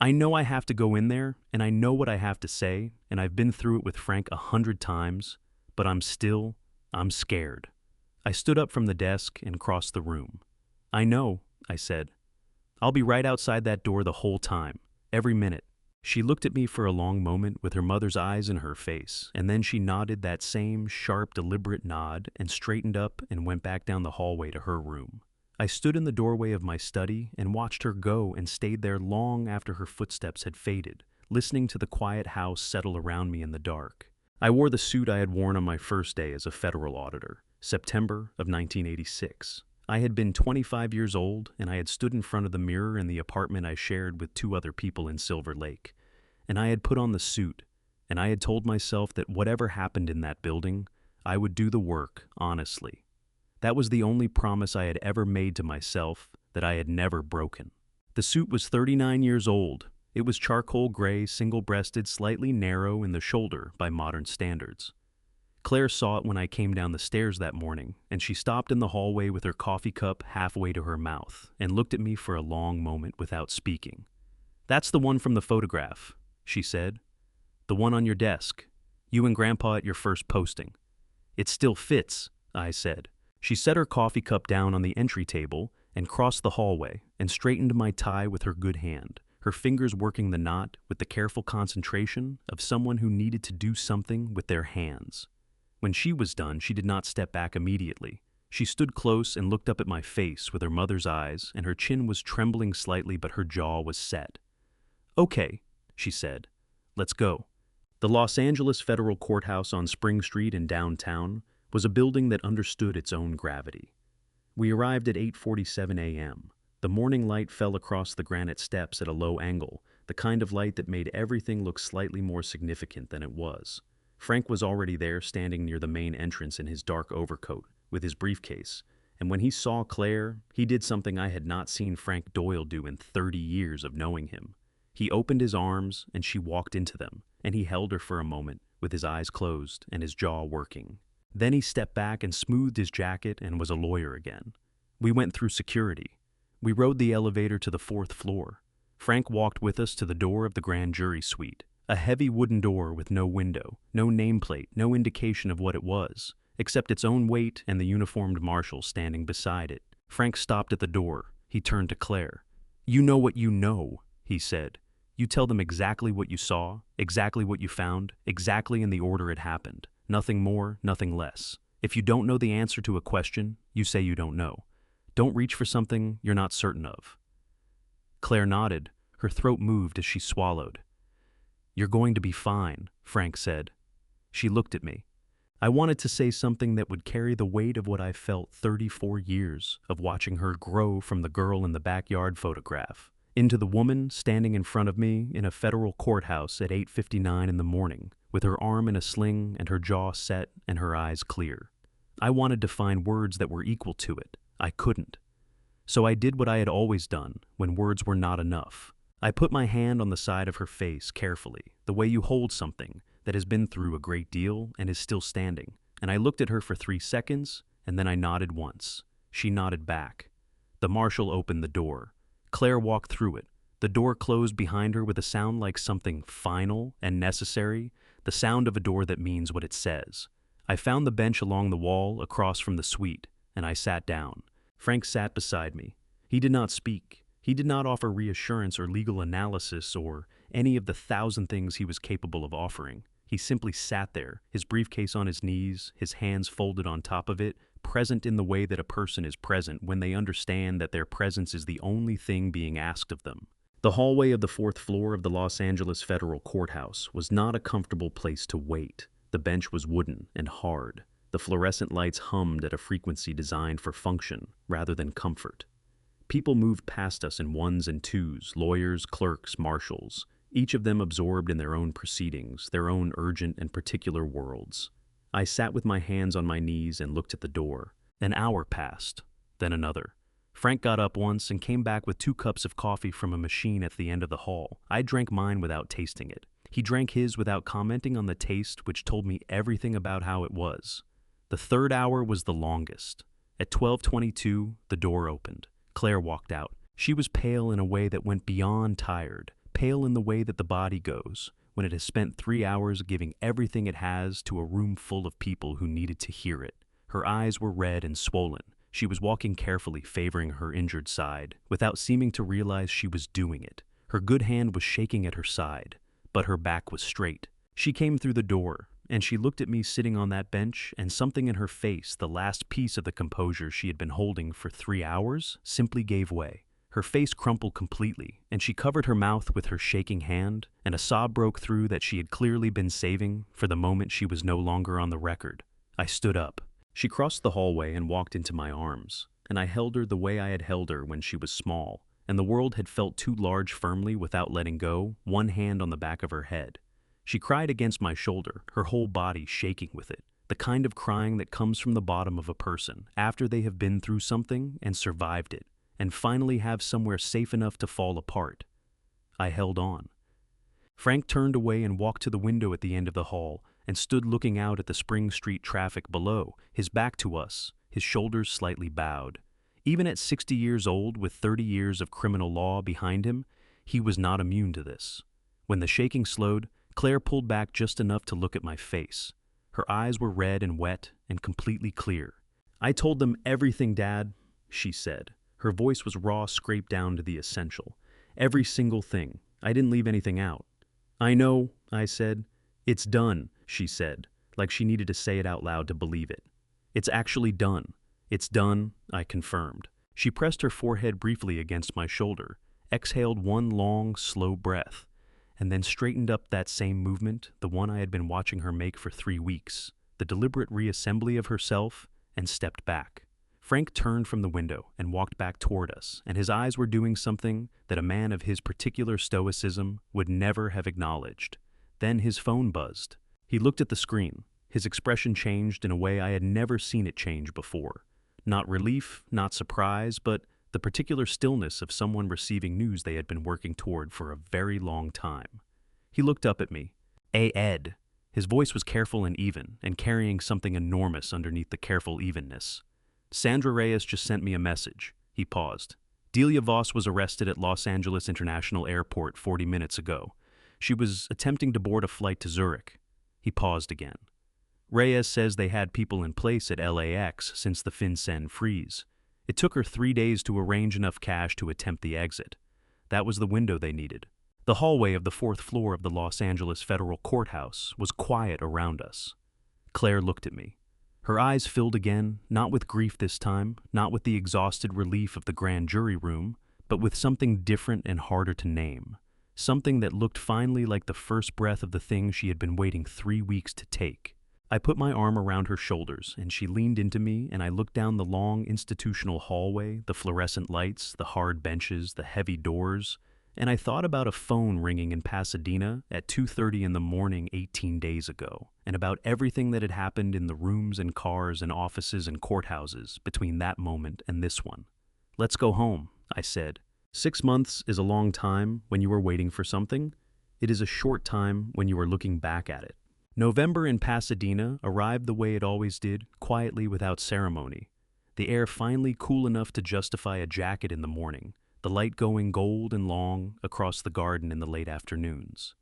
"I know I have to go in there, and I know what I have to say, and I've been through it with Frank 100 times, but I'm scared." I stood up from the desk and crossed the room. "I know," I said. "I'll be right outside that door the whole time, every minute." She looked at me for a long moment with her mother's eyes in her face, and then she nodded that same sharp, deliberate nod and straightened up and went back down the hallway to her room. I stood in the doorway of my study and watched her go and stayed there long after her footsteps had faded, listening to the quiet house settle around me in the dark. I wore the suit I had worn on my first day as a federal auditor, September of 1986. I had been 25 years old, and I had stood in front of the mirror in the apartment I shared with 2 other people in Silver Lake. And I had put on the suit, and I had told myself that whatever happened in that building, I would do the work honestly. That was the only promise I had ever made to myself that I had never broken. The suit was 39 years old. It was charcoal gray, single-breasted, slightly narrow in the shoulder by modern standards. Claire saw it when I came down the stairs that morning, and she stopped in the hallway with her coffee cup halfway to her mouth and looked at me for a long moment without speaking. "That's the one from the photograph," she said. "The one on your desk. You and Grandpa at your first posting." "It still fits," I said. She set her coffee cup down on the entry table and crossed the hallway and straightened my tie with her good hand, her fingers working the knot with the careful concentration of someone who needed to do something with their hands. When she was done, she did not step back immediately. She stood close and looked up at my face with her mother's eyes, and her chin was trembling slightly, but her jaw was set. "Okay," she said. "Let's go." The Los Angeles Federal Courthouse on Spring Street in downtown was a building that understood its own gravity. We arrived at 8:47 a.m. The morning light fell across the granite steps at a low angle, the kind of light that made everything look slightly more significant than it was. Frank was already there, standing near the main entrance in his dark overcoat, with his briefcase, and when he saw Claire, he did something I had not seen Frank Doyle do in 30 years of knowing him. He opened his arms, and she walked into them, and he held her for a moment, with his eyes closed and his jaw working. Then he stepped back and smoothed his jacket and was a lawyer again. We went through security. We rode the elevator to the 4th floor. Frank walked with us to the door of the grand jury suite. A heavy wooden door with no window, no nameplate, no indication of what it was, except its own weight and the uniformed marshal standing beside it. Frank stopped at the door. He turned to Claire. "You know what you know," he said. "You tell them exactly what you saw, exactly what you found, exactly in the order it happened. Nothing more, nothing less. If you don't know the answer to a question, you say you don't know. Don't reach for something you're not certain of." Claire nodded. Her throat moved as she swallowed. "You're going to be fine," Frank said. She looked at me. I wanted to say something that would carry the weight of what I felt 34 years of watching her grow from the girl in the backyard photograph into the woman standing in front of me in a federal courthouse at 8:59 in the morning, with her arm in a sling and her jaw set and her eyes clear. I wanted to find words that were equal to it. I couldn't. So I did what I had always done when words were not enough. I put my hand on the side of her face carefully, the way you hold something that has been through a great deal and is still standing, and I looked at her for 3 seconds, and then I nodded once. She nodded back. The marshal opened the door. Claire walked through it. The door closed behind her with a sound like something final and necessary, the sound of a door that means what it says. I found the bench along the wall across from the suite, and I sat down. Frank sat beside me. He did not speak. He did not offer reassurance or legal analysis or any of the thousand things he was capable of offering. He simply sat there, his briefcase on his knees, his hands folded on top of it, present in the way that a person is present when they understand that their presence is the only thing being asked of them. The hallway of the fourth floor of the Los Angeles Federal Courthouse was not a comfortable place to wait. The bench was wooden and hard. The fluorescent lights hummed at a frequency designed for function rather than comfort. People moved past us in ones and twos, lawyers, clerks, marshals, each of them absorbed in their own proceedings, their own urgent and particular worlds. I sat with my hands on my knees and looked at the door. An hour passed, then another. Frank got up once and came back with 2 cups of coffee from a machine at the end of the hall. I drank mine without tasting it. He drank his without commenting on the taste, which told me everything about how it was. The 3rd hour was the longest. At 12:22, the door opened. Claire walked out. She was pale in a way that went beyond tired, pale in the way that the body goes when it has spent 3 hours giving everything it has to a room full of people who needed to hear it. Her eyes were red and swollen. She was walking carefully, favoring her injured side, without seeming to realize she was doing it. Her good hand was shaking at her side, but her back was straight. She came through the door, and she looked at me sitting on that bench, and something in her face, the last piece of the composure she had been holding for 3 hours, simply gave way. Her face crumpled completely, and she covered her mouth with her shaking hand, and a sob broke through that she had clearly been saving for the moment she was no longer on the record. I stood up. She crossed the hallway and walked into my arms, and I held her the way I had held her when she was small, and the world had felt too large firmly without letting go, one hand on the back of her head. She cried against my shoulder, her whole body shaking with it, the kind of crying that comes from the bottom of a person after they have been through something and survived it, and finally have somewhere safe enough to fall apart. I held on. Frank turned away and walked to the window at the end of the hall and stood looking out at the Spring Street traffic below, his back to us, his shoulders slightly bowed. Even at 60 years old, with 30 years of criminal law behind him, he was not immune to this. When the shaking slowed, Claire pulled back just enough to look at my face. Her eyes were red and wet and completely clear. "I told them everything, Dad," she said. Her voice was raw, scraped down to the essential. "Every single thing. I didn't leave anything out." "I know," I said. "It's done," she said, like she needed to say it out loud to believe it. "It's actually done." "It's done," I confirmed. She pressed her forehead briefly against my shoulder, exhaled one long, slow breath, and then straightened up that same movement, the one I had been watching her make for 3 weeks, the deliberate reassembly of herself, and stepped back. Frank turned from the window and walked back toward us, and his eyes were doing something that a man of his particular stoicism would never have acknowledged. Then his phone buzzed. He looked at the screen. His expression changed in a way I had never seen it change before. Not relief, not surprise, but the particular stillness of someone receiving news they had been working toward for a very long time. He looked up at me. "Hey, Ed." His voice was careful and even, and carrying something enormous underneath the careful evenness. "Sandra Reyes just sent me a message." He paused. "Delia Voss was arrested at Los Angeles International Airport 40 minutes ago. She was attempting to board a flight to Zurich." He paused again. "Reyes says they had people in place at LAX since the FinCEN freeze. It took her 3 days to arrange enough cash to attempt the exit. That was the window they needed." The hallway of the 4th floor of the Los Angeles Federal Courthouse was quiet around us. Claire looked at me. Her eyes filled again, not with grief this time, not with the exhausted relief of the grand jury room, but with something different and harder to name. Something that looked finally like the first breath of the thing she had been waiting 3 weeks to take. I put my arm around her shoulders, and she leaned into me, and I looked down the long institutional hallway, the fluorescent lights, the hard benches, the heavy doors, and I thought about a phone ringing in Pasadena at 2:30 in the morning 18 days ago, and about everything that had happened in the rooms and cars and offices and courthouses between that moment and this one. "Let's go home," I said. 6 months is a long time when you are waiting for something. It is a short time when you are looking back at it. November in Pasadena arrived the way it always did, quietly without ceremony. The air finally cool enough to justify a jacket in the morning, the light going gold and long across the garden in the late afternoons.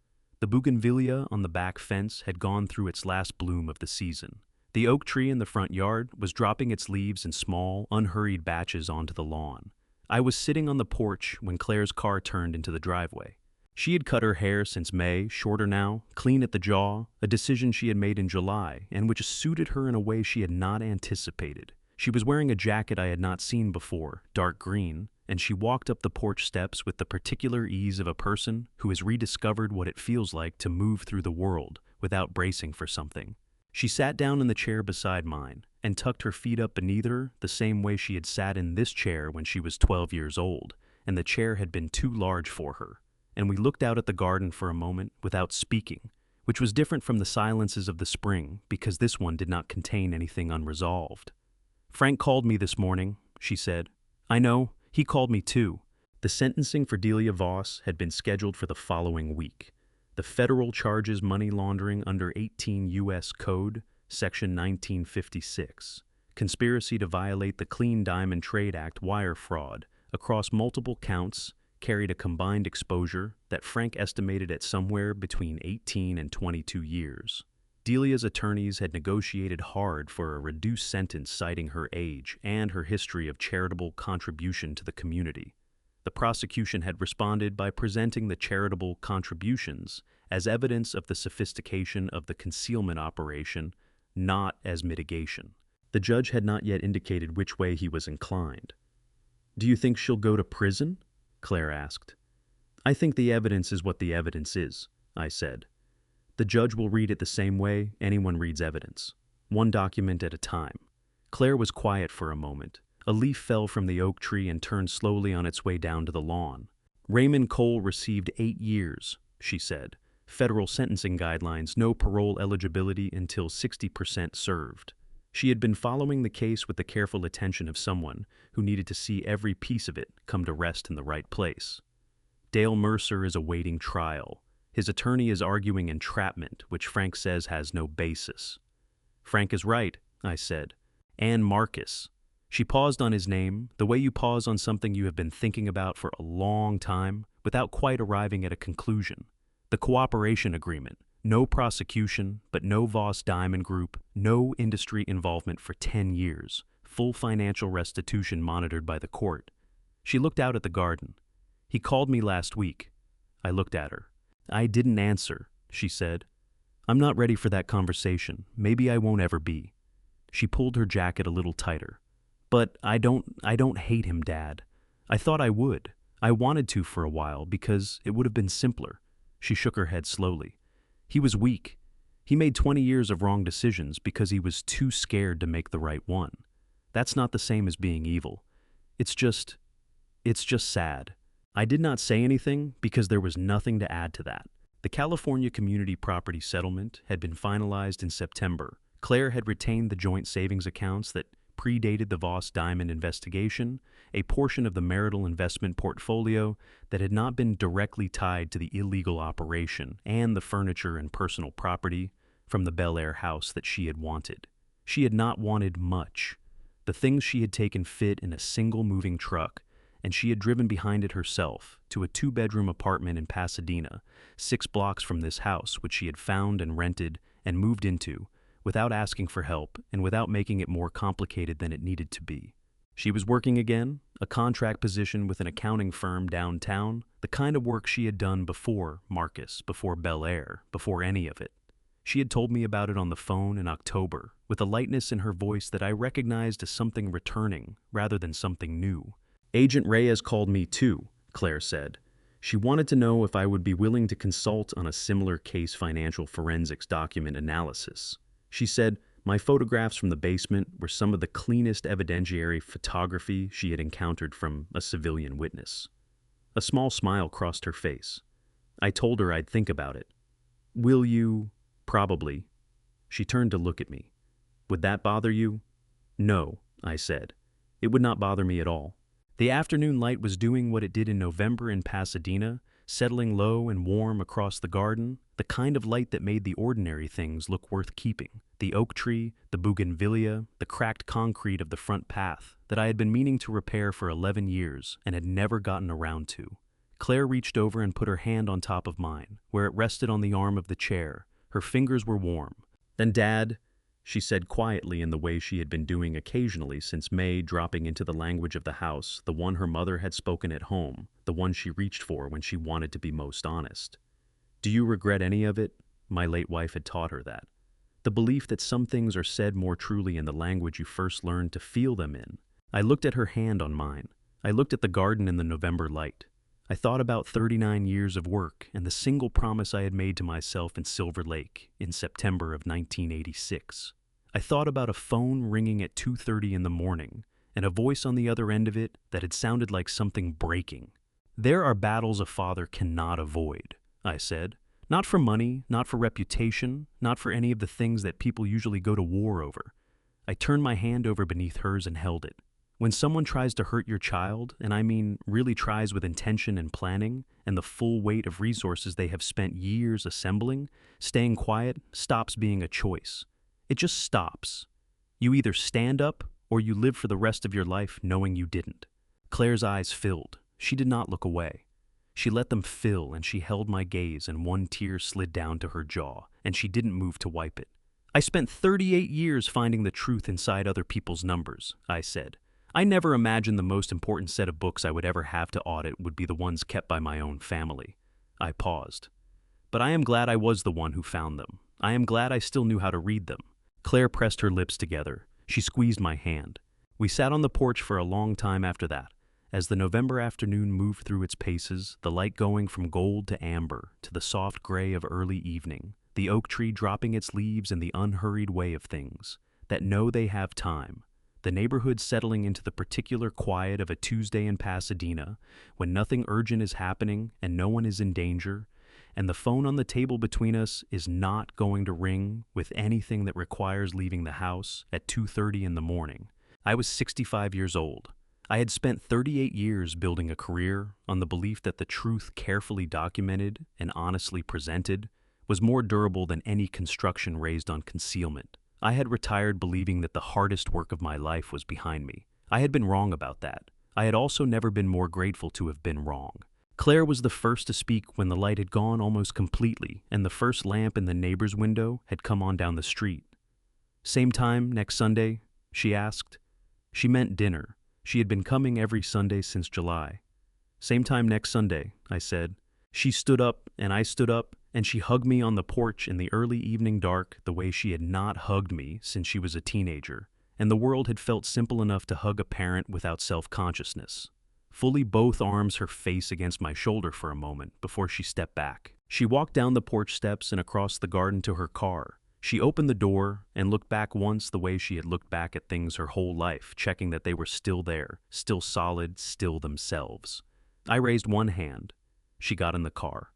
The bougainvillea on the back fence had gone through its last bloom of the season. The oak tree in the front yard was dropping its leaves in small, unhurried batches onto the lawn. I was sitting on the porch when Claire's car turned into the driveway. She had cut her hair since May, shorter now, clean at the jaw, a decision she had made in July, and which suited her in a way she had not anticipated. She was wearing a jacket I had not seen before, dark green, and she walked up the porch steps with the particular ease of a person who has rediscovered what it feels like to move through the world without bracing for something. She sat down in the chair beside mine and tucked her feet up beneath her the same way she had sat in this chair when she was 12 years old, and the chair had been too large for her. And we looked out at the garden for a moment without speaking, which was different from the silences of the spring because this one did not contain anything unresolved. "Frank called me this morning," she said. "I know, he called me too." The sentencing for Delia Voss had been scheduled for the following week. The federal charges money laundering under 18 U.S. Code, Section 1956, conspiracy to violate the Clean Diamond Trade Act wire fraud across multiple counts, carried a combined exposure that Frank estimated at somewhere between 18 and 22 years. Delia's attorneys had negotiated hard for a reduced sentence citing her age and her history of charitable contribution to the community. The prosecution had responded by presenting the charitable contributions as evidence of the sophistication of the concealment operation, not as mitigation. The judge had not yet indicated which way he was inclined. "Do you think she'll go to prison?" Claire asked. "I think the evidence is what the evidence is," I said. "The judge will read it the same way anyone reads evidence, one document at a time." Claire was quiet for a moment. A leaf fell from the oak tree and turned slowly on its way down to the lawn. "Raymond Cole received 8 years, she said. Federal sentencing guidelines, no parole eligibility until 60% served. She had been following the case with the careful attention of someone who needed to see every piece of it come to rest in the right place. Dale Mercer is awaiting trial. His attorney is arguing entrapment, which Frank says has no basis." "Frank is right," I said. "And Marcus." She paused on his name, the way you pause on something you have been thinking about for a long time, without quite arriving at a conclusion. The cooperation agreement. No prosecution, but no Voss Diamond Group, no industry involvement for 10 years, full financial restitution monitored by the court. She looked out at the garden. "He called me last week." I looked at her. "I didn't answer," she said. "I'm not ready for that conversation. Maybe I won't ever be." She pulled her jacket a little tighter. "But I don't hate him, Dad. I thought I would. I wanted to for a while because it would have been simpler." She shook her head slowly. "He was weak. He made 20 years of wrong decisions because he was too scared to make the right one. That's not the same as being evil. It's just sad." I did not say anything because there was nothing to add to that. The California Community Property Settlement had been finalized in September. Claire had retained the joint savings accounts that predated the Voss Diamond investigation, a portion of the marital investment portfolio that had not been directly tied to the illegal operation, and the furniture and personal property from the Bel Air house that she had wanted. She had not wanted much. The things she had taken fit in a single moving truck, and she had driven behind it herself to a 2-bedroom apartment in Pasadena, 6 blocks from this house, which she had found and rented and moved into, without asking for help and without making it more complicated than it needed to be. She was working again, a contract position with an accounting firm downtown, the kind of work she had done before Marcus, before Bel Air, before any of it. She had told me about it on the phone in October, with a lightness in her voice that I recognized as something returning rather than something new. "Agent Reyes called me too," Claire said. She wanted to know if I would be willing to consult on a similar case financial forensics document analysis. She said my photographs from the basement were some of the cleanest evidentiary photography she had encountered from a civilian witness. A small smile crossed her face. I told her I'd think about it. "Will you?" "Probably." She turned to look at me. "Would that bother you?" "No," I said. "It would not bother me at all." The afternoon light was doing what it did in November in Pasadena, settling low and warm across the garden, the kind of light that made the ordinary things look worth keeping. The oak tree, the bougainvillea, the cracked concrete of the front path that I had been meaning to repair for 11 years and had never gotten around to. Claire reached over and put her hand on top of mine, where it rested on the arm of the chair. Her fingers were warm. "Then, Dad," she said quietly in the way she had been doing occasionally since May, dropping into the language of the house, the one her mother had spoken at home, the one she reached for when she wanted to be most honest. "Do you regret any of it?" My late wife had taught her that. The belief that some things are said more truly in the language you first learned to feel them in. I looked at her hand on mine. I looked at the garden in the November light. I thought about 39 years of work and the single promise I had made to myself in Silver Lake in September of 1986. I thought about a phone ringing at 2:30 in the morning and a voice on the other end of it that had sounded like something breaking. "There are battles a father cannot avoid," I said. "Not for money, not for reputation, not for any of the things that people usually go to war over." I turned my hand over beneath hers and held it. When someone tries to hurt your child, and I mean really tries with intention and planning, and the full weight of resources they have spent years assembling, staying quiet stops being a choice. It just stops. You either stand up, or you live for the rest of your life knowing you didn't. Claire's eyes filled. She did not look away. She let them fill, and she held my gaze, and one tear slid down to her jaw, and she didn't move to wipe it. "I spent 38 years finding the truth inside other people's numbers," I said. "I never imagined the most important set of books I would ever have to audit would be the ones kept by my own family." I paused. "But I am glad I was the one who found them. I am glad I still knew how to read them." Claire pressed her lips together. She squeezed my hand. We sat on the porch for a long time after that, as the November afternoon moved through its paces, the light going from gold to amber to the soft gray of early evening, the oak tree dropping its leaves in the unhurried way of things that know they have time. The neighborhood settling into the particular quiet of a Tuesday in Pasadena, when nothing urgent is happening and no one is in danger, and the phone on the table between us is not going to ring with anything that requires leaving the house at 2:30 in the morning. I was 65 years old. I had spent 38 years building a career on the belief that the truth carefully documented and honestly presented was more durable than any construction raised on concealment. I had retired believing that the hardest work of my life was behind me. I had been wrong about that. I had also never been more grateful to have been wrong. Claire was the first to speak when the light had gone almost completely and the first lamp in the neighbor's window had come on down the street. "Same time next Sunday?" she asked. She meant dinner. She had been coming every Sunday since July. "Same time next Sunday," I said. She stood up, and I stood up, and she hugged me on the porch in the early evening dark the way she had not hugged me since she was a teenager, and the world had felt simple enough to hug a parent without self-consciousness. Fully both arms, her face against my shoulder for a moment before she stepped back. She walked down the porch steps and across the garden to her car. She opened the door and looked back once the way she had looked back at things her whole life, checking that they were still there, still solid, still themselves. I raised one hand. She got in the car.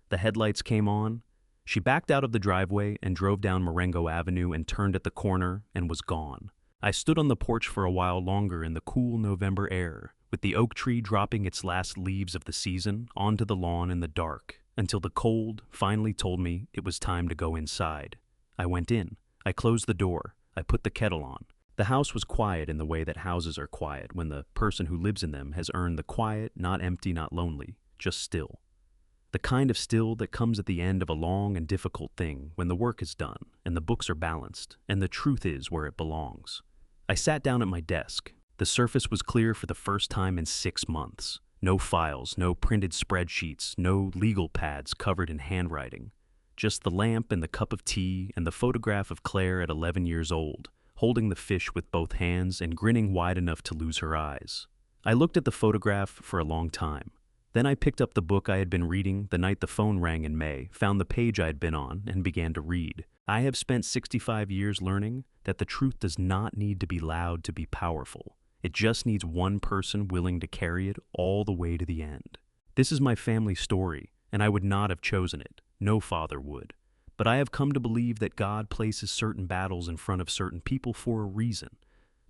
The headlights came on. She backed out of the driveway and drove down Marengo Avenue and turned at the corner and was gone. I stood on the porch for a while longer in the cool November air, with the oak tree dropping its last leaves of the season onto the lawn in the dark, until the cold finally told me it was time to go inside. I went in. I closed the door. I put the kettle on. The house was quiet in the way that houses are quiet when the person who lives in them has earned the quiet, not empty, not lonely, just still. The kind of still that comes at the end of a long and difficult thing when the work is done and the books are balanced and the truth is where it belongs. I sat down at my desk. The surface was clear for the first time in 6 months. No files, no printed spreadsheets, no legal pads covered in handwriting. Just the lamp and the cup of tea and the photograph of Claire at 11 years old, holding the fish with both hands and grinning wide enough to lose her eyes. I looked at the photograph for a long time. Then I picked up the book I had been reading the night the phone rang in May, found the page I had been on, and began to read. I have spent 65 years learning that the truth does not need to be loud to be powerful. It just needs one person willing to carry it all the way to the end. This is my family story, and I would not have chosen it. No father would. But I have come to believe that God places certain battles in front of certain people for a reason.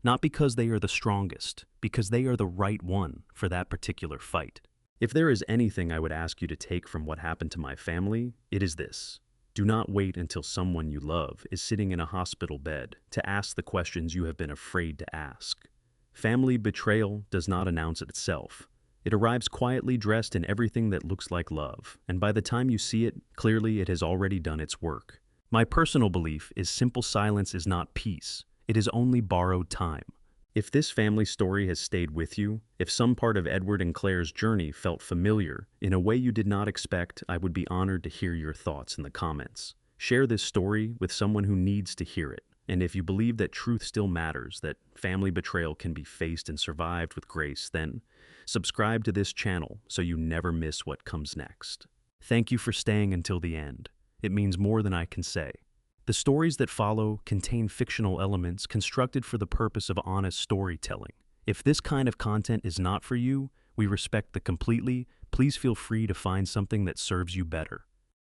Not because they are the strongest, because they are the right one for that particular fight. If there is anything I would ask you to take from what happened to my family, it is this. Do not wait until someone you love is sitting in a hospital bed to ask the questions you have been afraid to ask. Family betrayal does not announce itself. It arrives quietly dressed in everything that looks like love, and by the time you see it, clearly it has already done its work. My personal belief is simple silence is not peace. It is only borrowed time. If this family story has stayed with you, if some part of Edward and Claire's journey felt familiar in a way you did not expect, I would be honored to hear your thoughts in the comments. Share this story with someone who needs to hear it. And if you believe that truth still matters, that family betrayal can be faced and survived with grace, then subscribe to this channel so you never miss what comes next. Thank you for staying until the end. It means more than I can say. The stories that follow contain fictional elements constructed for the purpose of honest storytelling. If this kind of content is not for you, we respect that completely. Please feel free to find something that serves you better.